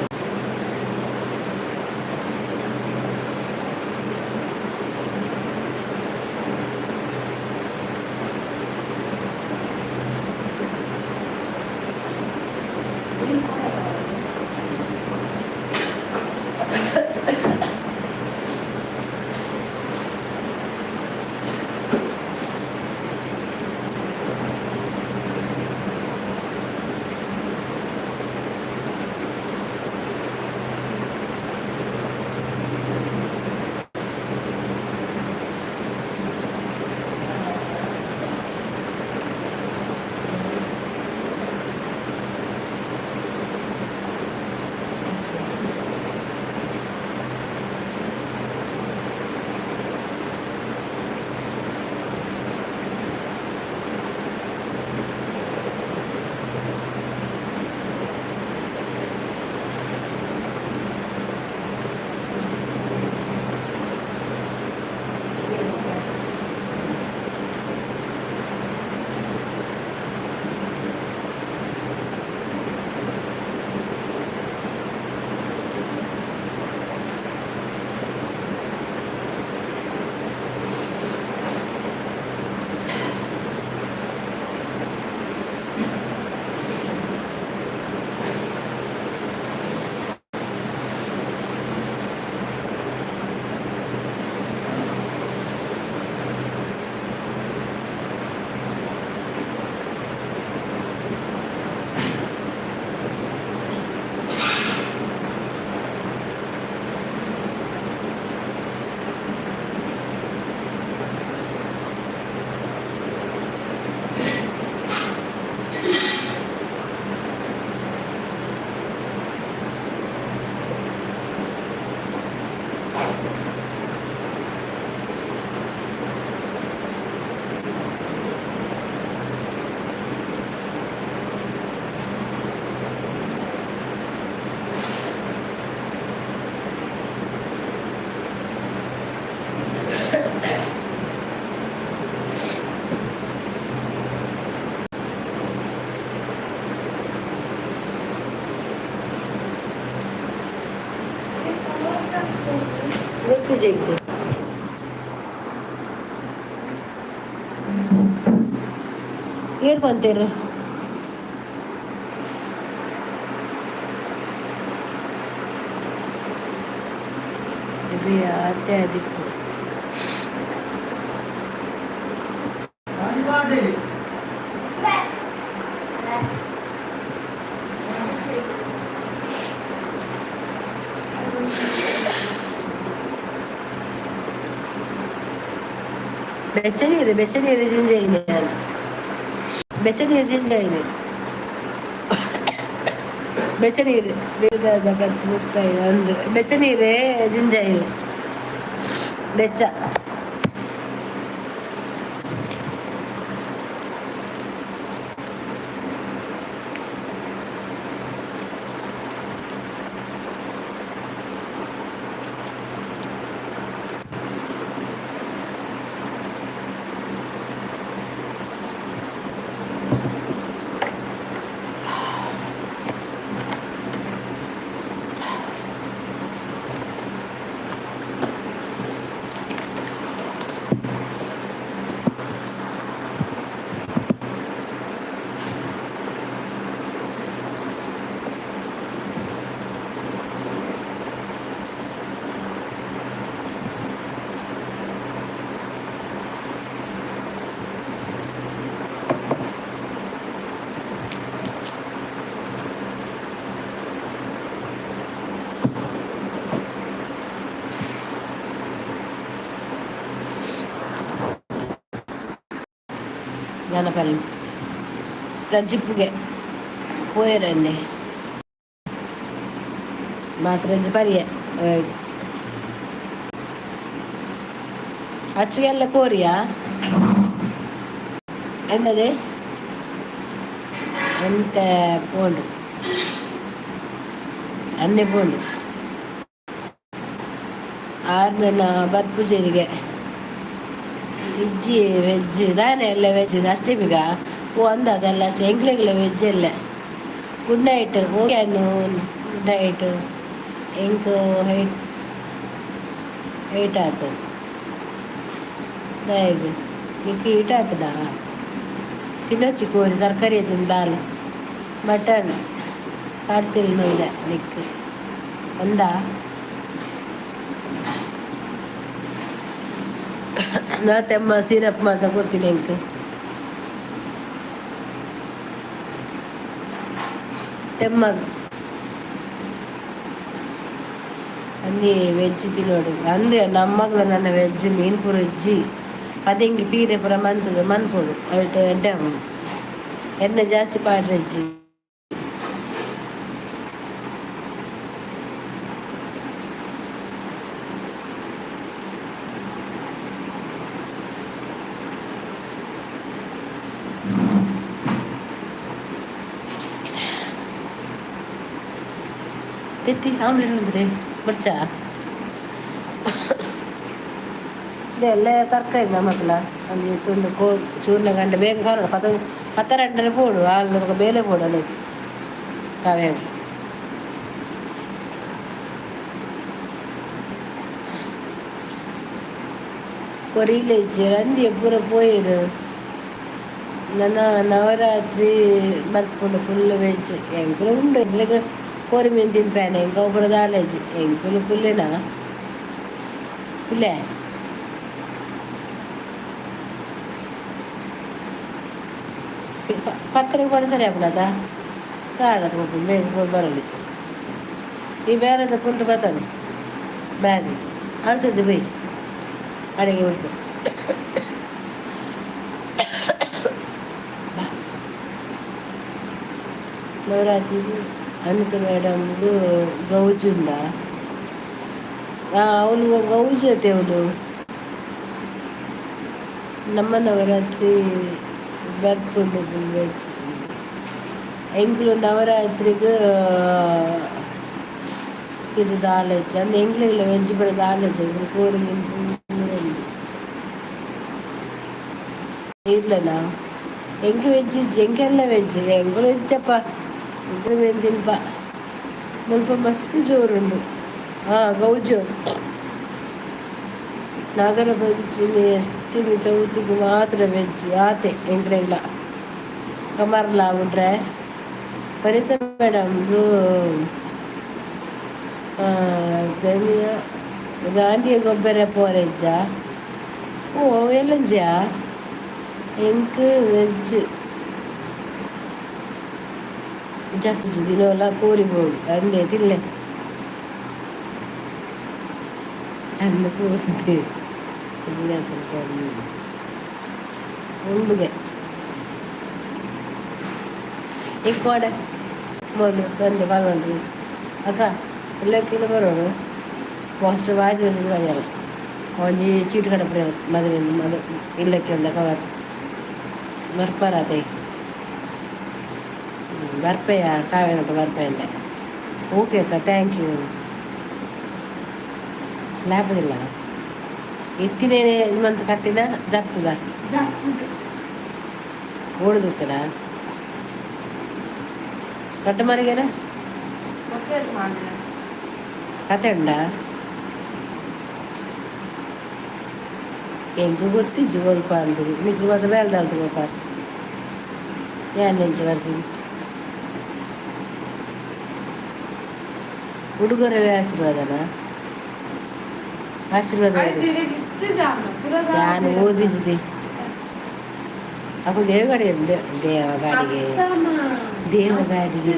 ಜೈತು ಏರ್ ಬಂತೇರು ಅತ್ತೆ ಅದಕ್ಕೆ ಬೆಚ್ಚನೀರು ಜಿಂಜೈನೆ ಬೆಚ್ಚನೀರು ಜಿಂಜೈನೆ ಬೆಚ್ಚನೀರು ಬೇಗ ಮುಕ್ತಾಯ ಅಂದ್ರೆ ಬೆಚ್ಚನೀರೇ ಜಿಂಜೈನೆ ಬೆಚ್ಚ ಜನಪಲ್ಲಿ ಗಂಜಿಪ್ಪುಗೆ ಪೋಯರನ್ನೇ ಮಾತ್ರ ಪರಿಯ ಅಚ್ಚಿಗೆಲ್ಲ ಕೋರಿಯಾ ಎಂದದೆ ಎಂತ ಪೋಂಡು ಅನ್ನೆ ಪೋಂಡು ಆರ್ನ ಬರ್ಪುಜೇರಿಗೆ ಇಜ್ಜಿ ವೆಜ್ ದಾನೆ ಎಲ್ಲ ವೆಜ್ ಅಷ್ಟೇ ಬೀಗ ಓ ಅಂದ ಅದೆಲ್ಲ ಅಷ್ಟೇ ಎಂಕ್ಲೆಗ್ಲ ವೆಜ್ ಎಲ್ಲ ಗುಡ್ ನೈಟ್ ಹೋಗ್ಯಾನು ಗುಡ್ ನೈಟ್ ಎಂಕ್ ಹೈಟ್ ಆಯ್ತು ದಯಗೆ ನಿಕ್ಕೆ ಹೀಟ್ ಆಯ್ತದ ತಿನ್ನೊಚ್ಚಿ ಕೋರಿ ತರಕಾರಿ ಅದನ್ನು ದಾಲ್ ಮಟನ್ ಪಾರ್ಸೆಲ್ ಮೈದ ನಿಕ್ಕೆ ಅಂದ ನಾ ತೆಮ್ಮ ಸಿರಪ್ ಮಾಡ್ತಾ ಕೊಡ್ತೀನಿ ಎಂಕ್ ತೆಮ್ಮಾಗ ಅಲ್ಲಿ ವೆಜ್ ತಿನ್ನೋಡು ಅಂದರೆ ನಮ್ಮಗ್ಲ ನನ್ನ ವೆಜ್ ಮೀನು ಪೂರ ಇಜ್ಜಿ ಪದಿಂಗಿ ಪೀರೆ ಪೂರ ಮಂತದ ಮನ್ಪೋಡು ಅವಿಟ್ಟು ಎಡ್ಡೆ ಎಣ್ಣೆ ಜಾಸ್ತಿ ಪಾಡ್ರೆ ಅಜ್ಜಿ ತೆತ್ತಿ ಆಮ್ಲೆಟ್ ಉಂಟ್ರೆ ಬರ್ಚ ಇದೆಲ್ಲ ತರಕಾರಿ ನಮ್ಮಕ್ಲ ಅಲ್ಲಿ ತುಂಡು ಚೂರ್ನ ಗಂಟೆ ಬೇಗ ಕಾಣೋಡು 12 ಪೋಡು ಹಾಲು ಬೇಲೆ ಪೋಡು ಅಲ್ಲಿ ಕಾವ್ಯ ಕೊರಿಲೆ ರಂದಿ ಪೂರ ಪೋಯಿರು ನನ್ನ ನವರಾತ್ರಿ ಬರ್ಪುಂಡು ಫುಲ್ ವೆಜ್ ಎಂಕುಲು ಉಂಡು ಎಂಕ್ಲೆಗ್ ಕೋರಿ ಮೀನು ತಿನ್ಪೇನೆ ಎಂಕ ಒಬ್ಬರದ ಅಲರ್ಜಿ ಎಂಕುಲು ಪುಲ್ಲೆನಾ ಪುಲ್ಲೆ ಪತ್ತರಿಗೆ ಕೂಡ ಸರಿ ಆಗ್ಬಿಡದ ಕಾಡದ ಹೋಗ್ಬೋದು ಬೇಗ ಬರಲಿ ಈ ಬೇರೆದ ಕುಂಟು ಬರ್ತಾನೆ ಬ್ಯಾಗಿ ಅಲ್ಸದ್ದು ಬೈ ಅಡಿಗೆ ಉಂಟು ನವರಾತ್ರಿ ಅನಿತ ಮೇಡಮ್ದು ಗೌಜುಂಡ ಅವಳು ಗೌಜು ಐತೆ ಅವಳು ನಮ್ಮ ನವರಾತ್ರಿ ಬರ್ಪುಂಡು ಫುಲ್ ವೆಜ್ ಎಂಕ್ಲು ನವರಾತ್ರಿಗೆ ಇದು ದಾಲ್ ಹೆಚ್ಚು ಅಂದ್ರೆ ಎಂಗ್ಲಿಲ್ಲ ವೆಜ್ ಬರೋ ದಾಲ್ ಹೆಚ್ಚು ಕೋರಿ ಇರ್ಲನ ಎಂಗೆ ವೆಜ್ ಎಂಗೆಲ್ಲ ವೆಜ್ ಎಂಗಳು ವೆಜ್ಜಪ್ಪ ಎಂಗಳು ವೆಂದಿಲ್ಪ ಮುಲ್ಪ ಮಸ್ತ್ ಜೋರುಂಡು ಗೌಜು ನಾಗರ ಪಂಚಮಿ ಅಷ್ಟಮಿ ಚೌತಿಗೆ ಮಾತ್ರ ವೆಜ್ ಆತೆ ಎಂಗ್ರೆಲ್ಲ ಕಮರ್ಲ ಉಂಡ್ರೆ ವನಿತ ಮೇಡಮ್ ಇದು ಧನಿಯ ಗಾಂಧಿಯ ಗೊಬ್ಬರ ಪೋರೆಜ್ಜ ಓ ಎಲ್ಲಂಜ್ಯಾ ಎಂಕ್ ವೆಜ್ ಜಪ್ಜಿ ದಿನೋಲ ಕೋರಿಬೋದು ಅಂದೆ ತಿನ್ಲೆ ಚಂದ ಕೂರಿಸಿದೆ ಉಂಡುಗೆ ಈಗ ಕೋಡೆ ಮೊದಲು ಬಂದೆ ಕಾಲ್ ಬಂದ್ರಿ ಅಕ್ಕ ಎಲ್ಲ ಕಿಲೋ ಬರೋರು ಫಸ್ಟ್ ವಾಚ್ ಮೆಸೇಜ್ ಮಾಡ್ಯಾರ ಒಂಜಿ ಚೀಟ್ ಕಡೆ ಬರ ಮದುವೆ ಇಲ್ಲಕ್ಕೆ ಒಂದು ಕವರ್ ಬರ್ಪಾರತೆ ಬರ್ಪೆಯ ಕಾವೇನಪ್ಪ ಬರ್ಪೆಯಲ್ಲೇ ಓಕೆ ಅಕ್ಕ ಥ್ಯಾಂಕ್ ಯು ಸ್ಲ್ಯಾಬದಿಲ್ಲ ಎತ್ತಿನೇನೆ ನಿಮ್ಮಂತ ಕಟ್ಟಿದ ಜರ್ತದ ಓಡುದಿತ್ತದ ಕಟ್ಟು ಮರಿಗೇನ ಕತೆ ಉಂಡ ಎಂಕು ಗೊತ್ತಿಜ್ಜು ಸ್ವಲ್ಪ ಅಂತ ನಿಕ್ಕು ಮಾತ್ರ ಬೇಲ್ದಾಲ್ತು ಗೊತ್ತ ಏನ್ ವರ್ಕಿಂಗ್ ಹುಡುಗರ ಆಶೀರ್ವಾದನ ಆಶೀರ್ವಾದ ನಾನು ಓದಿಸಿದೆ ಅಪ್ಪ ದೇವಗಾಡಿ ದೇವಗಾಡಿಗೆ ದೇವಗಾಡಿಗೆ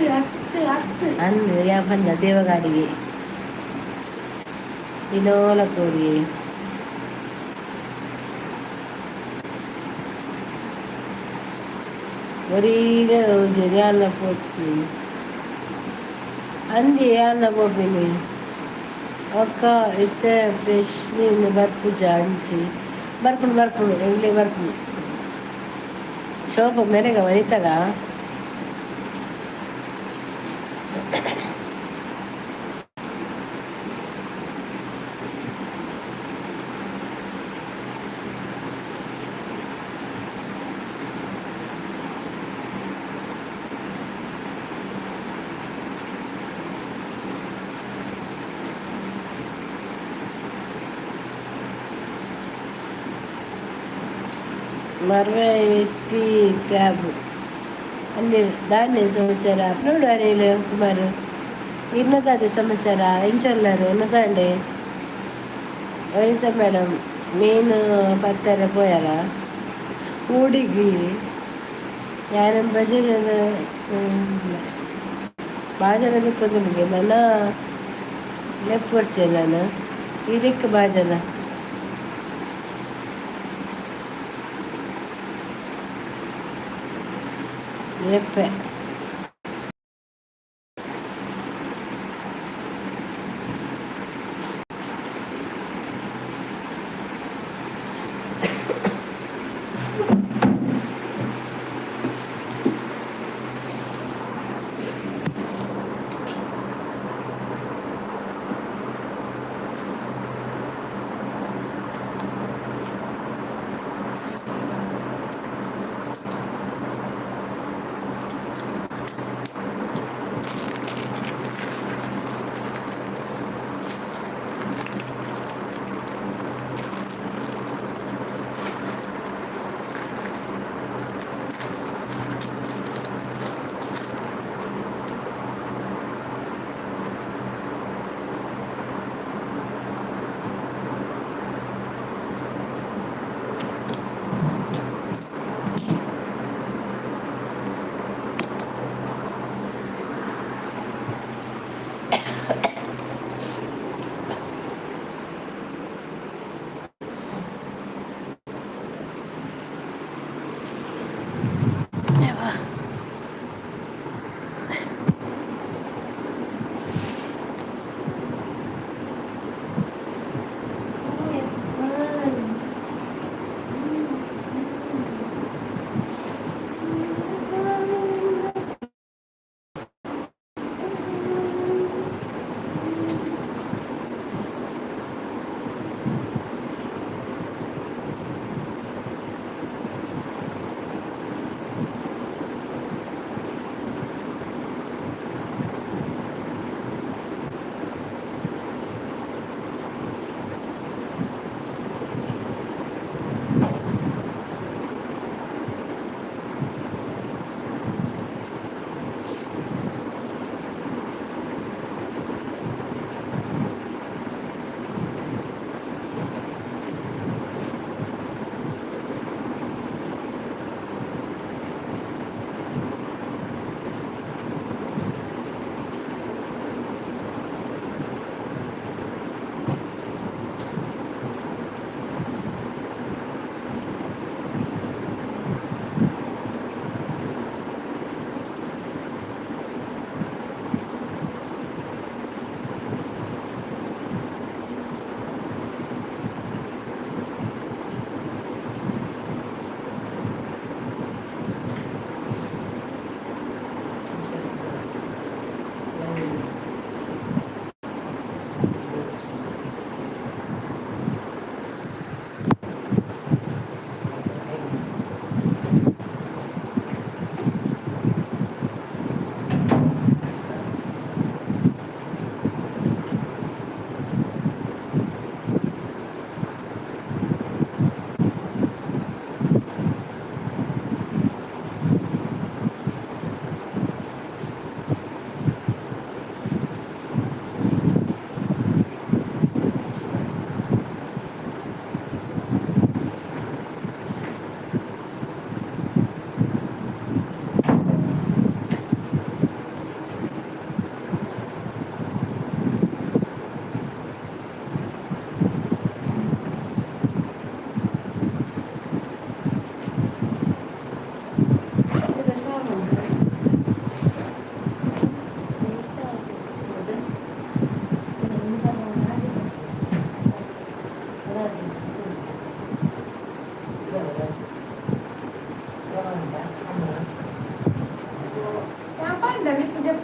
ಅಂದು ಯಾ ಬಂದ ದೇವಗಾಡಿಗೆ ಇನೋಲ ಕೋರಿ ಬರೀಗ ಜರಿ ಅಲ್ಲ ಪೋತಿ ಅಂದಿ ಅಲ್ಲ ಬೋಬಿನಿ ಅಕ್ಕ ಇತ್ತೆ ಫ್ರೆಶ್ ಮೀನು ಬರ್ಪುಜ ಹಂಚಿ ಬರ್ಪುಂಡು ಎಂಗ್ಲೇ ಬರ್ಪುಂಡು ಶೋಭ ಮೆರೆಗ ವನಿತಾಗ ಮರ್ವೆ ಎತ್ತಿ ಕ್ಯಾಬ್ ಅಲ್ಲಿ ದಾನ್ಯ ಸಮಾಚಾರ ನೋಡು ಅನಿಲ್ ಕುಮಾರ್ ಇನ್ನದಾದ ಸಮಾಚಾರ ಎಂಚೊಲ್ಲರು ಒಂದು ಸಂಡೆ ವನಿತಾ ಮೇಡಮ್ ಮೀನು ಪತ್ತರ ಪೋಯಾರ ಹುಡುಗಿ ಯಾರ ಬಜಾರದ ಬಾಜನ ಬಿಕ್ಕೋದಿಲ್ಲ ನನ್ನ ಲೆಪ್ಪರ್ಚೆ ನಾನು ಇದಕ್ಕೆ ಬಾಜನ ಲೆಪ್ಪೆ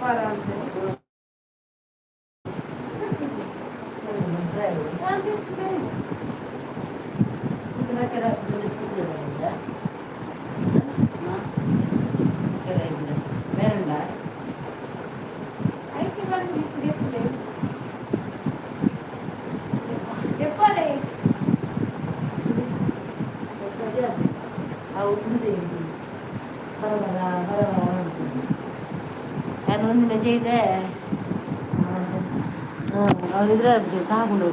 ನಾನು ಒಂದಿನ ചെയ്തേ ಅವರಿದ್ರೆ ತಗೊಂಡು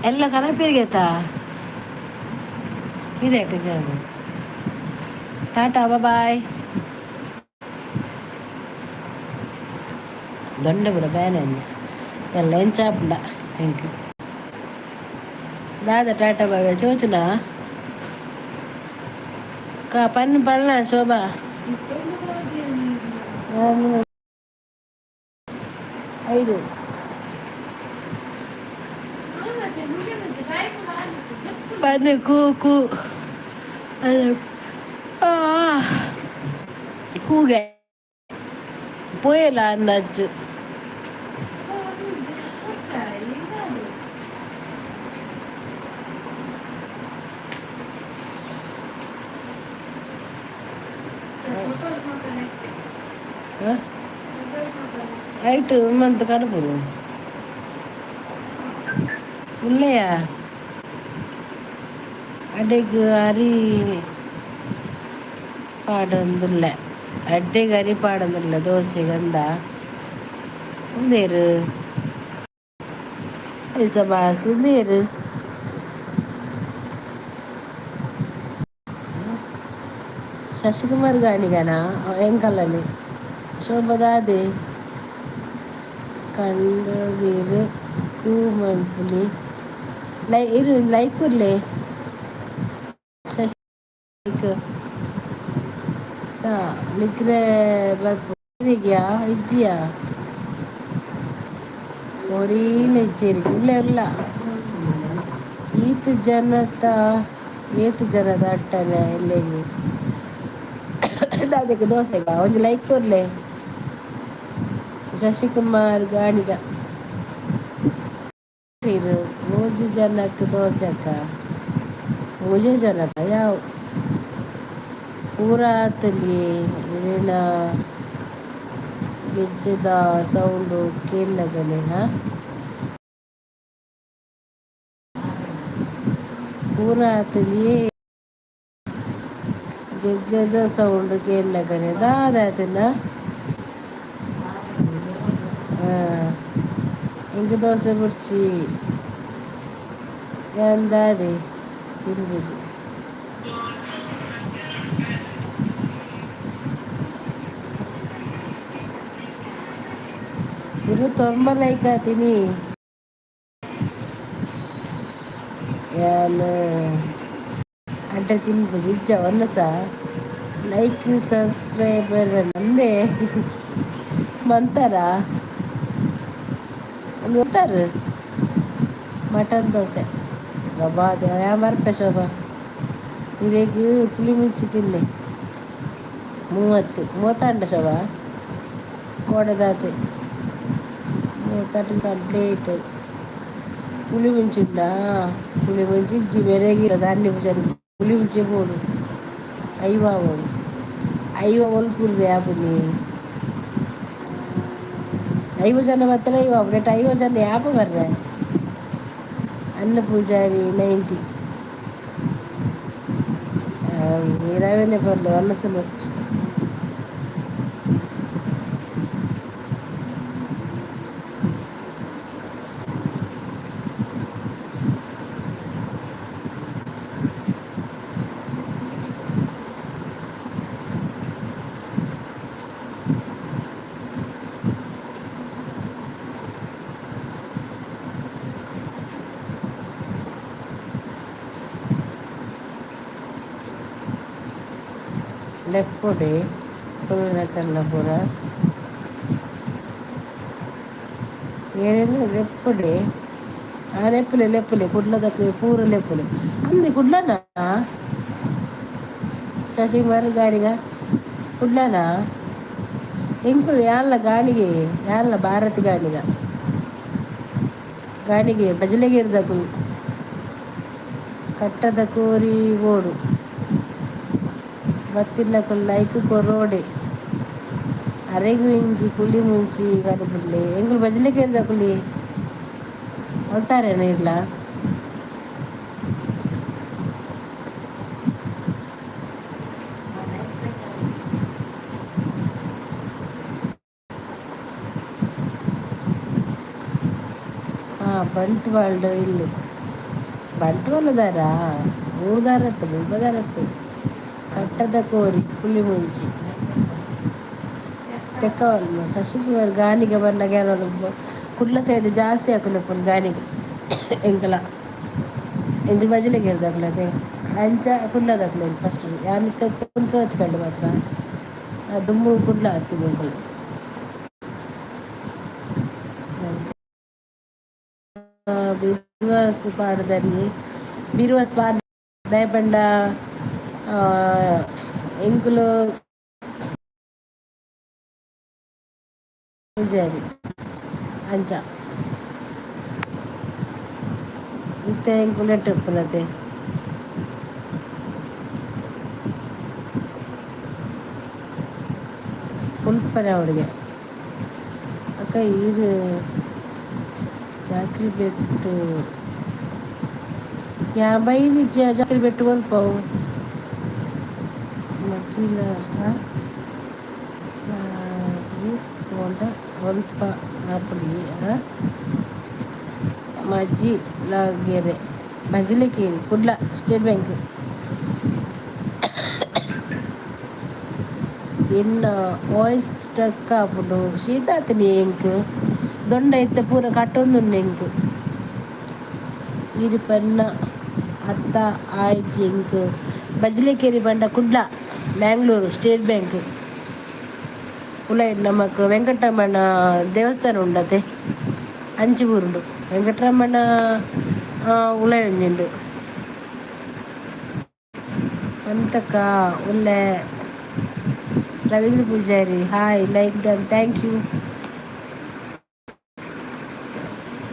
ಎಲ್ಲ ಕನಪೇರಿಗೆತಾ ಇದೆ ಟಾಟಾ ಬಾಯ್ దండ కూడా బాగానే ಎಲ್ಲ ఏం చాపల ఇంక దాదా టాటా బాగా చూచునా పని పనుల శోభ ఐదు పని కూకు కూగా పోయేలా అందచ్చు హైట్ మంత కడుపుడు இல்லையா அடைக்கு அரி பாடுந்தில்ல அட்டைக்கு அரி பாடுந்தில்ல தோசை கந்தா உந்தேரு சபாசு உந்தேரு శశికుమార్ గానిగానా ఏం కలని శోభదాది కండవీరు కూమంపులి ఇరు లైకుర్లే శశిక్ ಲಿಕ್ರೆ ಬರ್ಪುರಿಗ್ಯಾ ಇಜ್ಜಿಯಾ ಒರೀಲೆ ಇಜ್ಜೇರಿ ಇಲ್ಲ ಇಲ್ಲ ಏತು ಜನದ ಅಟ್ಟನೆ ಎಲ್ಲೆಗಿ ಅದಕ್ಕೆ ದೋಸೆಗ ಒಂದು ಲೈಕ್ ಕೊರ್ಲೆ ಶಶಿಕುಮಾರ್ ಗಾಣಿಗ ಮೂಜು ಜನಕ್ಕೆ ದೋಸೆ ಅಕ್ಕ ಮೂಜು ಜನಕ್ಕ ಯಾವ ಪೂರಾತಲ್ಲಿ ಏನ ಗೆಜ್ಜೆದ ಸೌಂಡು ಕೇಳಿನಗಲೆ ಪೂರಾತಲ್ಲಿ ಗೆಜ್ಜೆದ ಸೌಂಡು ಕೇಳಿನಗಲೆ ದಾದಾತಲ್ಲ ఇంక దోశ పొడిచి ఎందాది తిరుగుజి ಇನ್ನು ತೊಂಬಲೈಕ ತಿನಿ ಯಾನು అంటే తిని భుజించ వన్నస లైక్ సబ్స్క్రైబర్ ನಂದೇ ಮಂತಾರ ಗೊತ್ತಾರು ಮಟನ್ ದೋಸೆ ಬಾಬಾ ಅದು ಯಾವ ಶೋಭಾ ಇರೇಗ ಪುಳಿ ಮುಂಚಿ ತಿನ್ನೆ 30 ಶೋಭಾ ಕೋಡದಾತೆ 30 ಕಂಪ್ಲೀಟ್ పులి ముంచిందా పులి ముంచి జిమెరేగి దాన్ని పులి ముంచే పోడు అయ్యవాడు అయ్యవాళ్ళు పులి యాపుని ಐವ ಜನ ಬರ್ತಾರೆ ಇವ ಒಬ್ಬಟ್ಟು 5 ಜನ ಯಾಪ ಬರ್ರೆ ಅನ್ನ ಪೂಜಾರಿ 90 ಇರಾವೇನೆ ಬರಲು ಅನ್ನಸಲು ಲೆಪ್ಪುಡೆ ಪೂರ ಪೂರ ಏನೇನು ಲೆಪ್ಪುಡೆ ಲೆಪ್ಪುಲೆ ಕುಡ್ಲದಕ್ಕೆ ಪೂರ ಲೆಪ್ಪುಲೆ ಅಂದೆ ಕುಡ್ಲನ ಶಶಿಮಾರ್ ಗಾಡಿಗ ಕುಡ್ಲನ ಎಂಕು ಯಾನ್ಲ ಗಾಣಿಗೆ ಯಾನ್ಲ ಭಾರತ್ ಗಾಣಿಗೆ ಬಜಲೆಗೆ ಇರ್ದಕು ಕಟ್ಟದ ಕೋರಿ ಓಡು ಬತ್ತಿನ ಲೈಕ್ ಕೊರೋಡೆ ಅರೆಗು ಇಂಚಿ ಪುಲಿ ಮುಂಚಿ ಕಡುಪುಡ್ಲಿ ಎಂಗುಲು ಬಜಲಿಗೆ ಇರ್ದ ಕುಲಿ ಅಳ್ತಾರೇನ ಇರ್ಲ ಬಂಟ್ವಾಳ ಇಲ್ಲಿ ಬಂಟ್ವಾಳದಾರ 3 ದಾರ ಇರ್ತದೆ 3 ದಾರ ಇರ್ತದೆ ಕಟ್ಟದ ಕೋರಿ ಪುಲಿ ಮುಂಚಿ ತೆಕ್ಕವಲ್ಲ ಶಶಿಕುಮಾರ್ ಗಾಣಿಗೆ ಬಂದಾಗ ಯಾರು ಕುಡ್ಲ ಸೈಡ್ ಜಾಸ್ತಿ ಹಾಕುದು ಗಾಣಿಗೆ ಎಂಕಲ ಎಂಜು ಬಜಲೆಗೆ ಇರ್ದಾಗಲ ಅದೇ ಅಂಚ ಕುಡ್ಲದಾಗಲ ಫಸ್ಟ್ ಯಾನ್ ಕುನ್ಸ ಹೊತ್ಕೊಂಡು ಮಾತ್ರ ದುಮ್ಮು ಕುಡ್ಲ ಹಾಕ್ತಿದ್ವಿ ಎಂಕಲು ಬಿರುವಾಸ್ ಪಾಡದಲ್ಲಿ ಬಿರುವಾಸ್ ಪಾಡ ದಯಪಂಡ ಎಂಕುಲು ಪೂಜಾರಿ ಅಂಚ ಇತ್ತೆ ಎಂಕುಲು ನೆಟ್ಟಿರ್ಪುನತೆ ಪುಲ್ಪನೆ ಅವರಿಗೆ ಅಕ್ಕ ಈರು ಜಾಕ್ರಿ ಬೆಟ್ಟು ಯಾ ಬೈಲಿ ಜಾಕ್ರಿ ಬೆಟ್ಟು ಒಲ್ಪವು ಮಜ್ಜಿಲ ಒಲ್ಪ ಆಪುಡಿ ಮಜ್ಜಿ ಲಾಗೆರೆ ಮಜಿಲಕೇರಿ ಕುಡ್ಲ ಸ್ಟೇಟ್ ಬ್ಯಾಂಕ್ ಎನ್ನ ವಾಯ್ಸ್ ಟಕ್ ಆಪುಂಡು ಶೀತ ಆತನಿ ಎಂಕ್ ದೊಂಡ ಇತ್ತ ಪೂರ ಕಟ್ಟೊಂದುಂಡು ಎಂಕ್ ಇರು ಪನ್ನ ಅರ್ಥ ಆಯ್ಜಿ ಎಂಕ್ ಬಜ್ಲಿಕೇರಿ ಬಂಡ ಕುಡ್ಲ ಮ್ಯಾಂಗ್ಳೂರು ಸ್ಟೇಟ್ ಬ್ಯಾಂಕ್ ಉಲಾಯ್ಡ್ ನಮಕ್ ವೆಂಕಟರಮಣ ದೇವಸ್ಥಾನ ಉಂಡತೆ ಅಂಚಿ ಊರುಂಡು ವೆಂಕಟರಮಣ ಉಲಾಯುಂಡು ಅಂತಕ್ಕ ಉಲ್ಲೆ Ravindra Poojary hi like done thank you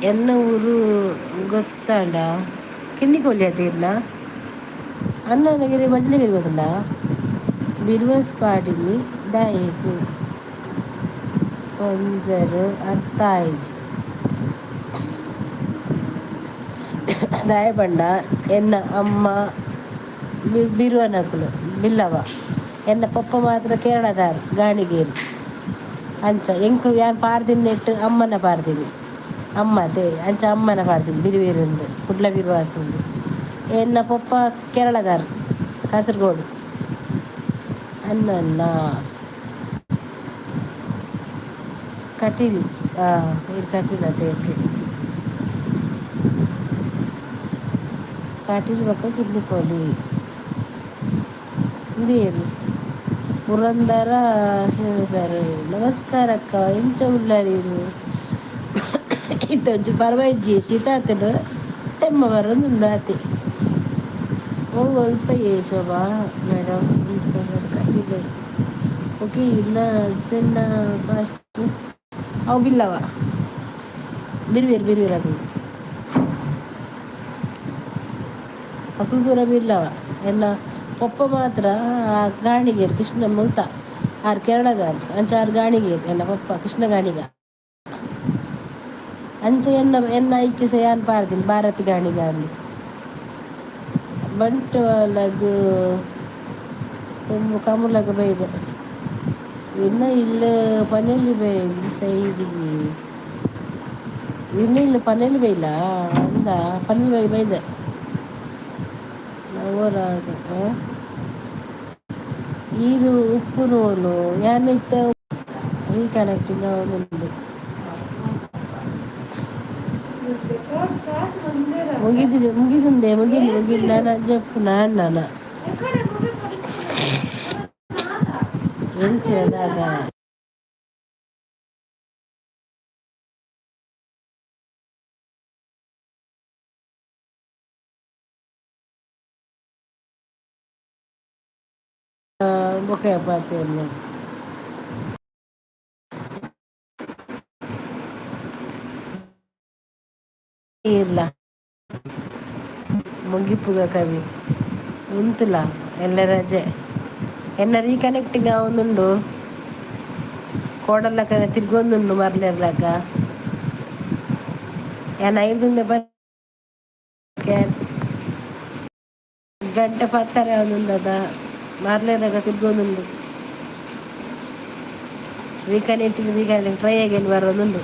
ಎನ್ನ ಊರು ಗೊತ್ತಾಂಡ ಕಿನ್ನಿಕೊಲ್ಲಿ ಅದೇರ್ನ ಅನ್ನನಗಿರಿ ಮಜ್ಲಿಗಿರಿ ಗೊತ್ತುಂಡ ಬಿರ್ವಸ್ ಪಾಡಿನಿ ದಾಯೇಕು ಒಂಜರು ಅರ್ಥ ಆಯ್ಜಿ ದಾಯ ಬಂಡ ಎನ್ನ ಅಮ್ಮ ಬಿರುವನಕುಲು ಬಿಲ್ಲವ ಎನ್ನ ಪಪ್ಪ ಮಾತ್ರ ಕೇರಳದಾರ ಗಾಣಿಗೇರಿ ಅಂಚ ಎಂಕು ಯಾನ್ ಪಾರ್ದಿನಿ ನೆಟ್ಟು ಅಮ್ಮನ ಪಾರ್ದಿನಿ ಅಮ್ಮದೇ ಅಂಚ ಅಮ್ಮನ ಪಾರ್ದಿನಿ ಬಿರುವೇರುಂದು ಕುಡ್ಲ ಬಿರುವಾಸುಂದು ಎನ್ನ ಪಪ್ಪ ಕೇರಳದಾರ ಕಾಸರಗೋಡು ಅನ್ನಲ್ಲ ಕಟೀಲ್ ಇದು ಕಟೀಲ್ ಅದೇ ಕಟೀಲ್ ಪಕ್ಕ ಕಿಡ್ನಿಕೋಲಿ ಇದೇನು ಪುರಂದರ ಹೇಳಿದ್ದಾರೆ ನಮಸ್ಕಾರ ಅಕ್ಕ ಎಂಚ ಉಳ್ಳಾರೀರು ಇತ್ತೊಂಚು ಪರವೈಜಿ ಶೀತ ಆತನು ತೆಮ್ಮ ಬರೋದುಂಡು ಆತಿ ಹೋಗು ಅಲ್ಪ ಶೋಭಾ ಮೇಡಮ್ ಇದು ಓಕೆ ಇನ್ನ ತಿನ್ನ ಕಾಸ್ಟ್ ಅವು ಬಿಲ್ಲವ ಬಿರುವೇರು ಅದು ಅಕ್ಕಳು ದೂರ ಬಿಲ್ಲವ ಎಲ್ಲ ಪಪ್ಪ ಮಾತ್ರ ಗಾಣಿಗೇರು ಕೃಷ್ಣ ಮುಲ್ತ ಆರು ಕೇರಳದಾರ ಅಂಚ ಆರು ಗಾಣಿಗೇರು ಎಲ್ಲ ಪಪ್ಪ ಕೃಷ್ಣ ಗಾಣಿಗ ಅಂಚ ಎನ್ನ ಐಕ್ಯ ಯಾನ್ ಪಾರ್ದಿನಿ ಭಾರತ್ ಗಾಣಿಗ ಅಲ್ಲಿ ಬಂಟ್ವಾಳಗ್ ಕಮಲಗ ಬೈದ ಇನ್ನ ಇಲ್ಲ ಪನೇಲಿ ಬೈದು ಸೈಡಿಗೆ ಇನ್ನ ಇಲ್ಲ ಪನೇಲಿ ಬೈಲ ಅಂದ ಪನೇಲಿ ಬೈದ ನವರಾಗ ಈರು ಉಪ್ಪು ನೋಲು ಯಾನಿತ್ತ ರೀಕನೆಕ್ಟಿಂಗ್ ಅವನುಂಡು ಮುಗಿದುಂದೆ ನಾನು ಜಪ್ಪು ನಾನು ಎಂಚಿನ ದಾದ ಬೊಕ್ಕ ಪಾತೆಲ್ಲ ಇಲ್ಲ ಮುಗಿಪುಗ ಕವಿ ಉಂತುಲ ಎಲ್ಲ ರಜೆ ಎನ್ನ ರೀಕನೆಕ್ಟಿಂಗ್ ಆವೊಂದುಂಡು ಕೋಡಲ್ಲಕ ತಿರ್ಗೊಂದುಂಡು ಮರ್ಲೆರ್ಲಕ ಏನ ಐದುಂದೆ ಗಂಟೆ ಪತ್ತರ ಆವೊಂದುಂಡದ ಮರ್ಲೆರ್ಲಕ ತಿರ್ಗೊಂದುಂಡು ರೀಕನೆಕ್ಟಿಂಗ್ ಟ್ರೈ ಅಗೇನ್ ಬರೋದುಂಡು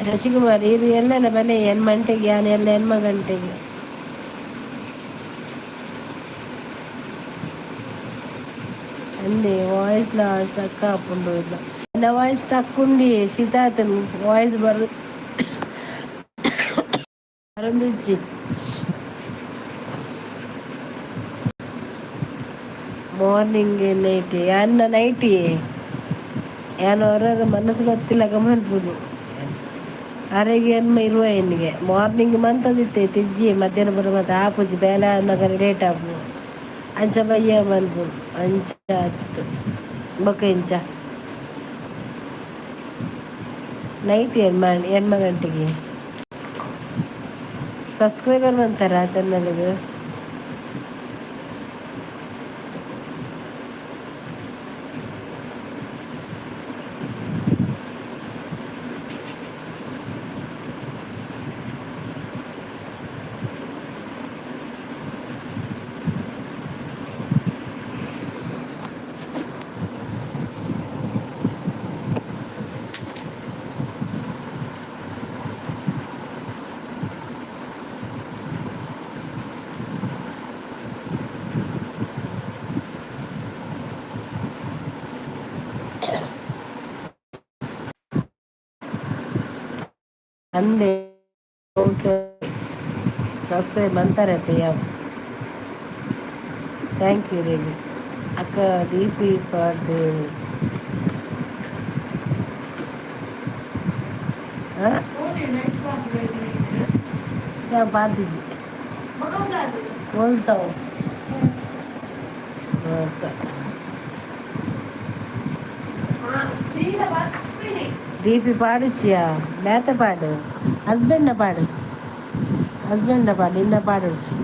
ಶಶಿಕುಮಾರ್ ಇದು ಎಲ್ಲೆಲ್ಲ ಬಲೆ ಹೆಣ್ಮಂಟೆಗೆ ಯಾನು ಎಲ್ಲ ಹೆಣ್ಮ ಗಂಟೆಗೆ ಅಂದೆ ವಾಯ್ಸ್ ಲಾಸ್ಟ್ ಅಕ್ಕ ಹಾಕೊಂಡು ಇಲ್ಲ ನನ್ನ ವಾಯ್ಸ್ ತಕ್ಕೊಂಡಿ ಶೀತಾತನ್ ವಾಯ್ಸ್ ಬರೊಂದಿಜ್ಜಿ ಮಾರ್ನಿಂಗ್ ನೈಟ್ ಯಾನ್ನ ನೈಟಿ ಯಾನು ಅವರ ಮನಸ್ಸು ಗೊತ್ತಿಲ್ಲ ಗಮನ್ಪುಡು ಆರೆಗೆ ಅನ್ಮ ಇರುವ ಎನ್ನಿಗೆ ಮಾರ್ನಿಂಗ್ ಮಂತದಿತ್ತೆ ತಿಜ್ಜಿ ಮಧ್ಯಾಹ್ನ ಬರೋ ಮತ್ತೆ ಆಪುಜಿ ಬೇಲೆ ನಗರ ಲೇಟ್ ಆಪು ಅಂಚ ಬಯ್ಯ ಮನ್ಪುಡು ಅಂಚ ಹತ್ತು ಬೊಕ್ಕ ಇಂಚ ನೈಟ್ ಎಣ್ಮ ಗಂಟೆಗೆ ಸಬ್ಸ್ಕ್ರೈಬರ್ ಬಂತಾರ ಚಾನಲ್ಗೆ ಅಂದೆ ಓಕೆ ಸಬ್ಸ್ಕ್ರೈಬ್ ಅಂತಾರೆ ಯಾವ ಥ್ಯಾಂಕ್ ಯು ರೇಲಿ ಅಕ್ಕ ಡಿ ಪಿ ಪಾಡ್ದು ಹಾಂ ಪಾರ್ದಿಜಿ बोलताओ ದೀಪಿ ಪಾಡಿಚಿಯಾ ಬೇತೆ ಪಾಡು ಹಸ್ಬೆಂಡ್ನ ಪಾಡು ಇನ್ನ ಪಾಡಿಚ್ಚಿ